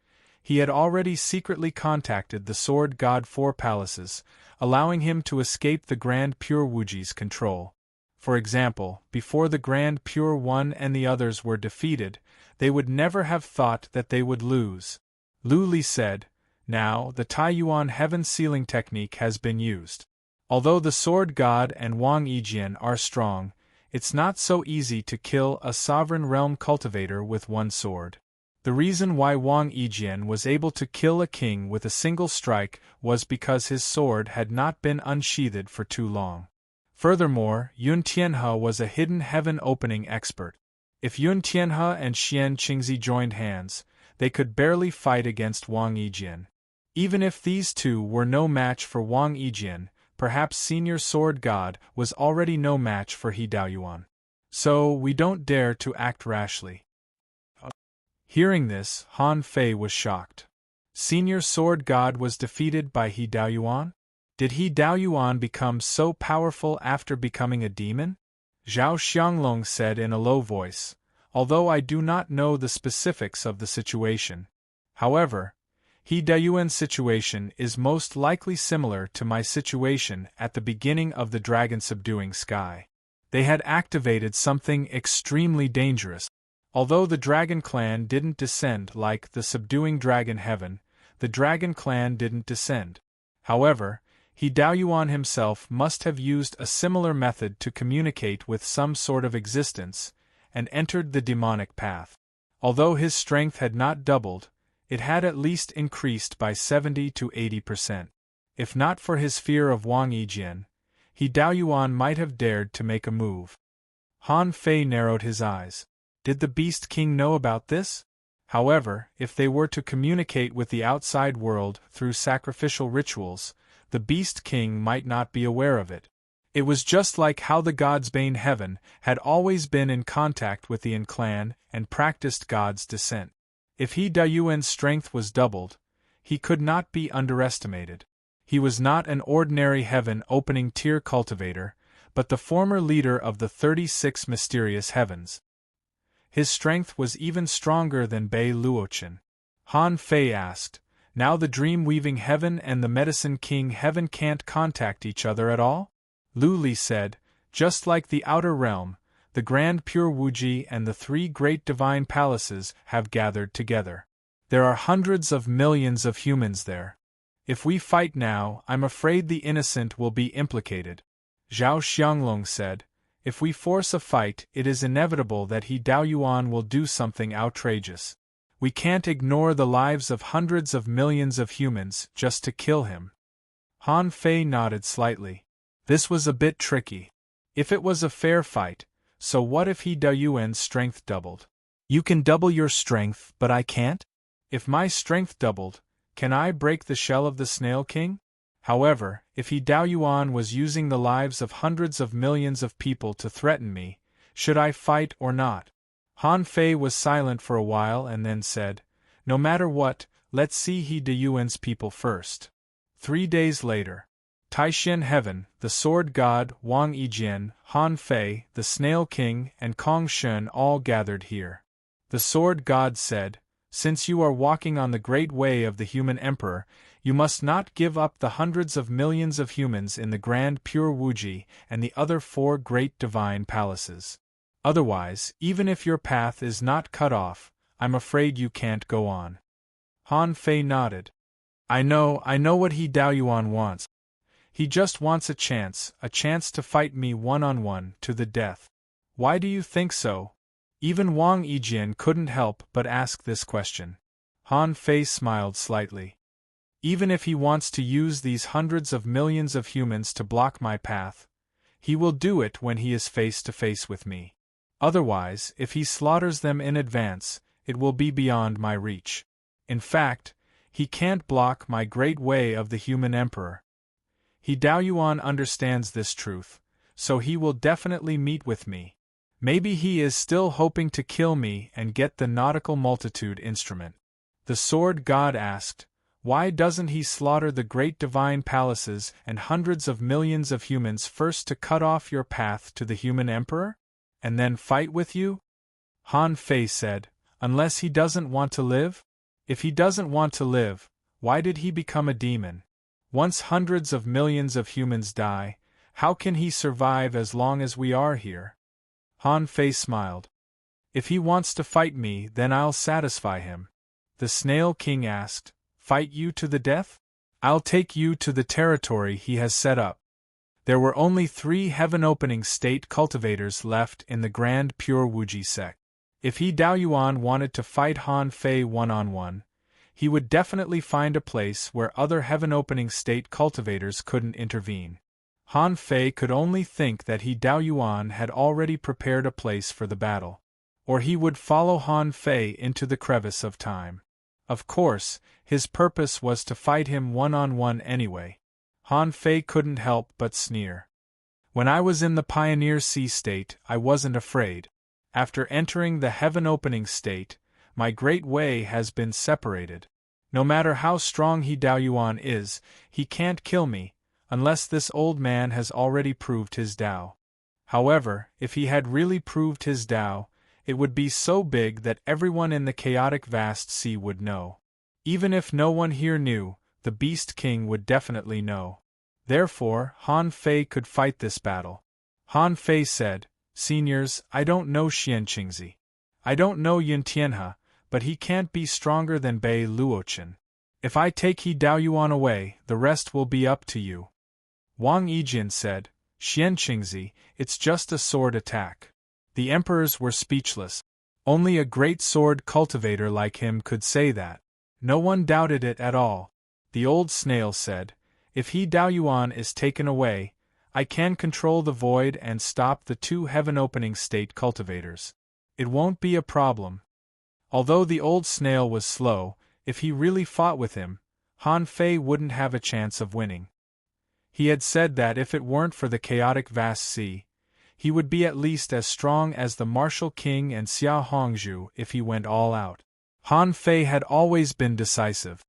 he had already secretly contacted the Sword God 4 palaces, allowing him to escape the Grand Pure Wuji's control. For example, before the Grand Pure One and the others were defeated, they would never have thought that they would lose. Lu Li said, "Now, the Taiyuan heaven sealing technique has been used. Although the Sword God and Wang Yijian are strong, it's not so easy to kill a sovereign realm cultivator with one sword." The reason why Wang Yijian was able to kill a king with a single strike was because his sword had not been unsheathed for too long. Furthermore, Yun Tianhe was a hidden heaven opening expert. If Yun Tianhe and Xian Qingzi joined hands, they could barely fight against Wang Yijian. Even if these two were no match for Wang Yijian, perhaps Senior Sword God was already no match for He Daoyuan. So, we don't dare to act rashly. Hearing this, Han Fei was shocked. Senior Sword God was defeated by He Daoyuan? Did He Daoyuan become so powerful after becoming a demon? Zhao Xianglong said in a low voice, "Although I do not know the specifics of the situation. However, He Daoyuan's situation is most likely similar to my situation at the beginning of the dragon subduing sky. They had activated something extremely dangerous. Although the Dragon Clan didn't descend like the subduing Dragon Heaven, the Dragon Clan didn't descend. However, He Daoyuan himself must have used a similar method to communicate with some sort of existence, and entered the demonic path. Although his strength had not doubled, it had at least increased by 70 to 80%. If not for his fear of Wang Yijian, He Daoyuan might have dared to make a move." Han Fei narrowed his eyes. Did the Beast King know about this? However, if they were to communicate with the outside world through sacrificial rituals, the Beast King might not be aware of it. It was just like how the God's Bane Heaven had always been in contact with the Yin clan and practiced God's descent. If He Daoyuan's strength was doubled, he could not be underestimated. He was not an ordinary heaven-opening tier cultivator, but the former leader of the 36 mysterious heavens. His strength was even stronger than Bei Luochen. Han Fei asked, "Now the Dream-Weaving Heaven and the Medicine King Heaven can't contact each other at all?" Lu Li said, "Just like the Outer Realm, the Grand Pure Wuji and the 3 great divine palaces have gathered together. There are hundreds of millions of humans there. If we fight now, I'm afraid the innocent will be implicated." Zhao Xianglong said, "If we force a fight, it is inevitable that He Daoyuan will do something outrageous. We can't ignore the lives of hundreds of millions of humans just to kill him." Han Fei nodded slightly. This was a bit tricky. If it was a fair fight, So what if he Yuan's strength doubled? You can double your strength, but I can't? If my strength doubled, can I break the shell of the Snail King? However, if he Yuan was using the lives of hundreds of millions of people to threaten me, should I fight or not? Han Fei was silent for a while and then said, no matter what, let's see he Yuan's people first. 3 days later. Taishan Heaven, the Sword God, Wang Yijian, Han Fei, the Snail King, and Kong Shun all gathered here. The Sword God said, since you are walking on the great way of the human emperor, you must not give up the hundreds of millions of humans in the Grand Pure Wuji and the other 4 great divine palaces. Otherwise, even if your path is not cut off, I'm afraid you can't go on. Han Fei nodded. I know what he Yuan wants. He just wants a chance to fight me one-on-one to the death. Why do you think so? Even Wang Yijian couldn't help but ask this question. Han Fei smiled slightly. Even if he wants to use these hundreds of millions of humans to block my path, he will do it when he is face to face with me. Otherwise, if he slaughters them in advance, it will be beyond my reach. In fact, he can't block my great way of the human emperor. He Yuan understands this truth, so he will definitely meet with me. Maybe he is still hoping to kill me and get the nautical multitude instrument. The Sword God asked, why doesn't he slaughter the great divine palaces and hundreds of millions of humans first to cut off your path to the human emperor? And then fight with you? Han Fei said, unless he doesn't want to live? If he doesn't want to live, why did he become a demon? Once hundreds of millions of humans die, how can he survive as long as we are here? Han Fei smiled. If he wants to fight me, then I'll satisfy him. The Snail King asked, fight you to the death? I'll take you to the territory he has set up. There were only 3 heaven-opening state cultivators left in the Grand Pure Wuji sect. If he Yuan wanted to fight Han Fei one-on-one, he would definitely find a place where other heaven-opening state cultivators couldn't intervene. Han Fei could only think that he Yuan had already prepared a place for the battle. Or he would follow Han Fei into the crevice of time. Of course, his purpose was to fight him one-on-one anyway. Han Fei couldn't help but sneer. When I was in the Pioneer Sea state, I wasn't afraid. After entering the heaven-opening state, my great way has been separated. No matter how strong he Yuan is, he can't kill me, unless this old man has already proved his Dao. However, if he had really proved his Dao, it would be so big that everyone in the chaotic vast sea would know. Even if no one here knew, the Beast King would definitely know. Therefore, Han Fei could fight this battle. Han Fei said, Seniors, I don't know Xianqingzi. I don't know Yun Tianhe, but he can't be stronger than Bei Luochen. If I take he Yuan away, the rest will be up to you. Wang Yijian said, Xianqingzi, it's just a sword attack. The emperors were speechless. Only a great sword cultivator like him could say that. No one doubted it at all. The old snail said, if he Yuan is taken away, I can control the void and stop the 2 heaven-opening state cultivators. It won't be a problem. Although the old snail was slow, if he really fought with him, Han Fei wouldn't have a chance of winning. He had said that if it weren't for the chaotic vast sea, he would be at least as strong as the martial king and Xia Hongzhu if he went all out. Han Fei had always been decisive.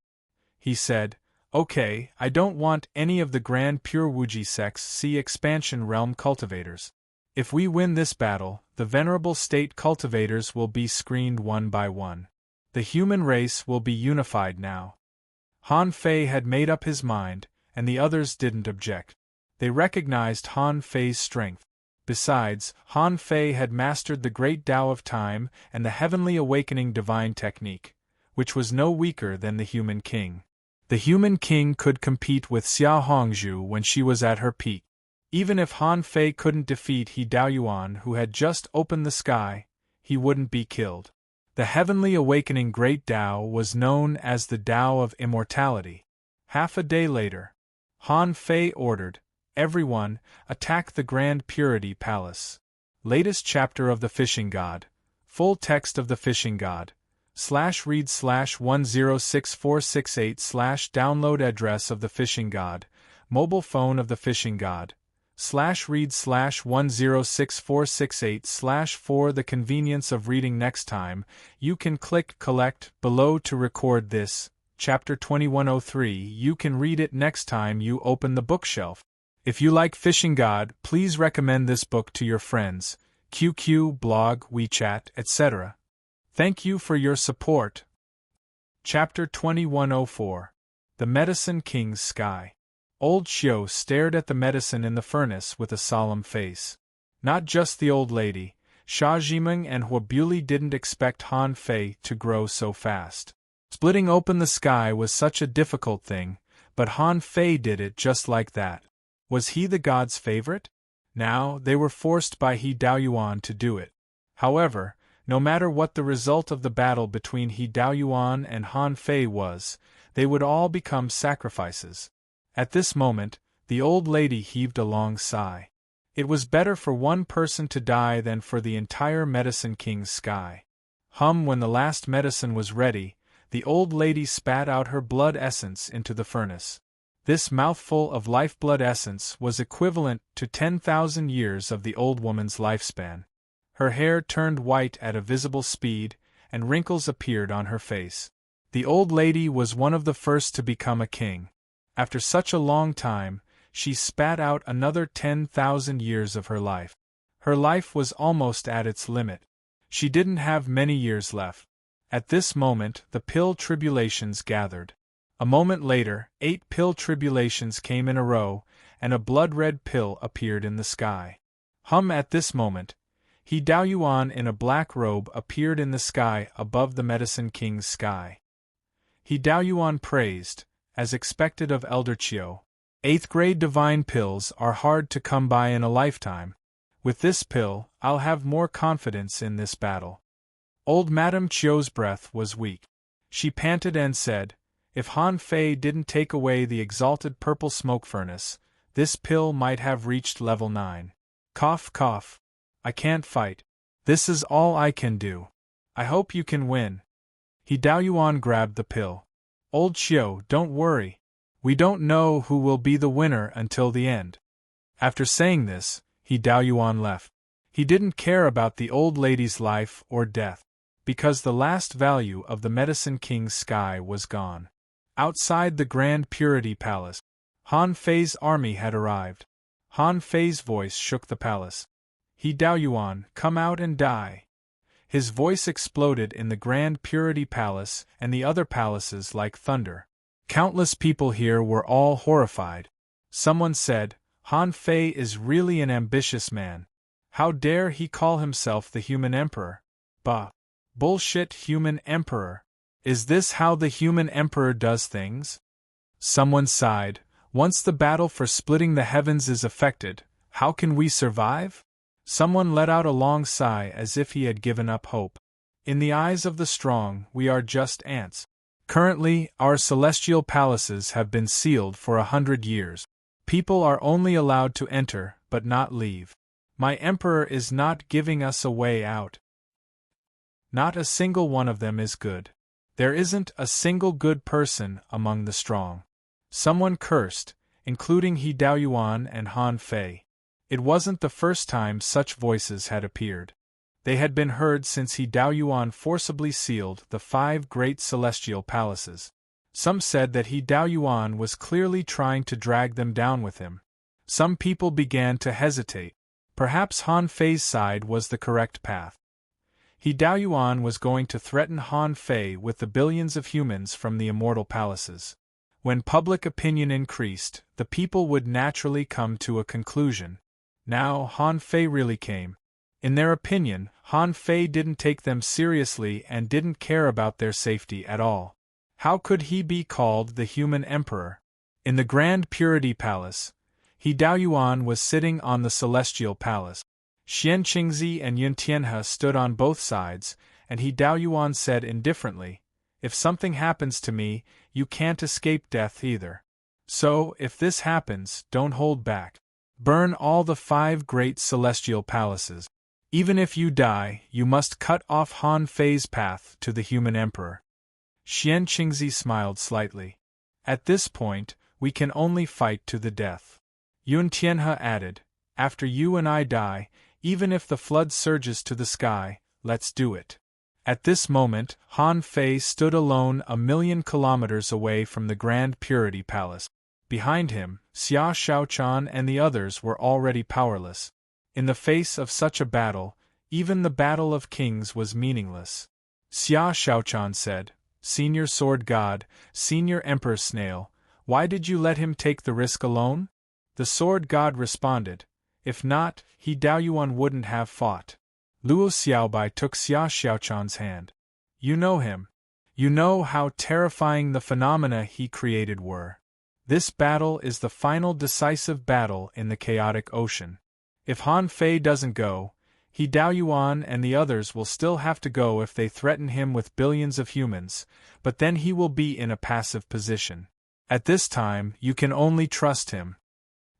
He said, okay, I don't want any of the Grand Pure Wuji sect's Sea Expansion Realm cultivators. If we win this battle, the venerable state cultivators will be screened one by one. The human race will be unified now. Han Fei had made up his mind, and the others didn't object. They recognized Han Fei's strength. Besides, Han Fei had mastered the great Tao of time and the heavenly awakening divine technique, which was no weaker than the human king. The human king could compete with Xia Hongzhu when she was at her peak. Even if Han Fei couldn't defeat he Yuan who had just opened the sky, he wouldn't be killed. The heavenly awakening great Tao was known as the Tao of immortality. Half a day later, Han Fei ordered, everyone, attack the Grand Purity Palace. Latest chapter of the Fishing God. Full text of the Fishing God. /read/106468/ download address of the Fishing God. Mobile phone of the Fishing God. /read/106468/ for the convenience of reading next time, you can click collect below to record this. Chapter 2103. You can read it next time you open the bookshelf. If you like Fishing God, please recommend this book to your friends, QQ, blog, WeChat, etc. Thank you for your support. Chapter 2104. The Medicine King's Sky. Old Xiao stared at the medicine in the furnace with a solemn face. Not just the old lady, Xia Zhimeng and Hua Buli didn't expect Han Fei to grow so fast. Splitting open the sky was such a difficult thing, but Han Fei did it just like that. Was he the god's favorite? Now, they were forced by He Daoyuan to do it. However, no matter what the result of the battle between He Daoyuan and Han Fei was, they would all become sacrifices. At this moment, the old lady heaved a long sigh. It was better for one person to die than for the entire Medicine King's sky. When the last medicine was ready, the old lady spat out her blood essence into the furnace. This mouthful of lifeblood essence was equivalent to 10,000 years of the old woman's lifespan. Her hair turned white at a visible speed, and wrinkles appeared on her face. The old lady was one of the first to become a king. After such a long time, she spat out another 10,000 years of her life. Her life was almost at its limit. She didn't have many years left. At this moment, the pill tribulations gathered. A moment later, 8 pill tribulations came in a row, and a blood-red pill appeared in the sky. At this moment, He Daoyuan in a black robe appeared in the sky above the Medicine King's sky. He Daoyuan praised, as expected of Elder Qiu. 8th-grade divine pills are hard to come by in a lifetime. With this pill, I'll have more confidence in this battle. Old Madame Qiu's breath was weak. She panted and said, if Han Fei didn't take away the exalted purple smoke furnace, this pill might have reached level 9. Cough, cough. I can't fight. This is all I can do. I hope you can win. He Daoyuan grabbed the pill. Old Qiu, don't worry. We don't know who will be the winner until the end. After saying this, He Daoyuan left. He didn't care about the old lady's life or death, because the last value of the Medicine King's sky was gone. Outside the Grand Purity Palace, Han Fei's army had arrived. Han Fei's voice shook the palace. He Daoyuan, come out and die. His voice exploded in the Grand Purity Palace and the other palaces like thunder. Countless people here were all horrified. Someone said, Han Fei is really an ambitious man. How dare he call himself the human emperor? Bah! Bullshit human emperor! Is this how the human emperor does things? Someone sighed, once the battle for splitting the heavens is effected, how can we survive? Someone let out a long sigh as if he had given up hope. In the eyes of the strong, we are just ants. Currently, our celestial palaces have been sealed for 100 years. People are only allowed to enter, but not leave. My emperor is not giving us a way out. Not a single one of them is good. There isn't a single good person among the strong. Someone cursed, including He Daoyuan and Han Fei. It wasn't the first time such voices had appeared. They had been heard since He Daoyuan forcibly sealed the 5 great celestial palaces. Some said that He Daoyuan was clearly trying to drag them down with him. Some people began to hesitate. Perhaps Han Fei's side was the correct path. He Daoyuan was going to threaten Han Fei with the billions of humans from the immortal palaces. When public opinion increased, the people would naturally come to a conclusion. Now Han Fei really came. In their opinion, Han Fei didn't take them seriously and didn't care about their safety at all. How could he be called the human emperor? In the Grand Purity Palace, He Daoyuan was sitting on the Celestial Palace. Xian Qingzi and Yun Tianhe stood on both sides, and He Daoyuan said indifferently, if something happens to me, you can't escape death either. So, if this happens, don't hold back. Burn all the 5 great celestial palaces. Even if you die, you must cut off Han Fei's path to the human emperor. Xian Qingzi smiled slightly. At this point, we can only fight to the death. Yun Tianhe added, after you and I die, even if the flood surges to the sky, let's do it. At this moment, Han Fei stood alone 1,000,000 kilometers away from the Grand Purity Palace. Behind him, Xia Shaochan and the others were already powerless. In the face of such a battle, even the battle of kings was meaningless. Xia Shaochan said, Senior Sword God, Senior Emperor Snail, why did you let him take the risk alone? The Sword God responded, if not, he Daoyuan wouldn't have fought. Luo Xiaobai took Xia Shaochan's hand. You know him. You know how terrifying the phenomena he created were. This battle is the final decisive battle in the chaotic ocean. If Han Fei doesn't go, he Daoyuan and the others will still have to go if they threaten him with billions of humans, but then he will be in a passive position. At this time, you can only trust him.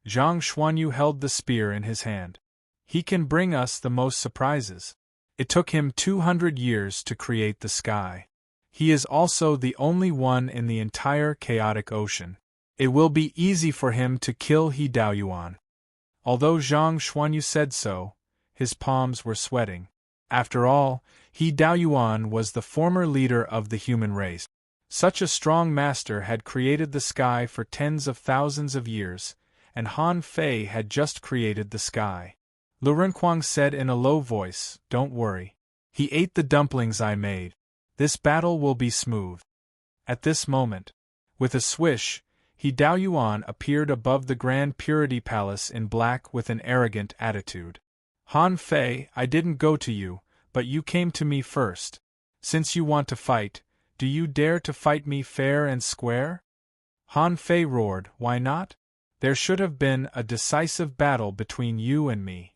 Zhang Xuanyu held the spear in his hand. He can bring us the most surprises. It took him 200 years to create the sky. He is also the only one in the entire chaotic ocean. It will be easy for him to kill He Daoyuan. Although Zhang Xuanyu said so, his palms were sweating. After all, He Daoyuan was the former leader of the human race. Such a strong master had created the sky for tens of thousands of years, and Han Fei had just created the sky. Lu Renquang said in a low voice, don't worry. He ate the dumplings I made. This battle will be smooth. At this moment, with a swish, He Daoyuan appeared above the Grand Purity Palace in black with an arrogant attitude. Han Fei, I didn't go to you, but you came to me first. Since you want to fight, do you dare to fight me fair and square? Han Fei roared, why not? There should have been a decisive battle between you and me.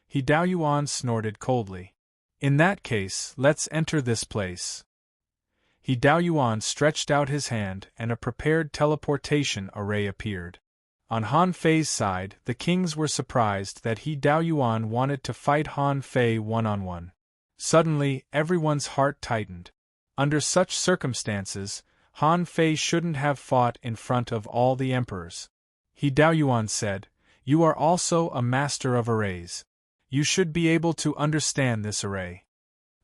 He Daoyuan snorted coldly. In that case, let's enter this place. He Daoyuan stretched out his hand and a prepared teleportation array appeared. On Han Fei's side, the kings were surprised that He Daoyuan wanted to fight Han Fei one-on-one. Suddenly, everyone's heart tightened. Under such circumstances, Han Fei shouldn't have fought in front of all the emperors. He Daoyuan said, you are also a master of arrays. You should be able to understand this array.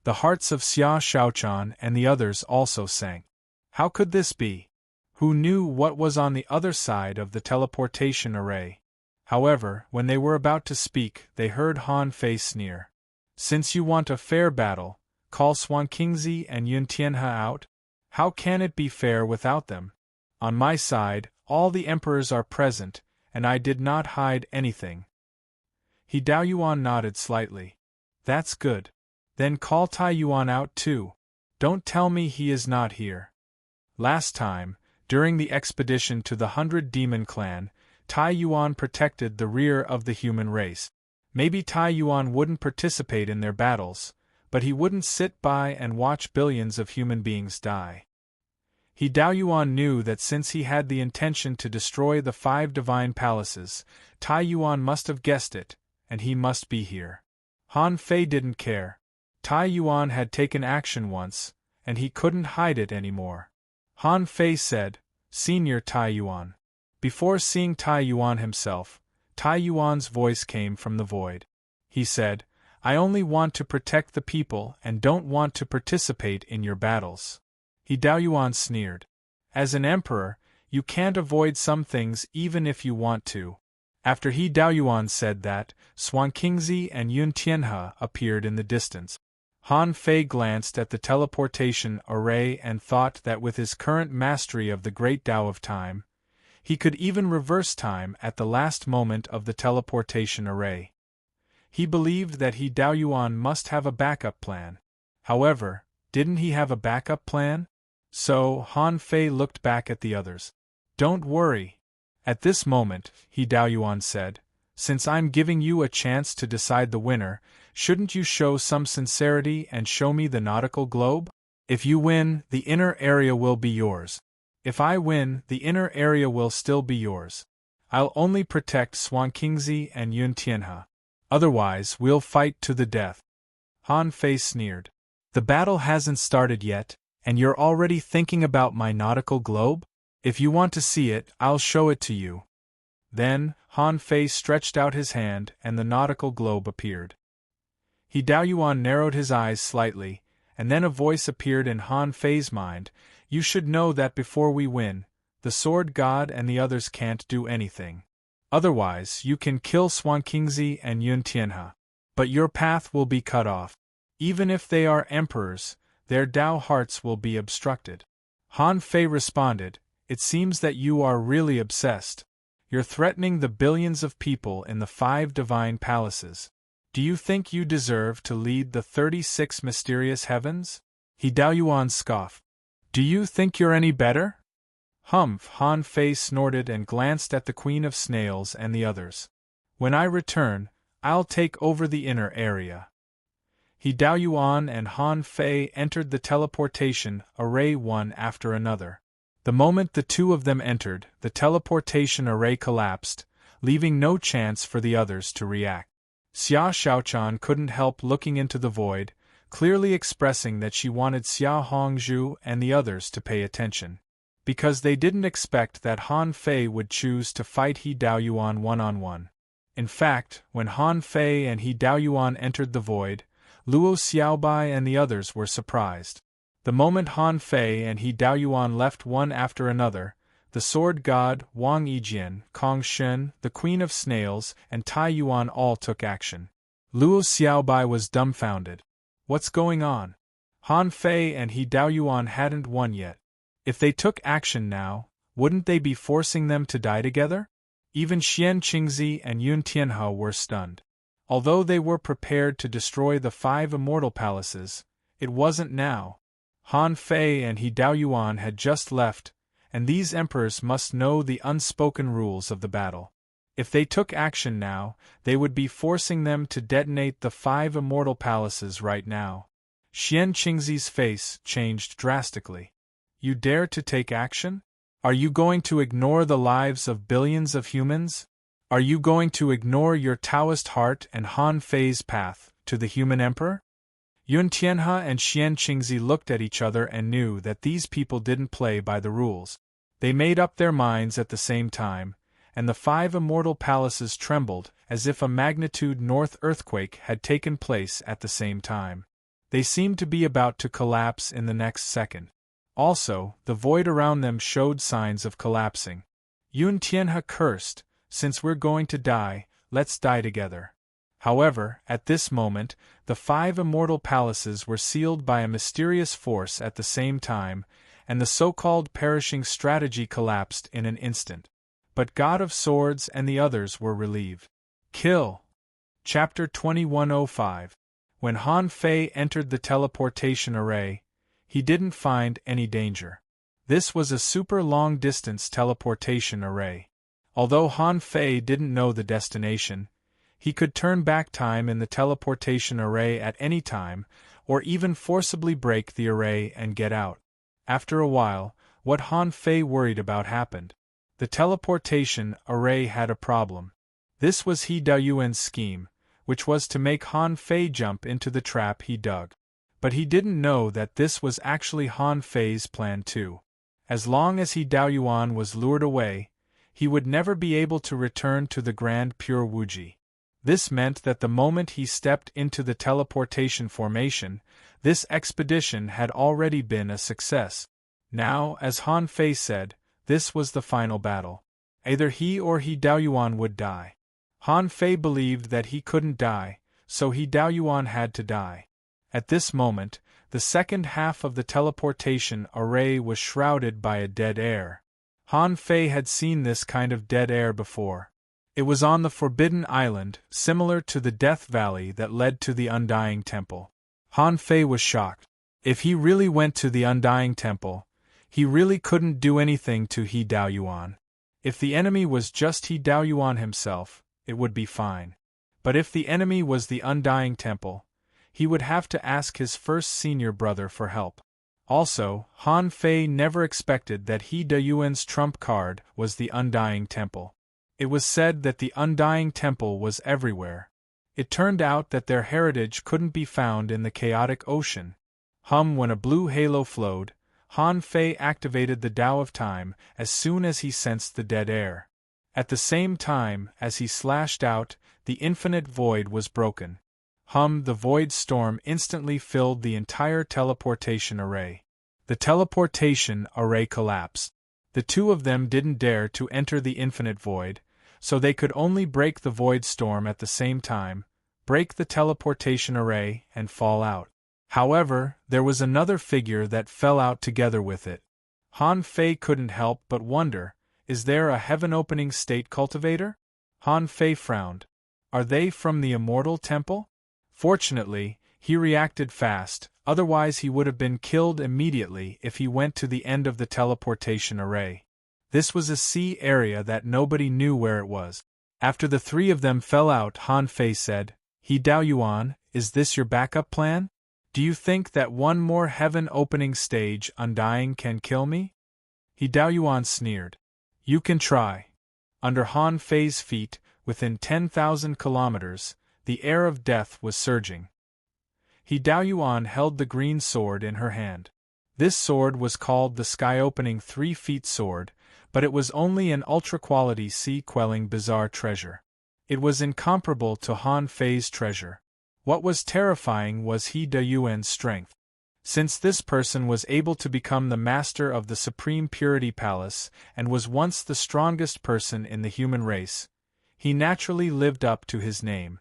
The hearts of Xia Shaochan and the others also sank. How could this be? Who knew what was on the other side of the teleportation array? However, when they were about to speak, they heard Han Fei sneer. Since you want a fair battle, call Xuanqingzi and Yun Tianhe out? How can it be fair without them? On my side, all the emperors are present, and I did not hide anything. He Daoyuan nodded slightly. That's good. Then call Tai Yuan out too. Don't tell me he is not here. Last time, during the expedition to the 100 Demon Clan, Tai Yuan protected the rear of the human race. Maybe Tai Yuan wouldn't participate in their battles, but he wouldn't sit by and watch billions of human beings die. He Daoyuan knew that since he had the intention to destroy the 5 divine palaces, Tai Yuan must have guessed it, and he must be here. Han Fei didn't care. Tai Yuan had taken action once, and he couldn't hide it anymore. Han Fei said, Senior Tai Yuan. Before seeing Tai Yuan himself, Tai Yuan's voice came from the void. He said, I only want to protect the people and don't want to participate in your battles. He Daoyuan sneered. As an emperor, you can't avoid some things even if you want to. After He Daoyuan said that, Xuanqingzi and Yun Tianhe appeared in the distance. Han Fei glanced at the teleportation array and thought that with his current mastery of the great Tao of time, he could even reverse time at the last moment of the teleportation array. He believed that He Daoyuan must have a backup plan. However, didn't he have a backup plan? So, Han Fei looked back at the others. Don't worry. At this moment, He Daoyuan said, since I'm giving you a chance to decide the winner, shouldn't you show some sincerity and show me the nautical globe? If you win, the inner area will be yours. If I win, the inner area will still be yours. I'll only protect Xuanqingzi and Yun Tianhe. Otherwise, we'll fight to the death. Han Fei sneered. The battle hasn't started yet, and you're already thinking about my nautical globe? If you want to see it, I'll show it to you. Then, Han Fei stretched out his hand and the nautical globe appeared. He Dao Yuan narrowed his eyes slightly, and then a voice appeared in Han Fei's mind. You should know that before we win, the Sword God and the others can't do anything. Otherwise, you can kill Xuanqingzi and Yun Tianhe. But your path will be cut off. Even if they are emperors, their Dao hearts will be obstructed. Han Fei responded, It seems that you are really obsessed. You're threatening the billions of people in the 5 divine palaces. Do you think you deserve to lead the 36 mysterious heavens? He Dao Yuan scoffed. Do you think you're any better? Humph! Han Fei snorted and glanced at the Queen of Snails and the others. When I return, I'll take over the inner area. He Dao Yuan and Han Fei entered the teleportation array one after another. The moment the two of them entered, the teleportation array collapsed, leaving no chance for the others to react. Xia Xiaochan couldn't help looking into the void, clearly expressing that she wanted Xia Hongzhu and the others to pay attention. Because they didn't expect that Han Fei would choose to fight He Dao Yuan one-on-one. In fact, when Han Fei and He Dao Yuan entered the void, Luo Xiaobai and the others were surprised. The moment Han Fei and He Dao Yuan left one after another, the Sword God, Wang Yijian, Kong Shen, the Queen of Snails, and Tai Yuan all took action. Luo Xiaobai was dumbfounded. What's going on? Han Fei and He Dao Yuan hadn't won yet. If they took action now, wouldn't they be forcing them to die together? Even Xian Qingzi and Yun Tianhe were stunned. Although they were prepared to destroy the 5 immortal palaces, it wasn't now. Han Fei and He Dao Yuan had just left, and these emperors must know the unspoken rules of the battle. If they took action now, they would be forcing them to detonate the 5 immortal palaces right now. Xian Qingzi's face changed drastically. You dare to take action? Are you going to ignore the lives of billions of humans? Are you going to ignore your Taoist heart and Han Fei's path to the human emperor? Yun Tianhe and Xian Qingzi looked at each other and knew that these people didn't play by the rules. They made up their minds at the same time, and the 5 immortal palaces trembled as if a magnitude north earthquake had taken place at the same time. They seemed to be about to collapse in the next second. Also, the void around them showed signs of collapsing. Yun Tianhe cursed, Since we're going to die, let's die together. However, at this moment, the 5 immortal palaces were sealed by a mysterious force at the same time, and the so-called perishing strategy collapsed in an instant. But God of Swords and the others were relieved. Kill! Chapter 2105. When Han Fei entered the teleportation array, he didn't find any danger. This was a super long-distance teleportation array. Although Han Fei didn't know the destination, he could turn back time in the teleportation array at any time, or even forcibly break the array and get out. After a while, what Han Fei worried about happened. The teleportation array had a problem. This was He Dao Yuan's scheme, which was to make Han Fei jump into the trap he dug. But he didn't know that this was actually Han Fei's plan too. As long as He Dao Yuan was lured away, he would never be able to return to the Grand Pure Wuji. This meant that the moment he stepped into the teleportation formation, this expedition had already been a success. Now, as Han Fei said, this was the final battle. Either he or He Dao Yuan would die. Han Fei believed that he couldn't die, so He Dao Yuan had to die. At this moment, the second half of the teleportation array was shrouded by a dead air. Han Fei had seen this kind of dead air before. It was on the Forbidden Island, similar to the Death Valley that led to the Undying Temple. Han Fei was shocked. If he really went to the Undying Temple, he really couldn't do anything to He Dao Yuan. If the enemy was just He Dao Yuan himself, it would be fine. But if the enemy was the Undying Temple, he would have to ask his first senior brother for help. Also, Han Fei never expected that He Dao Yuan's trump card was the Undying Temple. It was said that the Undying Temple was everywhere. It turned out that their heritage couldn't be found in the chaotic ocean. When a blue halo flowed, Han Fei activated the Tao of Time as soon as he sensed the dead air. At the same time as he slashed out, the infinite void was broken. The void storm instantly filled the entire teleportation array. The teleportation array collapsed. The two of them didn't dare to enter the infinite void, so they could only break the void storm at the same time, break the teleportation array, and fall out. However, there was another figure that fell out together with it. Han Fei couldn't help but wonder, is there a heaven-opening state cultivator? Han Fei frowned. Are they from the Immortal Temple? Fortunately, he reacted fast, otherwise he would have been killed immediately if he went to the end of the teleportation array. This was a sea area that nobody knew where it was. After the three of them fell out, Han Fei said, "He Dao Yuan, is this your backup plan? Do you think that one more heaven-opening stage undying can kill me?" He Dao Yuan sneered. "You can try." Under Han Fei's feet, within 10,000 kilometers, the air of death was surging. He Dao Yuan held the green sword in her hand. This sword was called the Sky-Opening 3-Feet Sword, but it was only an ultra-quality sea-quelling bizarre treasure. It was incomparable to Han Fei's treasure. What was terrifying was He Dao Yuan's strength. Since this person was able to become the master of the Supreme Purity Palace and was once the strongest person in the human race, he naturally lived up to his name.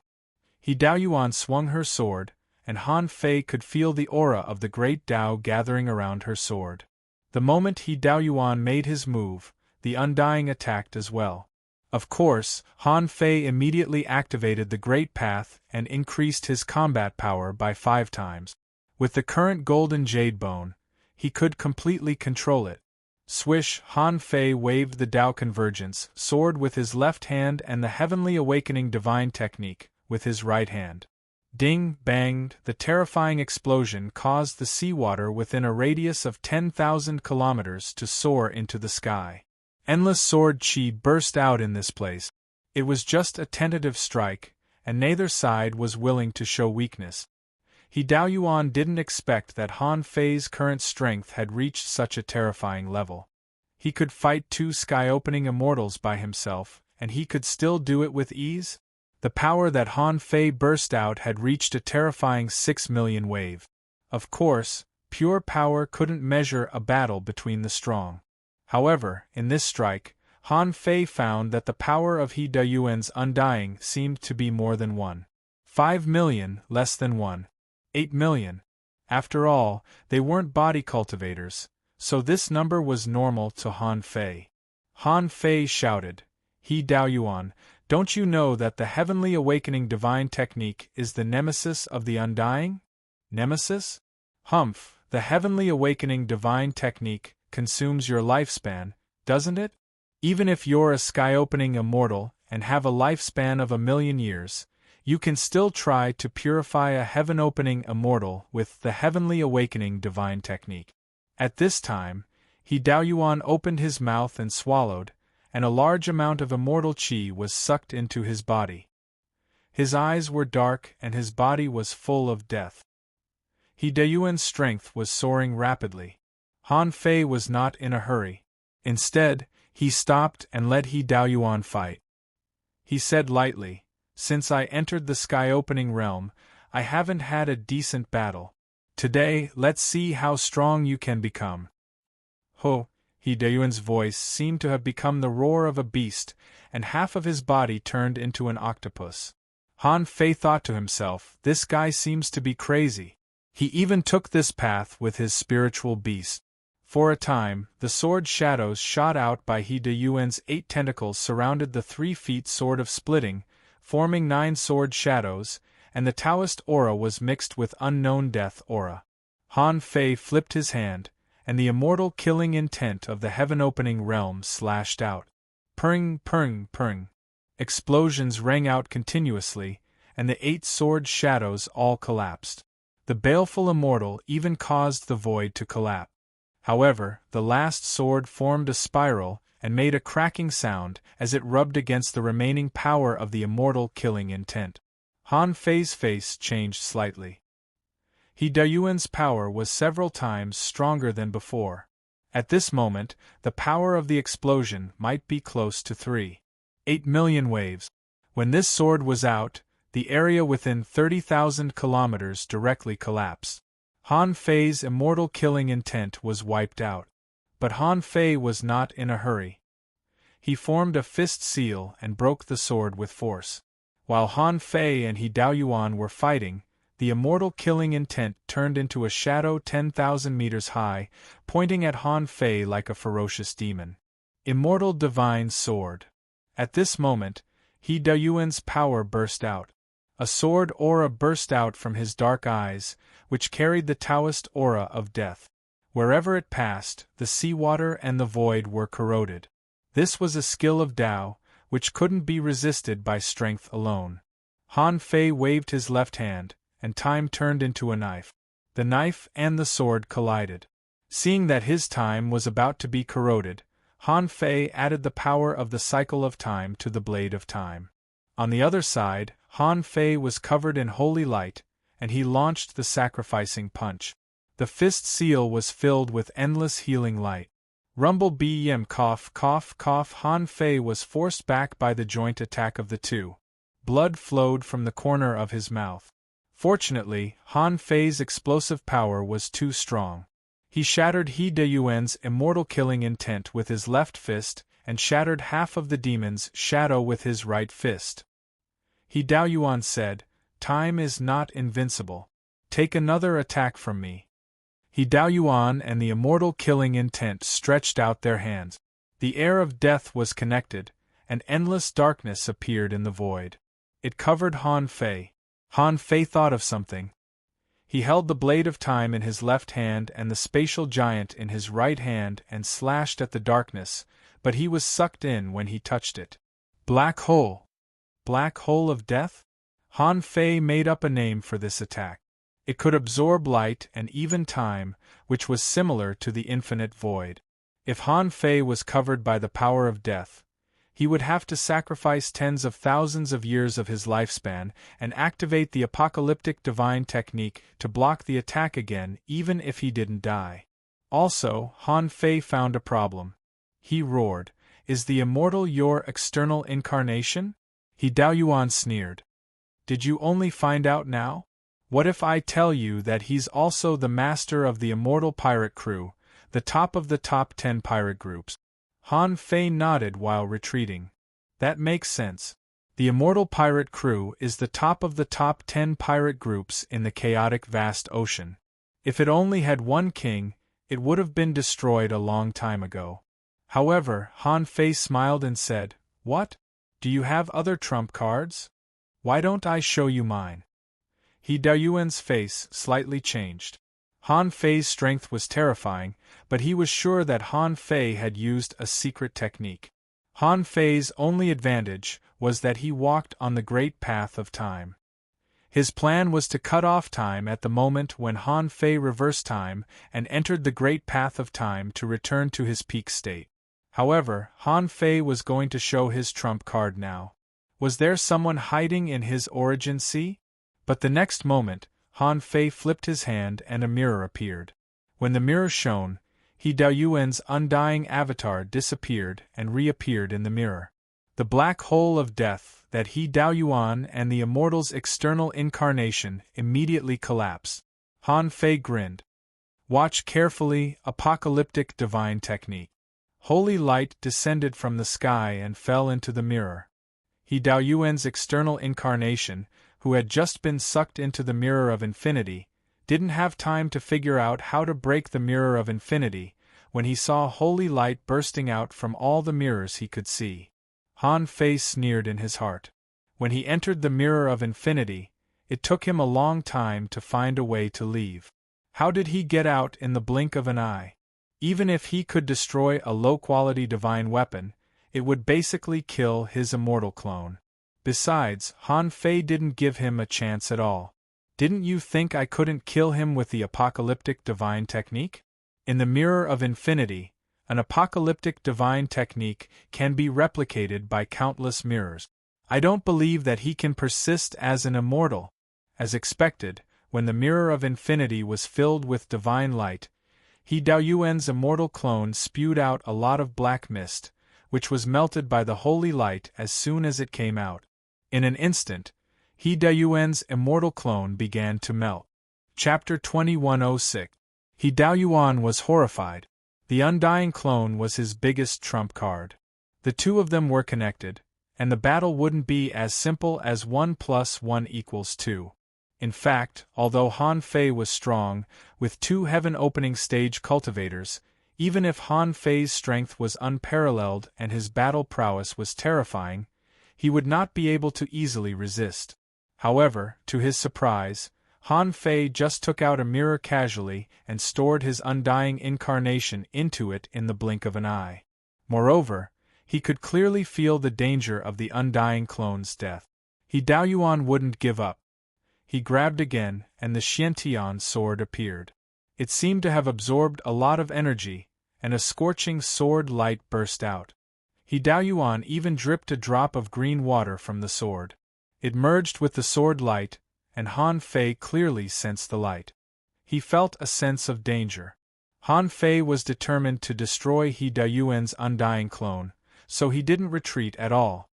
He Dao Yuan swung her sword, and Han Fei could feel the aura of the great Tao gathering around her sword. The moment He Dao Yuan made his move, the Undying attacked as well. Of course, Han Fei immediately activated the Great Path and increased his combat power by 5 times. With the current golden jade bone, he could completely control it. Swish, Han Fei waved the Tao Convergence sword with his left hand and the Heavenly Awakening Divine Technique with his right hand. Ding, banged, the terrifying explosion caused the seawater within a radius of 10,000 kilometers to soar into the sky. Endless sword chi burst out in this place. It was just a tentative strike, and neither side was willing to show weakness. He Dao Yuan didn't expect that Han Fei's current strength had reached such a terrifying level. He could fight 2 sky-opening immortals by himself, and he could still do it with ease? The power that Han Fei burst out had reached a terrifying 6 million wave. Of course, pure power couldn't measure a battle between the strong. However, in this strike, Han Fei found that the power of He Dao Yuan's Undying seemed to be more than 1. 5 million, less than 1. 8 million. After all, they weren't body cultivators, so this number was normal to Han Fei. Han Fei shouted, "He Dao Yuan, don't you know that the Heavenly Awakening Divine Technique is the nemesis of the Undying?" Nemesis? Humph, the Heavenly Awakening Divine Technique consumes your lifespan, doesn't it? Even if you're a sky-opening immortal and have a lifespan of 1,000,000 years, you can still try to purify a heaven-opening immortal with the Heavenly Awakening Divine Technique. At this time, He Dao Yuan opened his mouth and swallowed, and a large amount of immortal chi was sucked into his body. His eyes were dark and his body was full of death. He Dao Yuan's strength was soaring rapidly. Han Fei was not in a hurry. Instead, he stopped and let He Dao Yuan fight. He said lightly, "Since I entered the sky-opening realm, I haven't had a decent battle. Today, let's see how strong you can become." Ho! He Dao Yuan's voice seemed to have become the roar of a beast, and half of his body turned into an octopus. Han Fei thought to himself, this guy seems to be crazy. He even took this path with his spiritual beast. For a time, the sword shadows shot out by He Dao Yuan's 8 tentacles surrounded the 3-feet sword of splitting, forming 9 sword shadows, and the Taoist aura was mixed with unknown death aura. Han Fei flipped his hand, and the immortal killing intent of the heaven-opening realm slashed out. Purring, purring, purring. Explosions rang out continuously, and the 8 sword shadows all collapsed. The baleful immortal even caused the void to collapse. However, the last sword formed a spiral and made a cracking sound as it rubbed against the remaining power of the immortal killing intent. Han Fei's face changed slightly. He Dayuan's power was several times stronger than before. At this moment, the power of the explosion might be close to 3.8 million waves. When this sword was out, the area within 30,000 kilometers directly collapsed. Han Fei's immortal killing intent was wiped out. But Han Fei was not in a hurry. He formed a fist seal and broke the sword with force. While Han Fei and He Daoyuan were fighting, the immortal killing intent turned into a shadow 10,000 meters high, pointing at Han Fei like a ferocious demon. Immortal Divine Sword. At this moment, He Daoyuan's power burst out. A sword aura burst out from his dark eyes, which carried the Taoist aura of death. Wherever it passed, the seawater and the void were corroded. This was a skill of Tao, which couldn't be resisted by strength alone. Han Fei waved his left hand, and time turned into a knife. The knife and the sword collided. Seeing that his time was about to be corroded, Han Fei added the power of the cycle of time to the blade of time. On the other side, Han Fei was covered in holy light, and he launched the sacrificing punch. The fist seal was filled with endless healing light. Rumble bm cough cough cough. Han Fei was forced back by the joint attack of the two. Blood flowed from the corner of his mouth. Fortunately, Han Fei's explosive power was too strong. He shattered He Daoyuan's immortal killing intent with his left fist, and shattered half of the demon's shadow with his right fist. He Daoyuan said, "Time is not invincible. Take another attack from me." He Daoyuan and the immortal killing intent stretched out their hands. The air of death was connected, and endless darkness appeared in the void. It covered Han Fei. Han Fei thought of something. He held the blade of time in his left hand and the spatial giant in his right hand and slashed at the darkness, but he was sucked in when he touched it. Black hole. Black hole of death? Han Fei made up a name for this attack. It could absorb light and even time, which was similar to the infinite void. If Han Fei was covered by the power of death, he would have to sacrifice tens of thousands of years of his lifespan and activate the apocalyptic divine technique to block the attack again even if he didn't die. Also, Han Fei found a problem. He roared, "Is the immortal your external incarnation?" He Daoyuan sneered. "Did you only find out now? What if I tell you that he's also the master of the immortal pirate crew, the top of the top 10 pirate groups?" Han Fei nodded while retreating. "That makes sense. The immortal pirate crew is the top of the top 10 pirate groups in the chaotic vast ocean. If it only had one king, it would have been destroyed a long time ago." However, Han Fei smiled and said, "What? Do you have other trump cards? Why don't I show you mine?" He Daoyuan's face slightly changed. Han Fei's strength was terrifying, but he was sure that Han Fei had used a secret technique. Han Fei's only advantage was that he walked on the great path of time. His plan was to cut off time at the moment when Han Fei reversed time and entered the great path of time to return to his peak state. However, Han Fei was going to show his trump card now. Was there someone hiding in his origin sea? But the next moment, Han Fei flipped his hand and a mirror appeared. When the mirror shone, He Daoyuan's undying avatar disappeared and reappeared in the mirror. The black hole of death that He Daoyuan and the immortal's external incarnation immediately collapsed. Han Fei grinned. "Watch carefully, apocalyptic divine technique." Holy light descended from the sky and fell into the mirror. He Daoyuan's external incarnation, who had just been sucked into the mirror of infinity, didn't have time to figure out how to break the mirror of infinity when he saw holy light bursting out from all the mirrors he could see. Han Fei sneered in his heart. When he entered the mirror of infinity, it took him a long time to find a way to leave. How did he get out in the blink of an eye? Even if he could destroy a low-quality divine weapon, it would basically kill his immortal clone. Besides, Han Fei didn't give him a chance at all. "Didn't you think I couldn't kill him with the apocalyptic divine technique?" In the mirror of infinity, an apocalyptic divine technique can be replicated by countless mirrors. I don't believe that he can persist as an immortal. As expected, when the mirror of infinity was filled with divine light, He Daoyuan's immortal clone spewed out a lot of black mist, which was melted by the holy light as soon as it came out. In an instant, He Daoyuan's immortal clone began to melt. Chapter 2106. He Daoyuan was horrified. The undying clone was his biggest trump card. The two of them were connected, and the battle wouldn't be as simple as 1 + 1 = 2. In fact, although Han Fei was strong, with 2 heaven-opening stage cultivators, even if Han Fei's strength was unparalleled and his battle prowess was terrifying, he would not be able to easily resist. However, to his surprise, Han Fei just took out a mirror casually and stored his undying incarnation into it in the blink of an eye. Moreover, he could clearly feel the danger of the undying clone's death. He Daoyuan wouldn't give up. He grabbed again, and the Xiantian sword appeared. It seemed to have absorbed a lot of energy, and a scorching sword light burst out. He Daoyuan even dripped a drop of green water from the sword. It merged with the sword light, and Han Fei clearly sensed the light. He felt a sense of danger. Han Fei was determined to destroy He Daoyuan's undying clone, so he didn't retreat at all.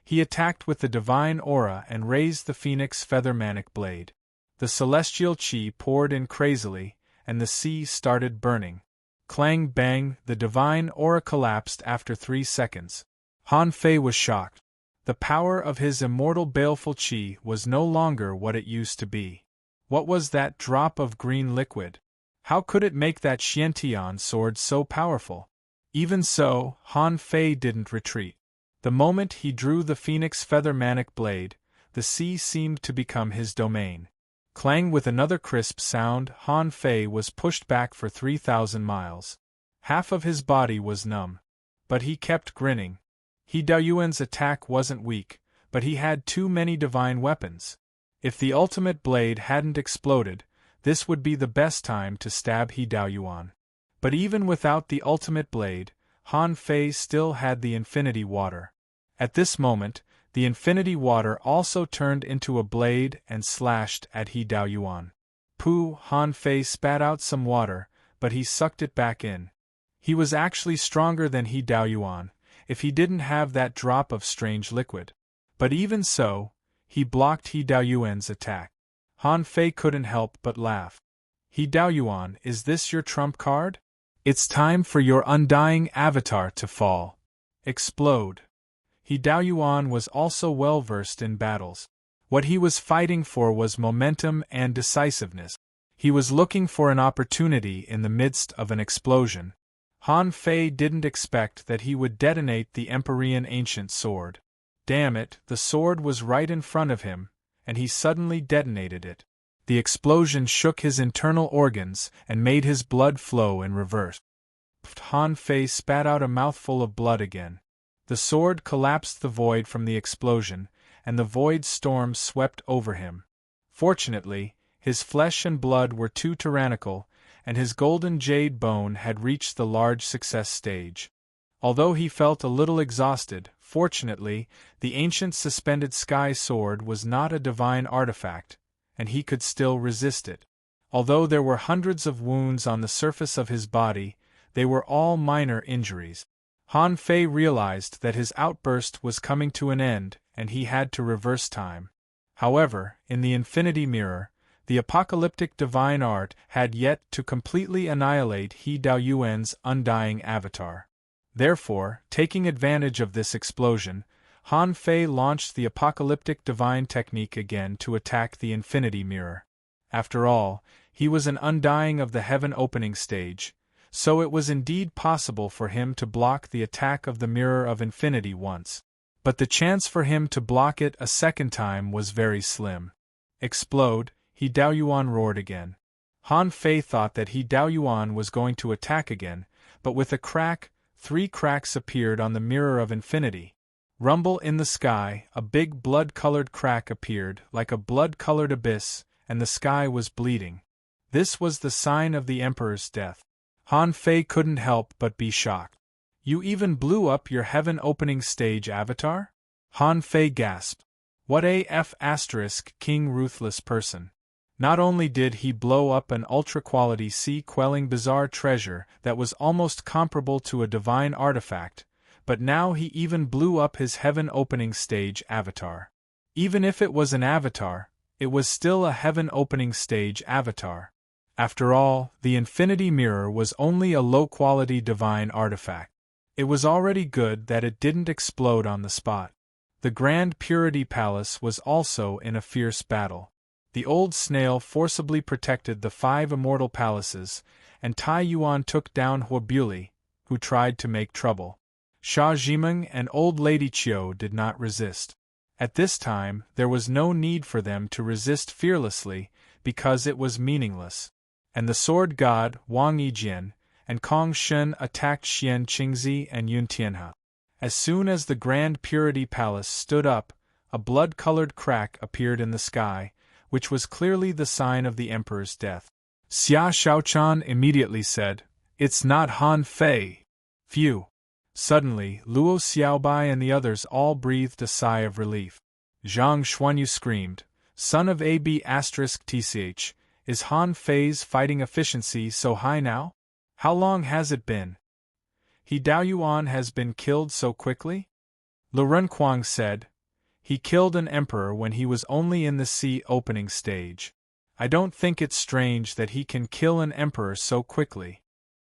He attacked with the divine aura and raised the phoenix feather manic blade. The celestial qi poured in crazily, and the sea started burning. Clang bang, the divine aura collapsed after 3 seconds. Han Fei was shocked. The power of his immortal baleful qi was no longer what it used to be. What was that drop of green liquid? How could it make that Xiantian sword so powerful? Even so, Han Fei didn't retreat. The moment he drew the phoenix feather manic blade, the sea seemed to become his domain. Clang, with another crisp sound, Han Fei was pushed back for 3,000 miles. Half of his body was numb. But he kept grinning. He Daoyuan's attack wasn't weak, but he had too many divine weapons. If the ultimate blade hadn't exploded, this would be the best time to stab He Daoyuan. But even without the ultimate blade, Han Fei still had the infinity water. At this moment, the infinity water also turned into a blade and slashed at He Daoyuan. Pooh! Han Fei spat out some water, but he sucked it back in. He was actually stronger than He Daoyuan, if he didn't have that drop of strange liquid. But even so, he blocked He Daoyuan's attack. Han Fei couldn't help but laugh. He Daoyuan, is this your trump card? It's time for your undying avatar to fall. Explode. He Daoyuan was also well versed in battles. What he was fighting for was momentum and decisiveness. He was looking for an opportunity in the midst of an explosion. Han Fei didn't expect that he would detonate the Empyrean ancient sword. Damn it, the sword was right in front of him, and he suddenly detonated it. The explosion shook his internal organs and made his blood flow in reverse. Han Fei spat out a mouthful of blood again. The sword collapsed the void from the explosion, and the void storm swept over him. Fortunately, his flesh and blood were too tyrannical, and his golden jade bone had reached the large success stage. Although he felt a little exhausted, fortunately, the ancient suspended sky sword was not a divine artifact, and he could still resist it. Although there were hundreds of wounds on the surface of his body, they were all minor injuries. Han Fei realized that his outburst was coming to an end, and he had to reverse time. However, in the infinity mirror, the apocalyptic divine art had yet to completely annihilate He Daoyuan's undying avatar. Therefore, taking advantage of this explosion, Han Fei launched the apocalyptic divine technique again to attack the infinity mirror. After all, he was an undying of the heaven-opening stage, so it was indeed possible for him to block the attack of the mirror of infinity once. But the chance for him to block it a second time was very slim. Explode! He Daoyuan roared again. Han Fei thought that He Daoyuan was going to attack again, but with a crack, 3 cracks appeared on the mirror of infinity. Rumble in the sky, a big blood-colored crack appeared, like a blood-colored abyss, and the sky was bleeding. This was the sign of the Emperor's death. Han Fei couldn't help but be shocked. You even blew up your heaven-opening stage avatar? Han Fei gasped. What AF asterisk king ruthless person. Not only did he blow up an ultra-quality sea-quelling bizarre treasure that was almost comparable to a divine artifact, but now he even blew up his heaven-opening stage avatar. Even if it was an avatar, it was still a heaven-opening stage avatar. After all, the Infinity Mirror was only a low-quality divine artifact. It was already good that it didn't explode on the spot. The Grand Purity Palace was also in a fierce battle. The old snail forcibly protected the 5 immortal palaces, and Tai Yuan took down Huobuli, who tried to make trouble. Sha Jimeng and Old Lady Qiu did not resist. At this time, there was no need for them to resist fearlessly, because it was meaningless. And the sword god, Wang Yijian, and Kong Shen attacked Xian Qingzi and Yun Tianhe. As soon as the Grand Purity Palace stood up, a blood-colored crack appeared in the sky, which was clearly the sign of the emperor's death. Xia Shaochan immediately said, "It's not Han Fei." Phew! Suddenly, Luo Xiaobai and the others all breathed a sigh of relief. Zhang Xuanyu screamed, "Son of AB *TCH, is Han Fei's fighting efficiency so high now? How long has it been? He Daoyuan has been killed so quickly?" Lu Renquang said, "He killed an emperor when he was only in the sea opening stage. I don't think it's strange that he can kill an emperor so quickly."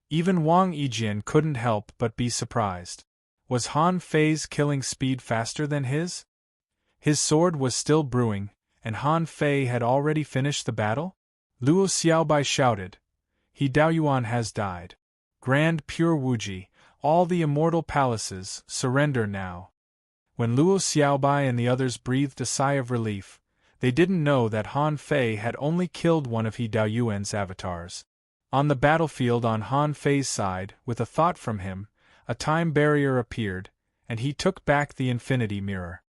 Even Wang Yijian couldn't help but be surprised. Was Han Fei's killing speed faster than his? His sword was still brewing, and Han Fei had already finished the battle? Luo Xiaobai shouted, "He Daoyuan has died. Grand Pure Wuji, all the immortal palaces, surrender now." When Luo Xiaobai and the others breathed a sigh of relief, they didn't know that Han Fei had only killed one of He Daoyuan's avatars. On the battlefield on Han Fei's side, with a thought from him, a time barrier appeared, and he took back the Infinity Mirror.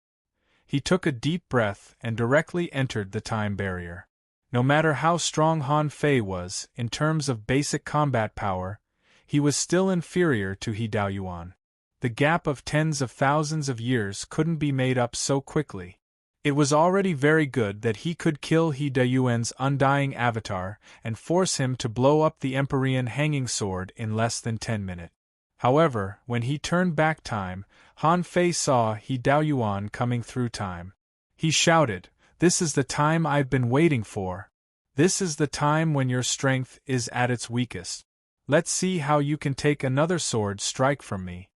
He took a deep breath and directly entered the time barrier. No matter how strong Han Fei was, in terms of basic combat power, he was still inferior to He Daoyuan. The gap of tens of thousands of years couldn't be made up so quickly. It was already very good that he could kill He Daoyuan's undying avatar and force him to blow up the Empyrean hanging sword in less than 10 minutes. However, when he turned back time, Han Fei saw He Daoyuan coming through time. He shouted, "This is the time I've been waiting for. This is the time when your strength is at its weakest. Let's see how you can take another sword strike from me."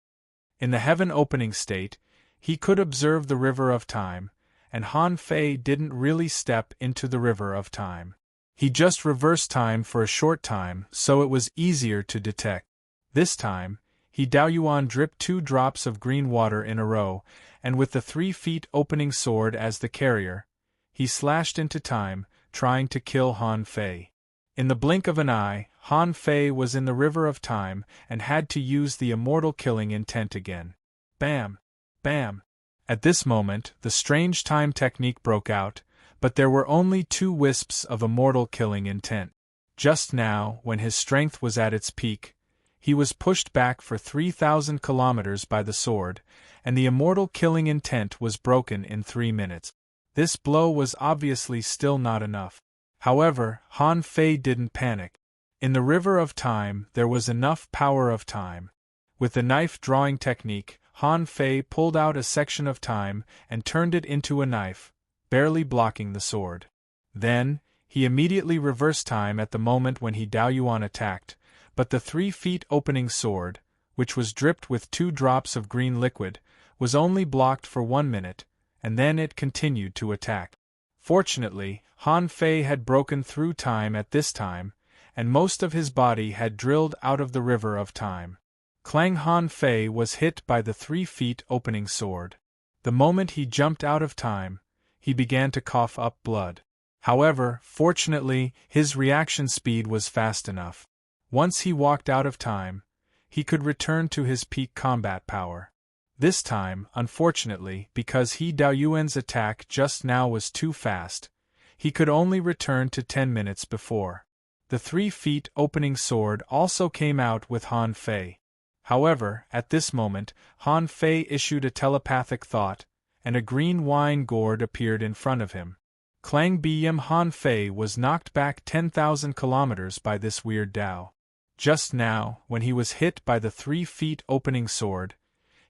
In the heaven-opening state, he could observe the river of time, and Han Fei didn't really step into the river of time. He just reversed time for a short time, so it was easier to detect. This time, He Daoyuan dripped 2 drops of green water in a row, and with the 3 feet opening sword as the carrier, he slashed into time, trying to kill Han Fei. In the blink of an eye, Han Fei was in the river of time and had to use the immortal killing intent again. Bam! Bam! At this moment, the strange time technique broke out, but there were only 2 wisps of immortal killing intent. Just now, when his strength was at its peak, he was pushed back for 3,000 kilometers by the sword, and the immortal killing intent was broken in 3 minutes. This blow was obviously still not enough. However, Han Fei didn't panic. In the river of time there was enough power of time. With the knife drawing technique, Han Fei pulled out a section of time and turned it into a knife, barely blocking the sword. Then, he immediately reversed time at the moment when He Daoyuan attacked, but the 3 feet opening sword, which was dripped with 2 drops of green liquid, was only blocked for 1 minute, and then it continued to attack. Fortunately, Han Fei had broken through time at this time, and most of his body had drilled out of the river of time. Clang! Han Fei was hit by the 3 feet opening sword. The moment he jumped out of time, he began to cough up blood. However, fortunately, his reaction speed was fast enough. Once he walked out of time, he could return to his peak combat power. This time, unfortunately, because He Daoyuan's attack just now was too fast, he could only return to 10 minutes before. The 3 feet opening sword also came out with Han Fei. However, at this moment, Han Fei issued a telepathic thought, and a green wine gourd appeared in front of him. Clang Bm Han Fei was knocked back 10,000 kilometers by this weird Tao. Just now, when he was hit by the 3 feet opening sword,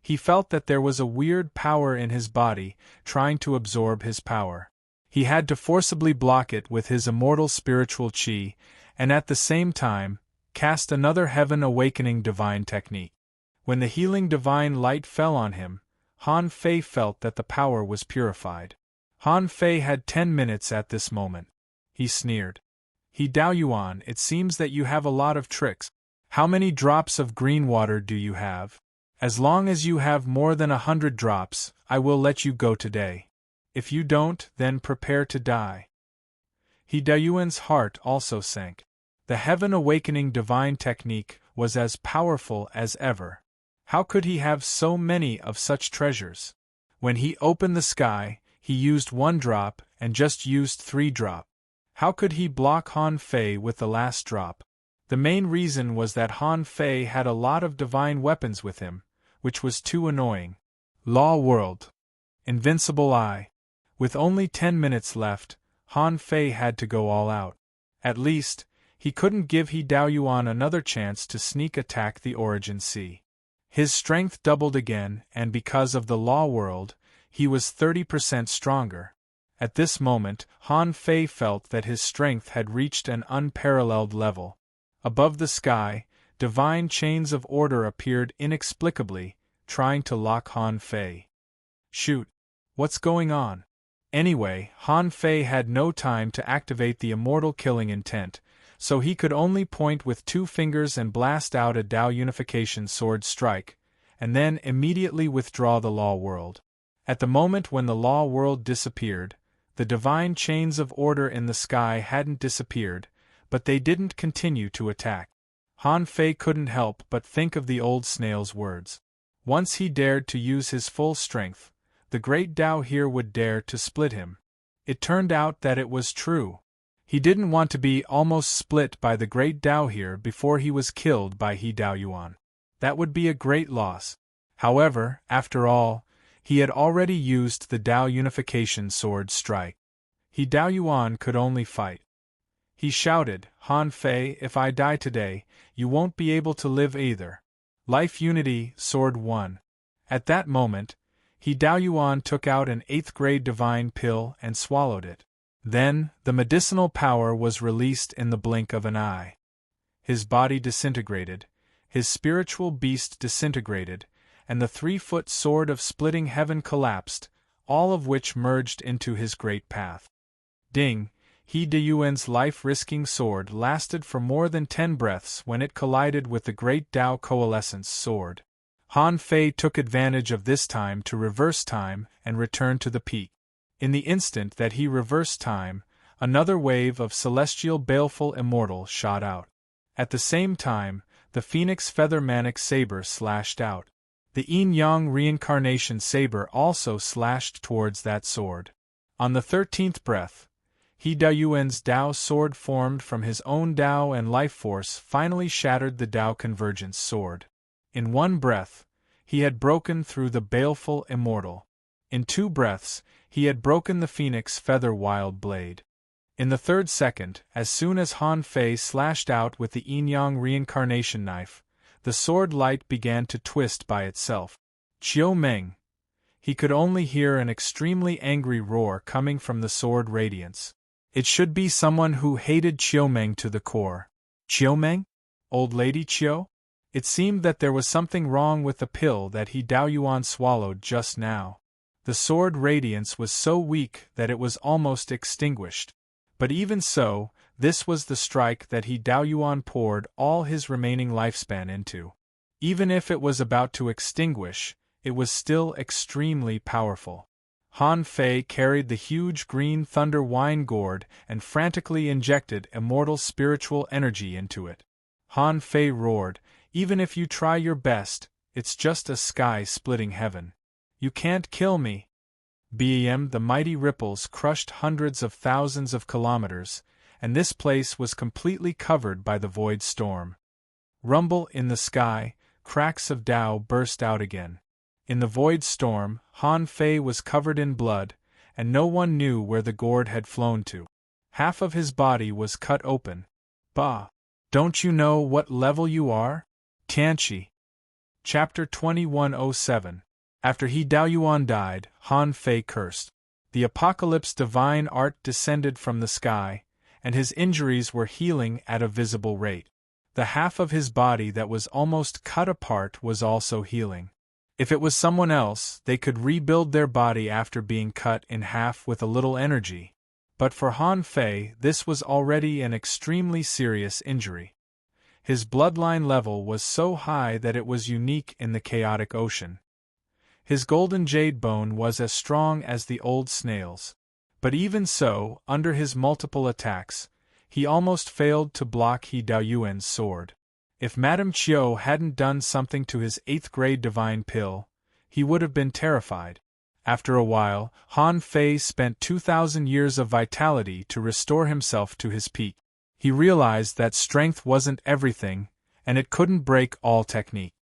he felt that there was a weird power in his body trying to absorb his power. He had to forcibly block it with his immortal spiritual qi, and at the same time, cast another heaven awakening divine technique. When the healing divine light fell on him, Han Fei felt that the power was purified. Han Fei had 10 minutes at this moment. He sneered. He Dao Yuan, it seems that you have a lot of tricks. How many drops of green water do you have? As long as you have more than 100 drops, I will let you go today. If you don't, then prepare to die. He Dao Yuan's heart also sank. The heaven awakening divine technique was as powerful as ever. How could he have so many of such treasures? When he opened the sky, he used 1 drop and just used 3 drop. How could he block Han Fei with the last drop? The main reason was that Han Fei had a lot of divine weapons with him, which was too annoying. Law World. Invincible Eye. With only 10 minutes left, Han Fei had to go all out. At least, he couldn't give He Dao Yuan another chance to sneak attack the Origin Sea. His strength doubled again, and because of the Law World, he was 30% stronger. At this moment, Han Fei felt that his strength had reached an unparalleled level. Above the sky, divine chains of order appeared inexplicably, trying to lock Han Fei. Shoot! What's going on? Anyway, Han Fei had no time to activate the immortal killing intent, so he could only point with 2 fingers and blast out a Dao Unification sword strike, and then immediately withdraw the Law World. At the moment when the Law World disappeared, the divine chains of order in the sky hadn't disappeared, but they didn't continue to attack. Han Fei couldn't help but think of the old snail's words. Once he dared to use his full strength, the great Tao here would dare to split him. It turned out that it was true. He didn't want to be almost split by the great Tao here before he was killed by He Dao Yuan. That would be a great loss. However, after all, he had already used the Dao Unification sword strike. He Dao Yuan could only fight. He shouted, Han Fei, if I die today, you won't be able to live either. Life Unity, Sword 1. At that moment, He Dao Yuan took out an 8th grade divine pill and swallowed it. Then, the medicinal power was released in the blink of an eye. His body disintegrated, his spiritual beast disintegrated, and the 3-foot sword of splitting heaven collapsed, all of which merged into his great path. Ding! He Dao Yuan's life-risking sword lasted for more than 10 breaths when it collided with the great Dao Coalescence sword. Han Fei took advantage of this time to reverse time and return to the peak. In the instant that he reversed time, another wave of celestial baleful immortal shot out. At the same time, the Phoenix Feather Manic saber slashed out. The Yin-Yang Reincarnation saber also slashed towards that sword. On the 13th breath, He Dao Yuan's Dao sword formed from his own Dao and life force finally shattered the Dao Convergence sword. In 1 breath, he had broken through the baleful immortal. In 2 breaths, he had broken the Phoenix Feather Wild Blade. In the 3rd second, as soon as Han Fei slashed out with the Yin-Yang Reincarnation knife, the sword light began to twist by itself. Chiu Meng! He could only hear an extremely angry roar coming from the sword radiance. It should be someone who hated Chiu Meng to the core. Chiu Meng? Old Lady Chiu? It seemed that there was something wrong with the pill that He Dao Yuan swallowed just now. The sword radiance was so weak that it was almost extinguished. But even so, this was the strike that He Dao Yuan poured all his remaining lifespan into. Even if it was about to extinguish, it was still extremely powerful. Han Fei carried the huge green thunder wine gourd and frantically injected immortal spiritual energy into it. Han Fei roared, even if you try your best, it's just a sky-splitting heaven. You can't kill me. Bam! The mighty ripples crushed hundreds of thousands of kilometers, and this place was completely covered by the void storm. Rumble in the sky, cracks of Tao burst out again. In the void storm, Han Fei was covered in blood, and no one knew where the gourd had flown to. Half of his body was cut open. Bah! Don't you know what level you are? Tianqi. Chapter 2107. After He Daoyuan died, Han Fei cursed. The apocalypse divine art descended from the sky, and his injuries were healing at a visible rate. The half of his body that was almost cut apart was also healing. If it was someone else, they could rebuild their body after being cut in half with a little energy. But for Han Fei, this was already an extremely serious injury. His bloodline level was so high that it was unique in the chaotic ocean. His golden jade bone was as strong as the old snails. But even so, under his multiple attacks, he almost failed to block He Daoyuan's sword. If Madame Chiu hadn't done something to his 8th grade divine pill, he would have been terrified. After a while, Han Fei spent 2,000 years of vitality to restore himself to his peak. He realized that strength wasn't everything, and it couldn't break all technique.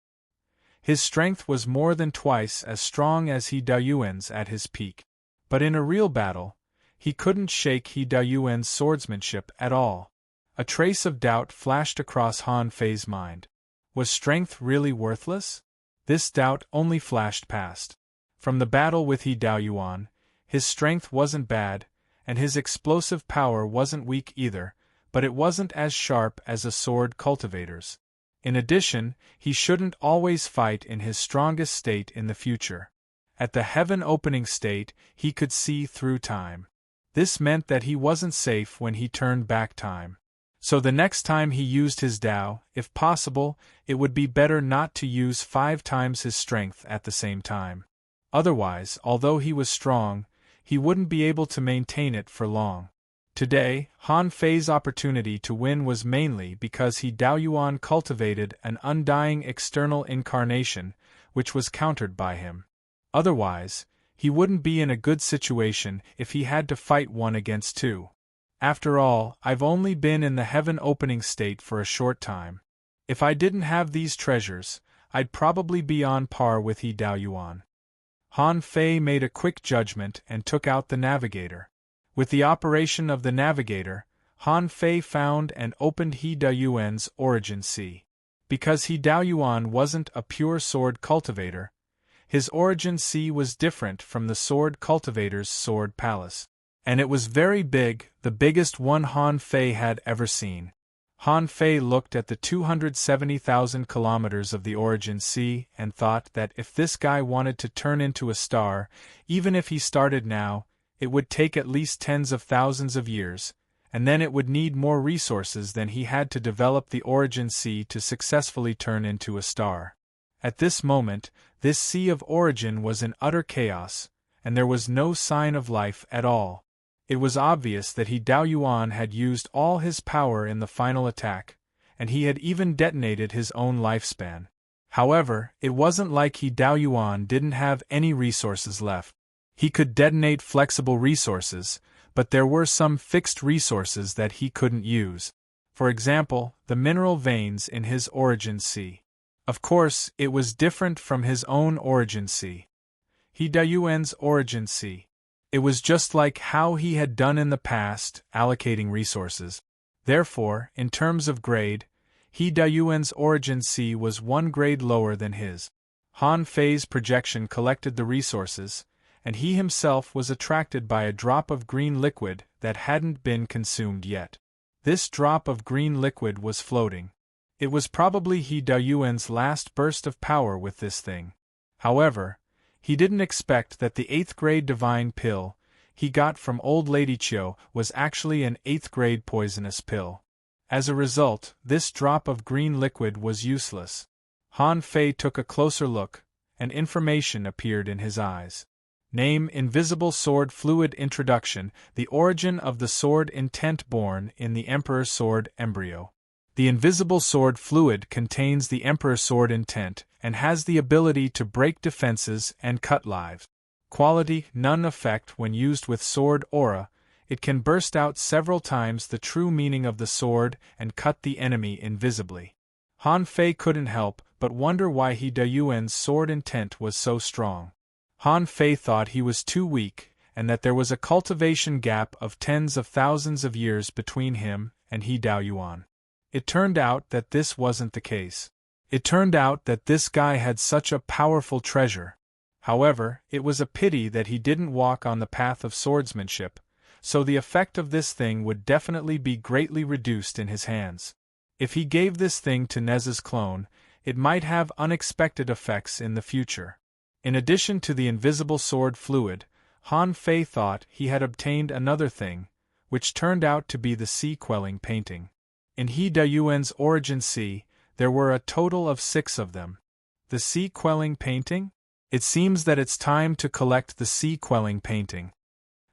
His strength was more than twice as strong as He Daoyuan's at his peak. But in a real battle, he couldn't shake He Daoyuan's swordsmanship at all. A trace of doubt flashed across Han Fei's mind. Was strength really worthless? This doubt only flashed past. From the battle with He Daoyuan, his strength wasn't bad, and his explosive power wasn't weak either, but it wasn't as sharp as a sword cultivator's. In addition, he shouldn't always fight in his strongest state in the future. At the heaven-opening state, he could see through time. This meant that he wasn't safe when he turned back time. So the next time he used his Dao, if possible, it would be better not to use 5 times his strength at the same time. Otherwise, although he was strong, he wouldn't be able to maintain it for long. Today, Han Fei's opportunity to win was mainly because He Daoyuan cultivated an undying external incarnation, which was countered by him. Otherwise, he wouldn't be in a good situation if he had to fight 1 against 2. After all, I've only been in the heaven-opening state for a short time. If I didn't have these treasures, I'd probably be on par with He Daoyuan. Han Fei made a quick judgment and took out the navigator. With the operation of the navigator, Han Fei found and opened He Daoyuan's origin sea. Because He Daoyuan wasn't a pure sword cultivator, his origin sea was different from the sword cultivator's sword palace. And it was very big, the biggest one Han Fei had ever seen. Han Fei looked at the 270,000 kilometers of the origin sea and thought that if this guy wanted to turn into a star, even if he started now, it would take at least tens of thousands of years, and then it would need more resources than he had to develop the origin sea to successfully turn into a star. At this moment, this sea of origin was in utter chaos, and there was no sign of life at all. It was obvious that He Daoyuan had used all his power in the final attack, and he had even detonated his own lifespan. However, it wasn't like He Daoyuan didn't have any resources left. He could detonate flexible resources, but there were some fixed resources that he couldn't use. For example, the mineral veins in his origin sea. Of course, it was different from his own origin sea. He Daoyuan's origin sea. It was just like how he had done in the past, allocating resources. Therefore, in terms of grade, He Daoyuan's origin sea was 1 grade lower than his. Han Fei's projection collected the resources, and he himself was attracted by a drop of green liquid that hadn't been consumed yet. This drop of green liquid was floating. It was probably He Daoyuan's last burst of power with this thing. However, he didn't expect that the 8th grade divine pill he got from old Lady Chiu was actually an 8th grade poisonous pill. As a result, this drop of green liquid was useless. Han Fei took a closer look, and information appeared in his eyes. Name: Invisible Sword Fluid. Introduction: The origin of the sword intent born in the Emperor's Sword embryo. The invisible sword fluid contains the Emperor's Sword intent, and has the ability to break defenses and cut lives. Quality: None effect when used with sword aura. It can burst out several times the true meaning of the sword and cut the enemy invisibly. Han Fei couldn't help but wonder why He Dayuan's sword intent was so strong. Han Fei thought he was too weak, and that there was a cultivation gap of tens of thousands of years between him and He Dayuan. It turned out that this wasn't the case. It turned out that this guy had such a powerful treasure. However, it was a pity that he didn't walk on the path of swordsmanship, so the effect of this thing would definitely be greatly reduced in his hands. If he gave this thing to Nez's clone, it might have unexpected effects in the future. In addition to the invisible sword fluid, Han Fei thought he had obtained another thing, which turned out to be the sea-quelling painting. In He Dayuan's origin sea, there were a total of 6 of them. The sea-quelling painting? It seems that it's time to collect the sea-quelling painting.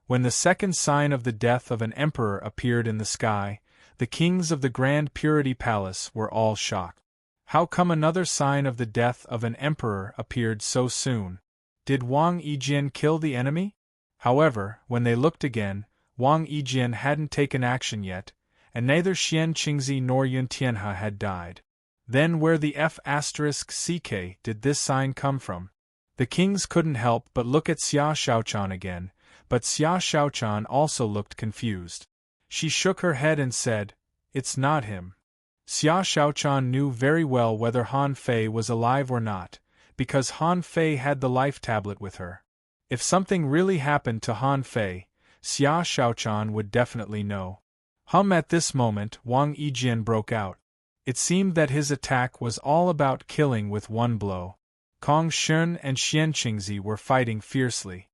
When the second sign of the death of an emperor appeared in the sky, the kings of the Grand Purity Palace were all shocked. How come another sign of the death of an emperor appeared so soon? Did Wang Yijian kill the enemy? However, when they looked again, Wang Yijian hadn't taken action yet, and neither Xian Qingzi nor Yun Tianhe had died. Then where the F***ck did this sign come from? The kings couldn't help but look at Xia Xiaochan again, but Xia Xiaochan also looked confused. She shook her head and said, "It's not him." Xia Xiaochan knew very well whether Han Fei was alive or not, because Han Fei had the life tablet with her. If something really happened to Han Fei, Xia Xiaochan would definitely know. At this moment Wang Yijian broke out. It seemed that his attack was all about killing with one blow. Kong Shun and Xian Qingzi were fighting fiercely.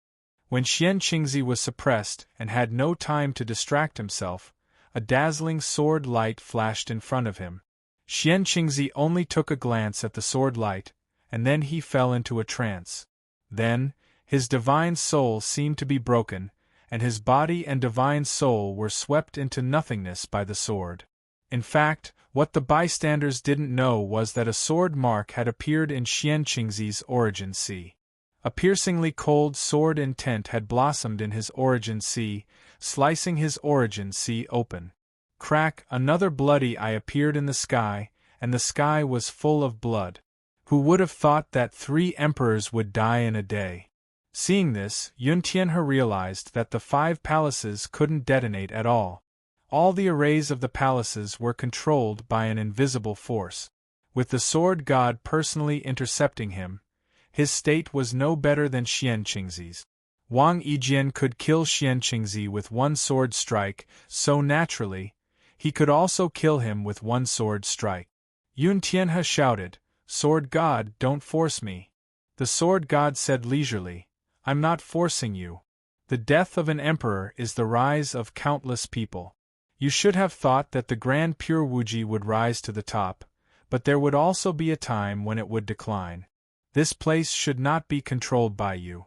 When Xian Qingzi was suppressed and had no time to distract himself, a dazzling sword light flashed in front of him. Xian Qingzi only took a glance at the sword light, and then he fell into a trance. Then, his divine soul seemed to be broken, and his body and divine soul were swept into nothingness by the sword. In fact, what the bystanders didn't know was that a sword mark had appeared in Xian Qingzi's origin sea. A piercingly cold sword intent had blossomed in his origin sea, slicing his origin sea open. Crack, another bloody eye appeared in the sky, and the sky was full of blood. Who would have thought that 3 emperors would die in a day? Seeing this, Yun Tianhe realized that the 5 palaces couldn't detonate at all. All the arrays of the palaces were controlled by an invisible force. With the sword god personally intercepting him, his state was no better than Xian Qingzi's. Wang Yijian could kill Xian Qingzi with one sword strike, so naturally, he could also kill him with one sword strike. Yun Tianhe shouted, "Sword god, don't force me." The sword god said leisurely, "I'm not forcing you. The death of an emperor is the rise of countless people. You should have thought that the Grand Pure Wuji would rise to the top, but there would also be a time when it would decline. This place should not be controlled by you."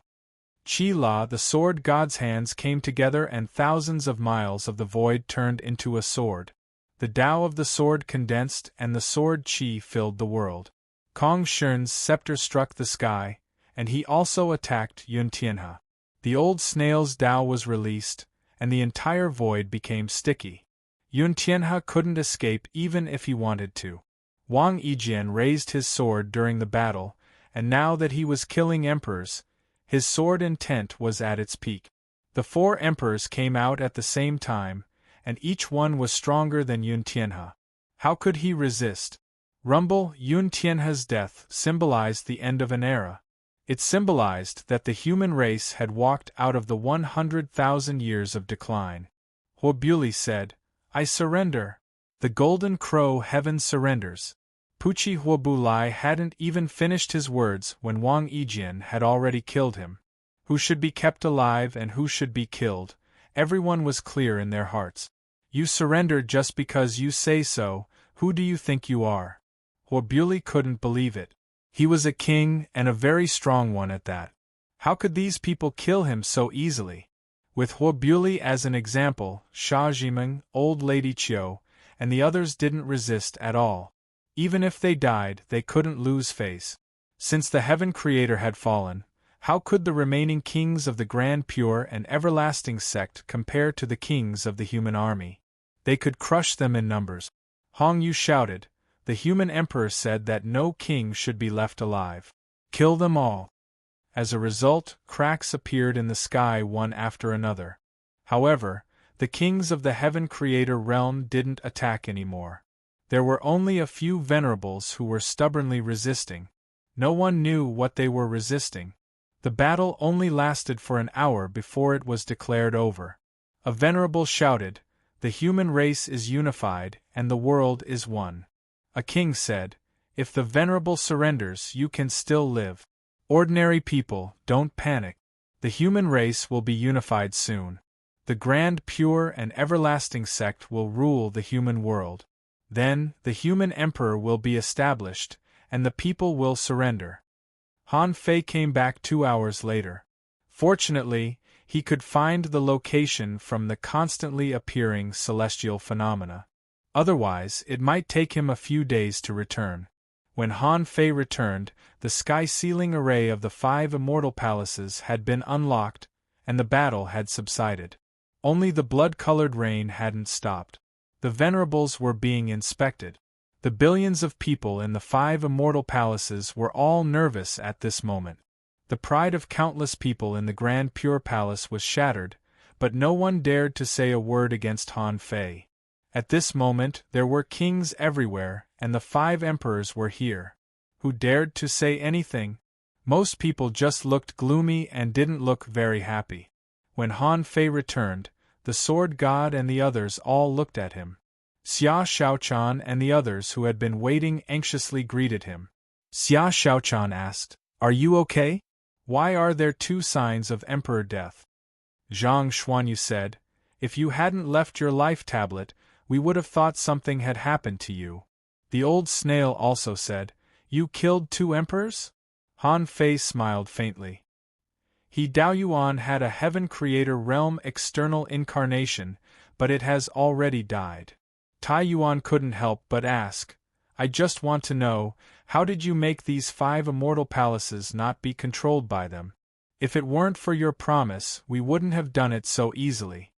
Qi La, the sword god's hands came together and thousands of miles of the void turned into a sword. The Tao of the sword condensed and the sword Qi filled the world. Kong Shun's scepter struck the sky, and he also attacked Yun Tianhe. The old snail's Tao was released, and the entire void became sticky. Yun Tianhe couldn't escape even if he wanted to. Wang Yijian raised his sword during the battle, and now that he was killing emperors, his sword intent was at its peak. The 4 emperors came out at the same time, and each one was stronger than Yun Tianhe. How could he resist? Rumble, Yun Tianhe's death symbolized the end of an era. It symbolized that the human race had walked out of the 100,000 years of decline. Huobuli said, "I surrender." The golden crow heaven surrenders. Puchi Huobulai hadn't even finished his words when Wang Yijian had already killed him. Who should be kept alive and who should be killed, everyone was clear in their hearts. You surrender just because you say so, who do you think you are? Huobuli couldn't believe it. He was a king, and a very strong one at that. How could these people kill him so easily? With Huobuli as an example, Sha Jimeng, Old Lady Qiu, and the others didn't resist at all. Even if they died, they couldn't lose face. Since the Heaven Creator had fallen, how could the remaining kings of the Grand Pure and Everlasting sect compare to the kings of the human army? They could crush them in numbers. Hong Yu shouted, The human emperor said that no king should be left alive. Kill them all. As a result, cracks appeared in the sky one after another. However, the kings of the Heaven Creator realm didn't attack anymore. There were only a few venerables who were stubbornly resisting. No one knew what they were resisting. The battle only lasted for an hour before it was declared over. A venerable shouted, "The human race is unified, and the world is one." A king said, "If the venerable surrenders, you can still live. Ordinary people, don't panic. The human race will be unified soon. The grand, pure, and everlasting sect will rule the human world. Then, the human emperor will be established, and the people will surrender." Han Fei came back 2 hours later. Fortunately, he could find the location from the constantly appearing celestial phenomena. Otherwise, it might take him a few days to return. When Han Fei returned, the sky-ceiling array of the 5 immortal palaces had been unlocked, and the battle had subsided. Only the blood-colored rain hadn't stopped. The venerables were being inspected. The billions of people in the 5 immortal palaces were all nervous at this moment. The pride of countless people in the Grand Pure Palace was shattered, but no one dared to say a word against Han Fei. At this moment there were kings everywhere, and the 5 emperors were here. Who dared to say anything? Most people just looked gloomy and didn't look very happy. When Han Fei returned, the Sword God and the others all looked at him. Xia Xiaochan and the others who had been waiting anxiously greeted him. Xia Xiaochan asked, "Are you okay? Why are there 2 signs of emperor death?" Zhang Xuanyu said, "If you hadn't left your life tablet, we would have thought something had happened to you." The old snail also said, "You killed 2 emperors?" Han Fei smiled faintly. He Dao Yuan had a Heaven Creator realm external incarnation, but it has already died. Tai Yuan couldn't help but ask, "I just want to know, how did you make these 5 immortal palaces not be controlled by them? If it weren't for your promise, we wouldn't have done it so easily."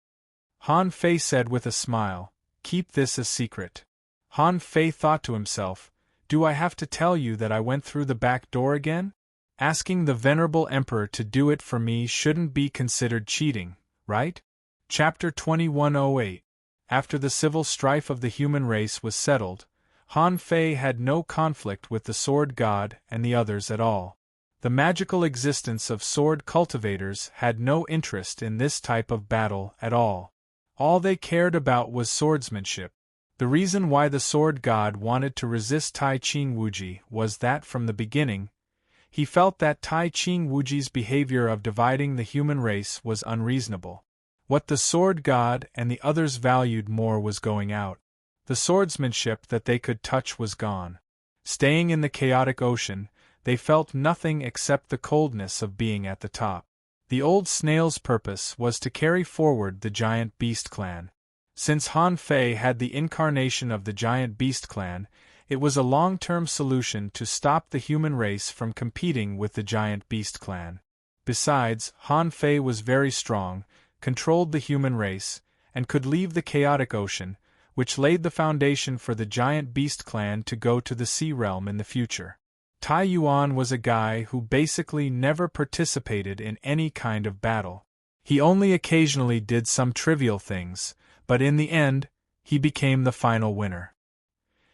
Han Fei said with a smile, "Keep this a secret." Han Fei thought to himself, "Do I have to tell you that I went through the back door again? Asking the venerable emperor to do it for me shouldn't be considered cheating, right?" Chapter 2108. After the civil strife of the human race was settled, Han Fei had no conflict with the Sword God and the others at all. The magical existence of sword cultivators had no interest in this type of battle at all. All they cared about was swordsmanship. The reason why the Sword God wanted to resist Tai Ching Wuji was that from the beginning, he felt that Tai Ching Wuji's behavior of dividing the human race was unreasonable. What the Sword God and the others valued more was going out. The swordsmanship that they could touch was gone. Staying in the chaotic ocean, they felt nothing except the coldness of being at the top. The old snail's purpose was to carry forward the giant beast clan. Since Han Fei had the incarnation of the giant beast clan, it was a long-term solution to stop the human race from competing with the giant beast clan. Besides, Han Fei was very strong, controlled the human race, and could leave the chaotic ocean, which laid the foundation for the giant beast clan to go to the sea realm in the future. Tai Yuan was a guy who basically never participated in any kind of battle. He only occasionally did some trivial things, but in the end, he became the final winner.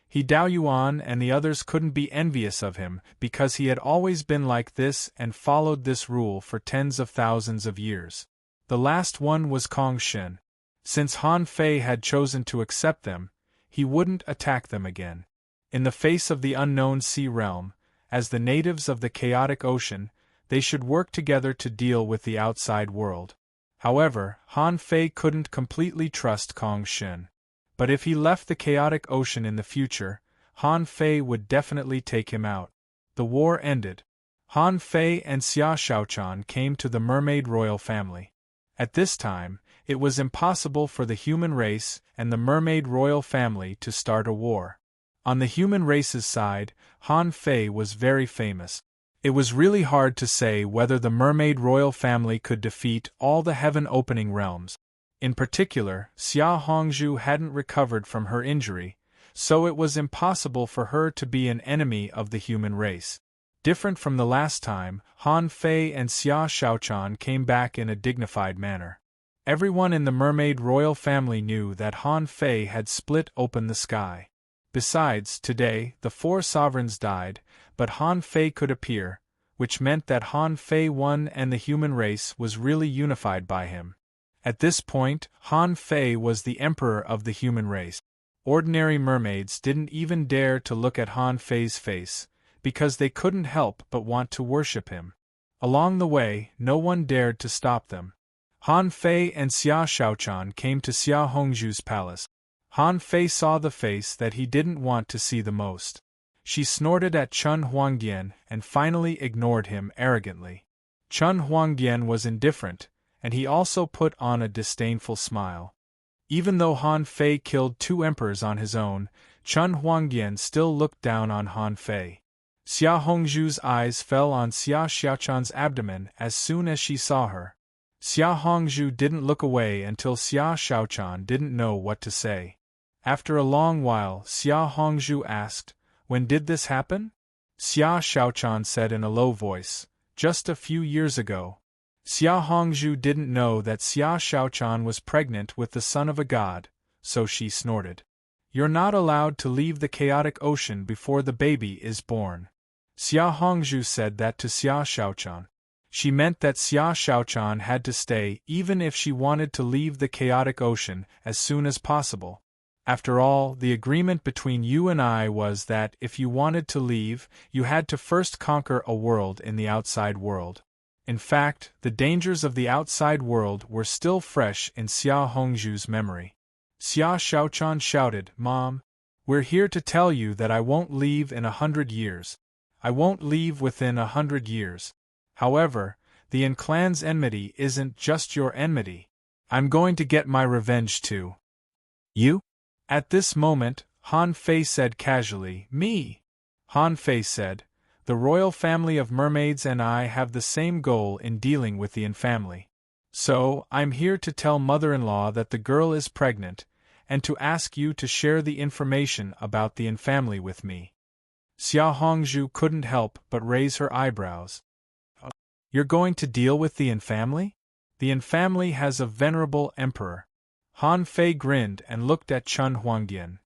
He Dao Yuan and the others couldn't be envious of him because he had always been like this and followed this rule for tens of thousands of years. The last one was Kong Shen. Since Han Fei had chosen to accept them, he wouldn't attack them again. In the face of the unknown sea realm, as the natives of the chaotic ocean, they should work together to deal with the outside world. However, Han Fei couldn't completely trust Kong Shen. But if he left the chaotic ocean in the future, Han Fei would definitely take him out. The war ended. Han Fei and Xia Xiaochan came to the mermaid royal family. At this time, it was impossible for the human race and the mermaid royal family to start a war. On the human race's side, Han Fei was very famous. It was really hard to say whether the mermaid royal family could defeat all the heaven-opening realms. In particular, Xia Hongzhu hadn't recovered from her injury, so it was impossible for her to be an enemy of the human race. Different from the last time, Han Fei and Xia Shaochan came back in a dignified manner. Everyone in the mermaid royal family knew that Han Fei had split open the sky. Besides, today, the 4 sovereigns died, but Han Fei could appear, which meant that Han Fei won and the human race was really unified by him. At this point, Han Fei was the emperor of the human race. Ordinary mermaids didn't even dare to look at Han Fei's face, because they couldn't help but want to worship him. Along the way, no one dared to stop them. Han Fei and Xia Shaochan came to Xia Hongzhu's palace. Han Fei saw the face that he didn't want to see the most. She snorted at Chun Huangdian and finally ignored him arrogantly. Chun Huangdian was indifferent, and he also put on a disdainful smile. Even though Han Fei killed 2 emperors on his own, Chun Huangdian still looked down on Han Fei. Xia Hongzhu's eyes fell on Xia Xiaochan's abdomen as soon as she saw her. Xia Hongzhu didn't look away until Xia Xiaochan didn't know what to say. After a long while, Xia Hongzhu asked, "When did this happen?" Xia Xiaochan said in a low voice, "Just a few years ago." Xia Hongzhu didn't know that Xia Xiaochan was pregnant with the son of a god, so she snorted. "You're not allowed to leave the chaotic ocean before the baby is born." Xia Hongzhu said that to Xia Xiaochan. She meant that Xia Xiaochan had to stay even if she wanted to leave the chaotic ocean as soon as possible. After all, the agreement between you and I was that if you wanted to leave, you had to first conquer a world in the outside world. In fact, the dangers of the outside world were still fresh in Xia Hongzhu's memory. Xia Xiaochan shouted, "Mom, we're here to tell you that I won't leave in 100 years. I won't leave within 100 years. However, the Yin clan's enmity isn't just your enmity. I'm going to get my revenge too." "You?" At this moment, Han Fei said casually, "Me." Han Fei said, "The royal family of mermaids and I have the same goal in dealing with the Yin family. So, I'm here to tell mother-in-law that the girl is pregnant, and to ask you to share the information about the Yin family with me." Xia Hongzhu couldn't help but raise her eyebrows. "You're going to deal with the Yin family? The Yin family has a venerable emperor." Han Fei grinned and looked at Chun Huangdian.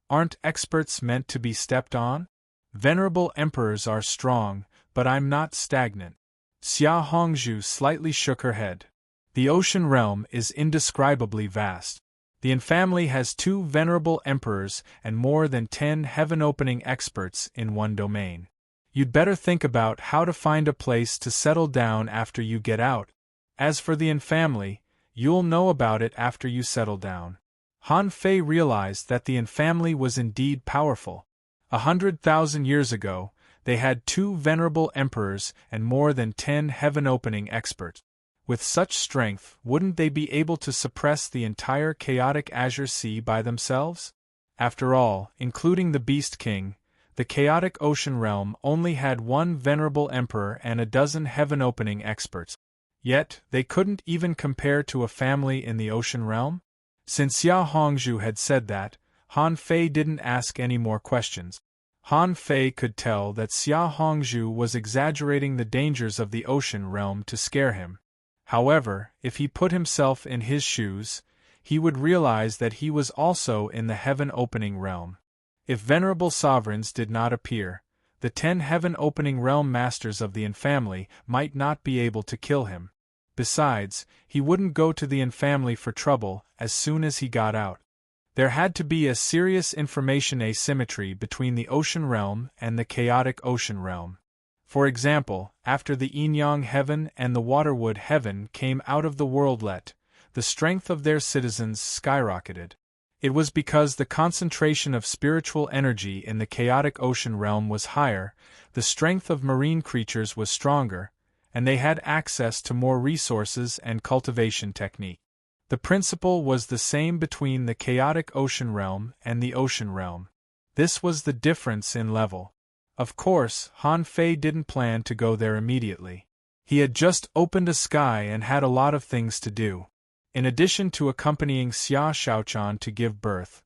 "Aren't experts meant to be stepped on? Venerable emperors are strong, but I'm not stagnant." Xia Hongzhu slightly shook her head. "The ocean realm is indescribably vast. The Yin family has 2 venerable emperors and more than 10 heaven-opening experts in one domain. You'd better think about how to find a place to settle down after you get out. As for the Yin family, you'll know about it after you settle down." Han Fei realized that the Yin family was indeed powerful. 100,000 years ago, they had 2 venerable emperors and more than 10 heaven-opening experts. With such strength, wouldn't they be able to suppress the entire chaotic Azure Sea by themselves? After all, including the Beast King, the chaotic ocean realm only had 1 venerable emperor and a dozen heaven-opening experts. Yet, they couldn't even compare to a family in the ocean realm? Since Xia Hongzhu had said that, Han Fei didn't ask any more questions. Han Fei could tell that Xia Hongzhu was exaggerating the dangers of the ocean realm to scare him. However, if he put himself in his shoes, he would realize that he was also in the heaven-opening realm. If venerable sovereigns did not appear, the 10 heaven-opening realm masters of the Yin family might not be able to kill him. Besides, he wouldn't go to the Yin family for trouble as soon as he got out. There had to be a serious information asymmetry between the ocean realm and the chaotic ocean realm. For example, after the Yin-Yang heaven and the Waterwood heaven came out of the worldlet, the strength of their citizens skyrocketed. It was because the concentration of spiritual energy in the chaotic ocean realm was higher, the strength of marine creatures was stronger, and they had access to more resources and cultivation technique. The principle was the same between the chaotic ocean realm and the ocean realm. This was the difference in level. Of course, Han Fei didn't plan to go there immediately. He had just opened a sky and had a lot of things to do. In addition to accompanying Xia Shaochan to give birth,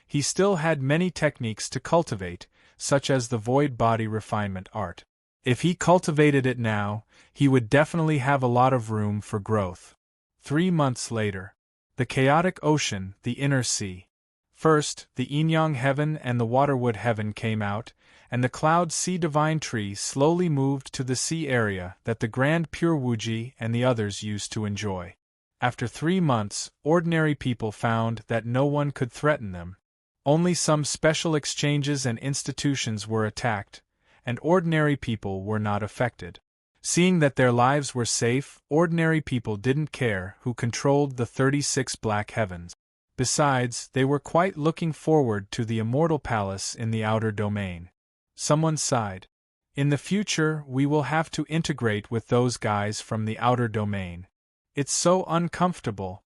he still had many techniques to cultivate, such as the void body refinement art. If he cultivated it now, he would definitely have a lot of room for growth. 3 months later. The chaotic ocean, the inner sea. First, the yin-yang heaven and the waterwood heaven came out, and the cloud sea divine tree slowly moved to the sea area that the grand pure Wuji and the others used to enjoy. After 3 months, ordinary people found that no one could threaten them. Only some special exchanges and institutions were attacked, and ordinary people were not affected. Seeing that their lives were safe, ordinary people didn't care who controlled the 36 black heavens. Besides, they were quite looking forward to the immortal palace in the outer domain. Someone sighed. In the future, we will have to integrate with those guys from the outer domain. It's so uncomfortable.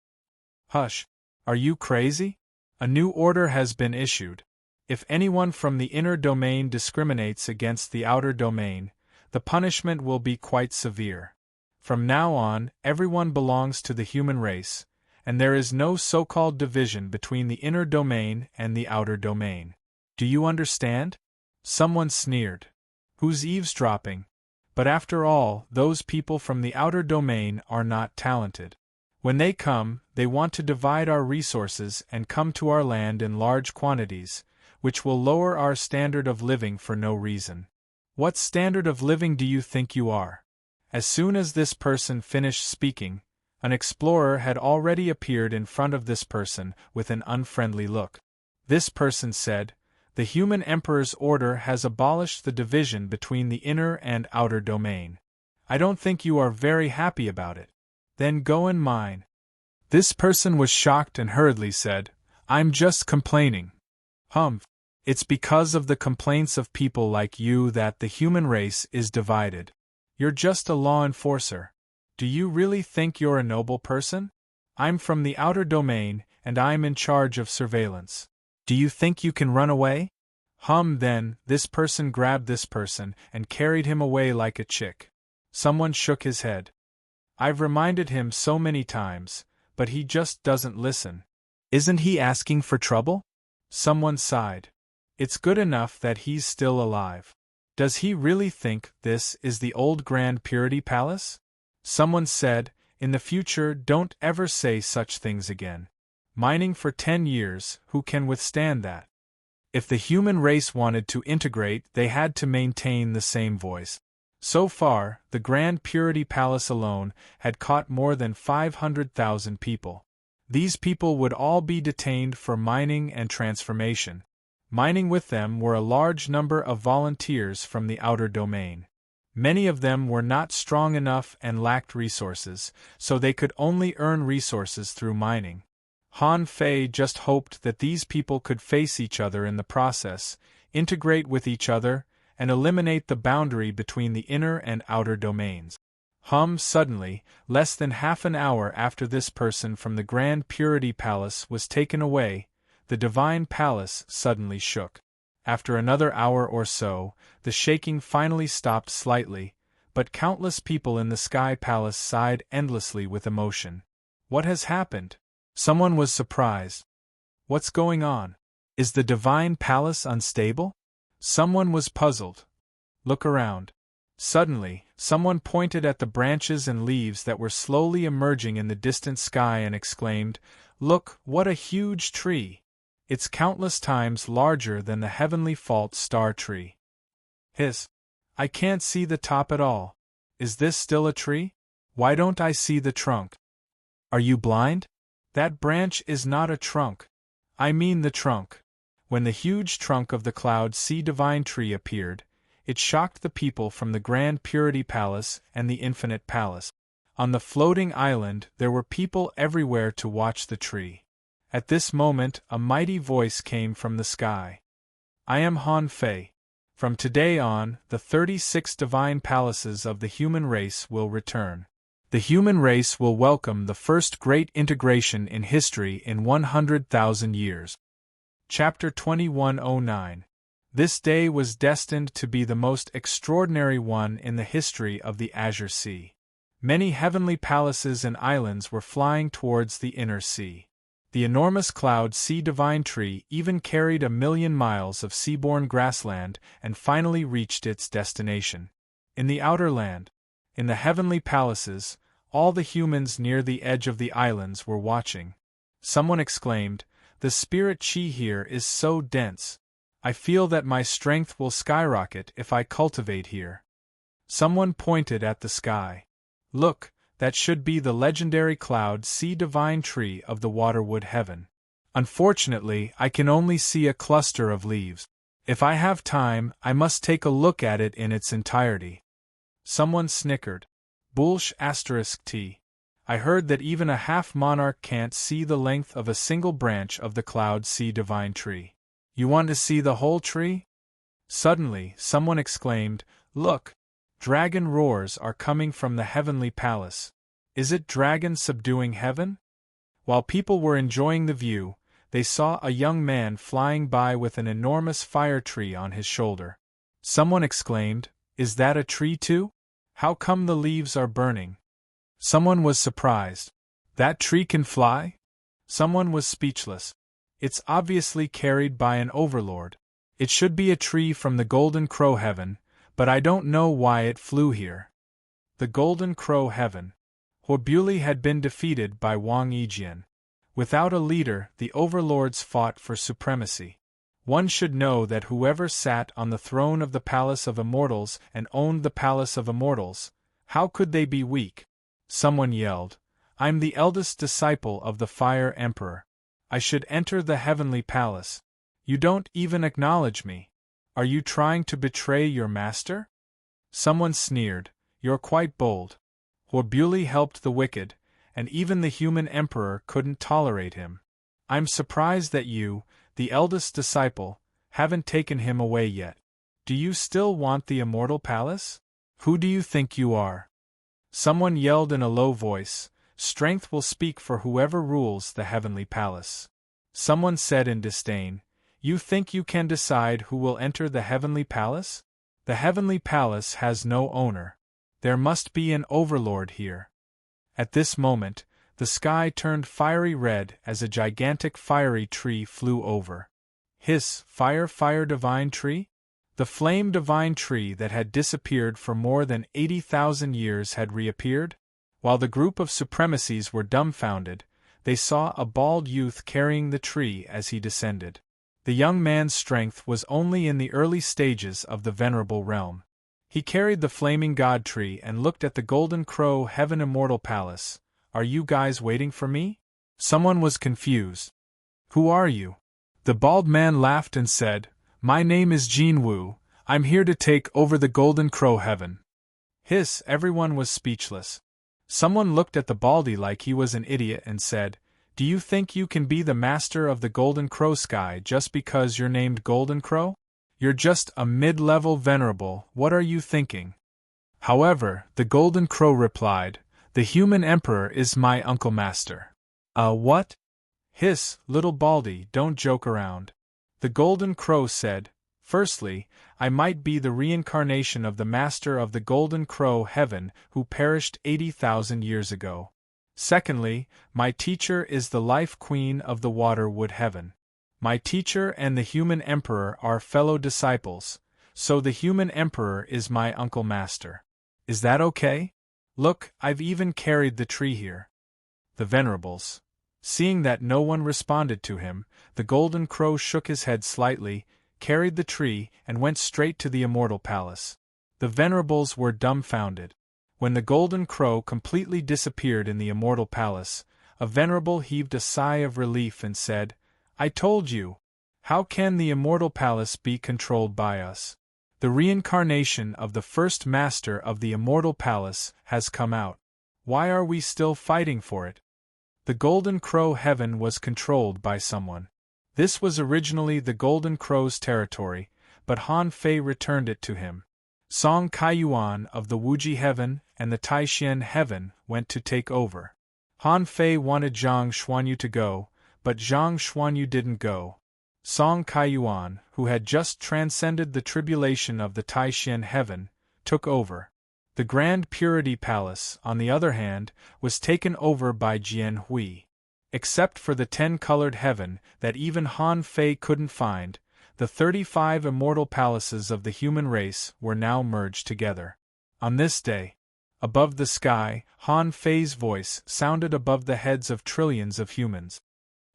Hush. Are you crazy? A new order has been issued. If anyone from the inner domain discriminates against the outer domain, the punishment will be quite severe. From now on, everyone belongs to the human race, and there is no so-called division between the inner domain and the outer domain. Do you understand? Someone sneered. Who's eavesdropping? But after all, those people from the outer domain are not talented. When they come, they want to divide our resources and come to our land in large quantities, which will lower our standard of living for no reason. What standard of living do you think you are? As soon as this person finished speaking, an explorer had already appeared in front of this person with an unfriendly look. This person said, "The human emperor's order has abolished the division between the inner and outer domain. I don't think you are very happy about it. Then go and mine." This person was shocked and hurriedly said, "I'm just complaining." Humph. It's because of the complaints of people like you that the human race is divided. You're just a law enforcer. Do you really think you're a noble person? I'm from the outer domain, and I'm in charge of surveillance. Do you think you can run away? Then, this person grabbed this person and carried him away like a chick. Someone shook his head. I've reminded him so many times, but he just doesn't listen. Isn't he asking for trouble? Someone sighed. It's good enough that he's still alive. Does he really think this is the old Grand Purity Palace? Someone said, in the future don't ever say such things again. Mining for 10 years, who can withstand that? If the human race wanted to integrate, they had to maintain the same voice. So far, the Grand Purity Palace alone had caught more than 500,000 people. These people would all be detained for mining and transformation. Mining with them were a large number of volunteers from the outer domain. Many of them were not strong enough and lacked resources, so they could only earn resources through mining. Han Fei just hoped that these people could face each other in the process, integrate with each other, and eliminate the boundary between the inner and outer domains. Suddenly, less than half an hour after this person from the Grand Purity Palace was taken away, the Divine Palace suddenly shook. After another hour or so, the shaking finally stopped slightly, but countless people in the Sky Palace sighed endlessly with emotion. What has happened? Someone was surprised. What's going on? Is the Divine Palace unstable? Someone was puzzled. Look around. Suddenly, someone pointed at the branches and leaves that were slowly emerging in the distant sky and exclaimed, "Look, what a huge tree! It's countless times larger than the heavenly fault star tree." Hiss. I can't see the top at all. Is this still a tree? Why don't I see the trunk? Are you blind? That branch is not a trunk. I mean the trunk. When the huge trunk of the Cloud Sea Divine Tree appeared, it shocked the people from the Grand Purity Palace and the Infinite Palace. On the floating island there were people everywhere to watch the tree. At this moment a mighty voice came from the sky. I am Han Fei. From today on, the 36 divine palaces of the human race will return. The human race will welcome the first great integration in history in 100,000 years. Chapter 2109. This day was destined to be the most extraordinary one in the history of the Azure Sea. Many heavenly palaces and islands were flying towards the inner sea. The enormous cloud sea divine tree even carried 1,000,000 miles of seaborne grassland and finally reached its destination. In the outer land, in the heavenly palaces, all the humans near the edge of the islands were watching. Someone exclaimed, "The spirit chi here is so dense. I feel that my strength will skyrocket if I cultivate here." Someone pointed at the sky. "Look, that should be the legendary cloud sea divine tree of the waterwood heaven. Unfortunately, I can only see a cluster of leaves. If I have time, I must take a look at it in its entirety." Someone snickered. "Bullsh *t. I heard that even a half-monarch can't see the length of a single branch of the cloud sea divine tree. You want to see the whole tree?" Suddenly, someone exclaimed, "Look! Dragon roars are coming from the heavenly palace. Is it dragons subduing heaven?" While people were enjoying the view, they saw a young man flying by with an enormous fire tree on his shoulder. Someone exclaimed, "Is that a tree too? How come the leaves are burning?" Someone was surprised. "That tree can fly?" Someone was speechless. "It's obviously carried by an overlord. It should be a tree from the Golden Crow Heaven, but I don't know why it flew here." The Golden Crow Heaven. Huobuli had been defeated by Wang Yijian. Without a leader, the overlords fought for supremacy. One should know that whoever sat on the throne of the Palace of Immortals and owned the Palace of Immortals, how could they be weak? Someone yelled, "I'm the eldest disciple of the Fire Emperor. I should enter the heavenly palace. You don't even acknowledge me. Are you trying to betray your master?" Someone sneered, "You're quite bold." Huobuli helped the wicked, and even the human emperor couldn't tolerate him. "I'm surprised that you, the eldest disciple, haven't taken him away yet. Do you still want the immortal palace? Who do you think you are?" Someone yelled in a low voice, "Strength will speak for whoever rules the heavenly palace." Someone said in disdain, "You think you can decide who will enter the heavenly palace? The heavenly palace has no owner. There must be an overlord here." At this moment, the sky turned fiery red as a gigantic fiery tree flew over. Hiss, fire, fire divine tree? The flame divine tree that had disappeared for more than 80,000 years had reappeared? While the group of supremacies were dumbfounded, they saw a bald youth carrying the tree as he descended. The young man's strength was only in the early stages of the venerable realm. He carried the flaming god tree and looked at the Golden Crow Heaven Immortal Palace. "Are you guys waiting for me?" Someone was confused. "Who are you?" The bald man laughed and said, "My name is Jin Wu. I'm here to take over the Golden Crow Heaven." Hiss, everyone was speechless. Someone looked at the baldy like he was an idiot and said, "Do you think you can be the master of the Golden Crow Sky just because you're named Golden Crow? You're just a mid-level venerable, what are you thinking?" However, the Golden Crow replied, "The human emperor is my uncle master." What? Hiss, little baldy, don't joke around. The Golden Crow said, "Firstly, I might be the reincarnation of the master of the Golden Crow Heaven who perished 80,000 years ago. Secondly, my teacher is the life queen of the Waterwood Heaven. My teacher and the human emperor are fellow disciples, so the human emperor is my uncle master. Is that okay? Look, I've even carried the tree here." The venerables. Seeing that no one responded to him, the Golden Crow shook his head slightly, carried the tree, and went straight to the immortal palace. The venerables were dumbfounded. When the Golden Crow completely disappeared in the immortal palace, a venerable heaved a sigh of relief and said, "I told you! How can the immortal palace be controlled by us? The reincarnation of the first master of the immortal palace has come out. Why are we still fighting for it?" The Golden Crow Heaven was controlled by someone. This was originally the Golden Crow's territory, but Han Fei returned it to him. Song Kaiyuan of the Wuji Heaven and the Taishan Heaven went to take over. Han Fei wanted Zhang Xuanyu to go, but Zhang Xuanyu didn't go. Song Kaiyuan, who had just transcended the tribulation of the Taishan Heaven, took over. The Grand Purity Palace, on the other hand, was taken over by Jian Hui. Except for the 10-colored heaven that even Han Fei couldn't find, the 35 immortal palaces of the human race were now merged together. On this day, above the sky, Han Fei's voice sounded above the heads of trillions of humans.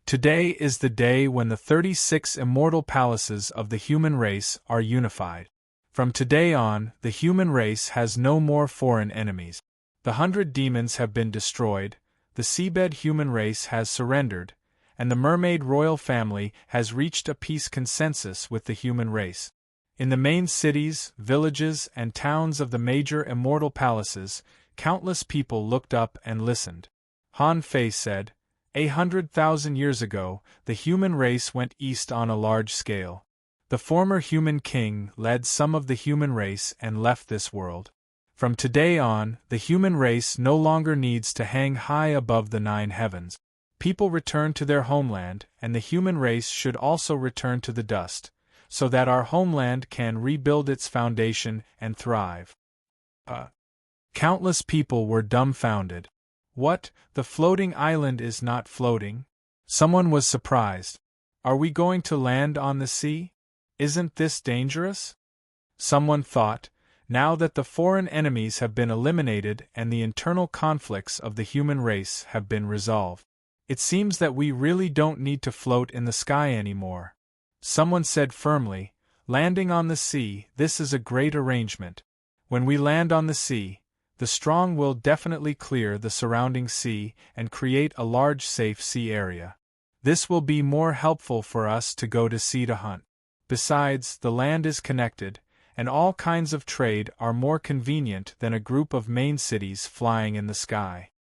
Today is the day when the 36 immortal palaces of the human race are unified. From today on, the human race has no more foreign enemies. The 100 demons have been destroyed, the seabed human race has surrendered, and the mermaid royal family has reached a peace consensus with the human race. In the main cities, villages, and towns of the major immortal palaces, countless people looked up and listened. Han Fei said, 100,000 years ago, the human race went east on a large scale. The former human king led some of the human race and left this world. From today on, the human race no longer needs to hang high above the 9 heavens. People return to their homeland, and the human race should also return to the dust, so that our homeland can rebuild its foundation and thrive. Countless people were dumbfounded. What, the floating island is not floating? Someone was surprised. Are we going to land on the sea? Isn't this dangerous? Someone thought, now that the foreign enemies have been eliminated and the internal conflicts of the human race have been resolved, it seems that we really don't need to float in the sky anymore. Someone said firmly, landing on the sea, this is a great arrangement. When we land on the sea, the strong will definitely clear the surrounding sea and create a large safe sea area. This will be more helpful for us to go to sea to hunt. Besides, the land is connected, and all kinds of trade are more convenient than a group of main cities flying in the sky.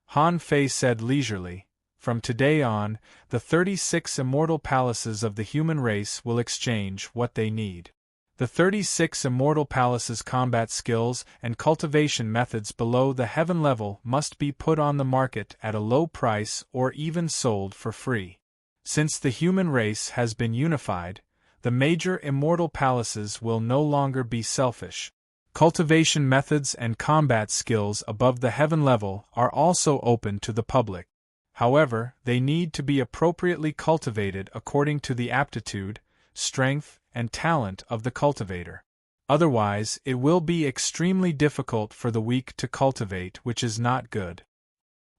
Han Fei said leisurely, from today on, the 36 immortal palaces of the human race will exchange what they need. The 36 immortal palaces' combat skills and cultivation methods below the heaven level must be put on the market at a low price or even sold for free. Since the human race has been unified, the major immortal palaces will no longer be selfish. Cultivation methods and combat skills above the heaven level are also open to the public. However, they need to be appropriately cultivated according to the aptitude, strength, and talent of the cultivator. Otherwise, it will be extremely difficult for the weak to cultivate, which is not good.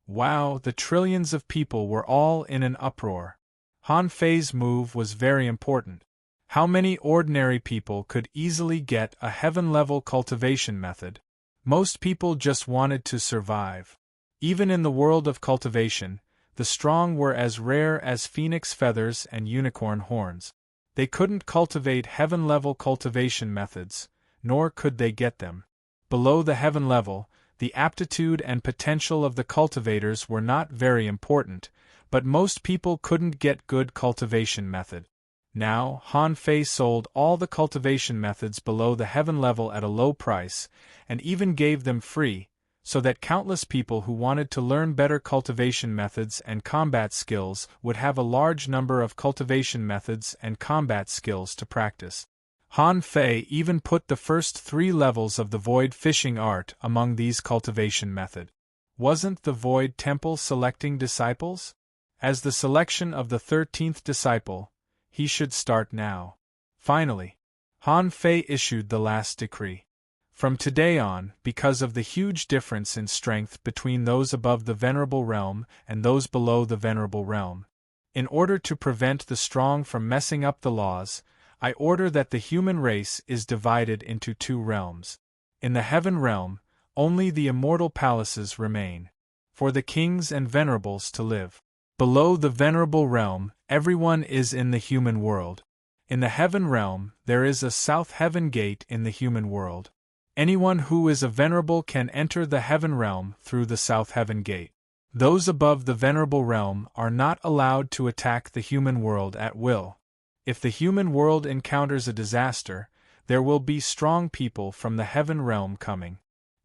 Wow, the trillions of people were all in an uproar. Han Fei's move was very important. How many ordinary people could easily get a heaven-level cultivation method? Most people just wanted to survive. Even in the world of cultivation, the strong were as rare as phoenix feathers and unicorn horns. They couldn't cultivate heaven-level cultivation methods, nor could they get them. Below the heaven level, the aptitude and potential of the cultivators were not very important, but most people couldn't get good cultivation method. Now, Han Fei sold all the cultivation methods below the heaven level at a low price, and even gave them free, so that countless people who wanted to learn better cultivation methods and combat skills would have a large number of cultivation methods and combat skills to practice. Han Fei even put the first 3 levels of the Void fishing art among these cultivation method. Wasn't the Void Temple selecting disciples? As the selection of the 13th disciple, he should start now. Finally, Han Fei issued the last decree. From today on, because of the huge difference in strength between those above the Venerable Realm and those below the Venerable Realm, in order to prevent the strong from messing up the laws, I order that the human race is divided into 2 realms. In the Heaven Realm, only the immortal palaces remain, for the kings and venerables to live. Below the Venerable Realm, everyone is in the human world. In the Heaven Realm, there is a South Heaven Gate in the human world. Anyone who is a venerable can enter the Heaven Realm through the South Heaven Gate. Those above the Venerable Realm are not allowed to attack the human world at will. If the human world encounters a disaster, there will be strong people from the Heaven Realm coming.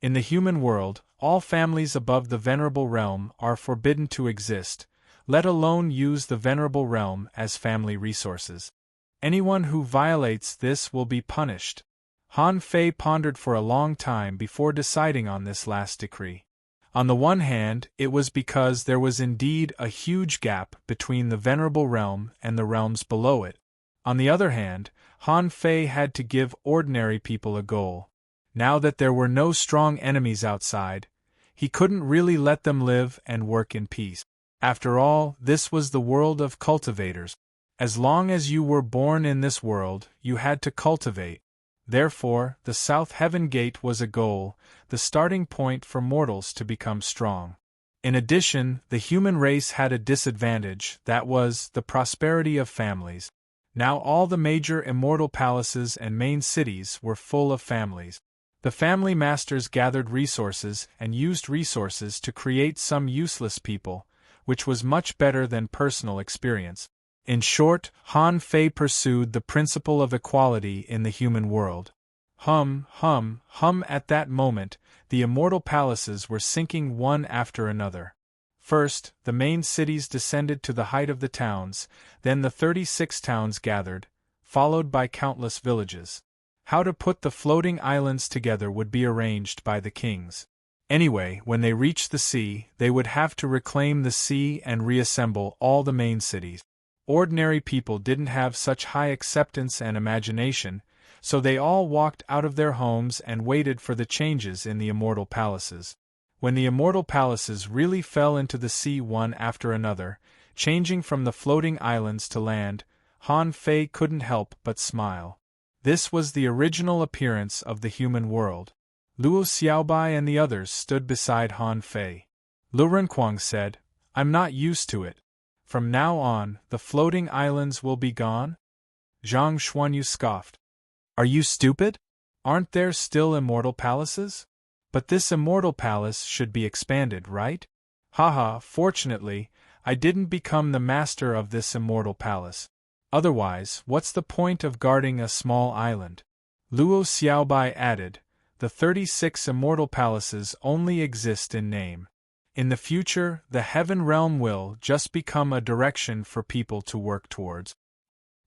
In the human world, all families above the Venerable Realm are forbidden to exist, let alone use the Venerable Realm as family resources. Anyone who violates this will be punished. Han Fei pondered for a long time before deciding on this last decree. On the one hand, it was because there was indeed a huge gap between the venerable realm and the realms below it. On the other hand, Han Fei had to give ordinary people a goal. Now that there were no strong enemies outside, he couldn't really let them live and work in peace. After all, this was the world of cultivators. As long as you were born in this world, you had to cultivate. Therefore, the South Heaven Gate was a goal, the starting point for mortals to become strong. In addition, the human race had a disadvantage, that was, the prosperity of families. Now all the major immortal palaces and main cities were full of families. The family masters gathered resources and used resources to create some useless people, which was much better than personal experience. In short, Han Fei pursued the principle of equality in the human world. Hum, hum, hum. At that moment, the immortal palaces were sinking one after another. First, the main cities descended to the height of the towns, then the 36 towns gathered, followed by countless villages. How to put the floating islands together would be arranged by the kings. Anyway, when they reached the sea, they would have to reclaim the sea and reassemble all the main cities. Ordinary people didn't have such high acceptance and imagination, so they all walked out of their homes and waited for the changes in the immortal palaces. When the immortal palaces really fell into the sea one after another, changing from the floating islands to land, Han Fei couldn't help but smile. This was the original appearance of the human world. Luo Xiaobai and the others stood beside Han Fei. Lu Renquang said, "I'm not used to it. From now on, the floating islands will be gone?" Zhang Xuanyu scoffed. "Are you stupid? Aren't there still immortal palaces? But this immortal palace should be expanded, right? Haha, fortunately, I didn't become the master of this immortal palace. Otherwise, what's the point of guarding a small island?" Luo Xiaobai added, "The 36 immortal palaces only exist in name. In the future, the heaven realm will just become a direction for people to work towards.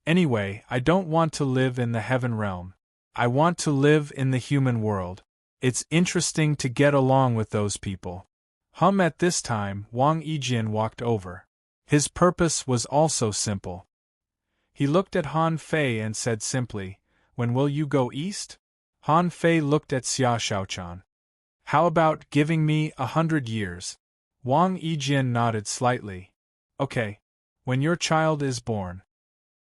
Anyway, I don't want to live in the heaven realm. I want to live in the human world. It's interesting to get along with those people." At this time, Wang Yijin walked over. His purpose was also simple. He looked at Han Fei and said simply, "When will you go east?" Han Fei looked at Xia Shaochan. "How about giving me 100 years? Wang Yijin nodded slightly. "Okay. When your child is born."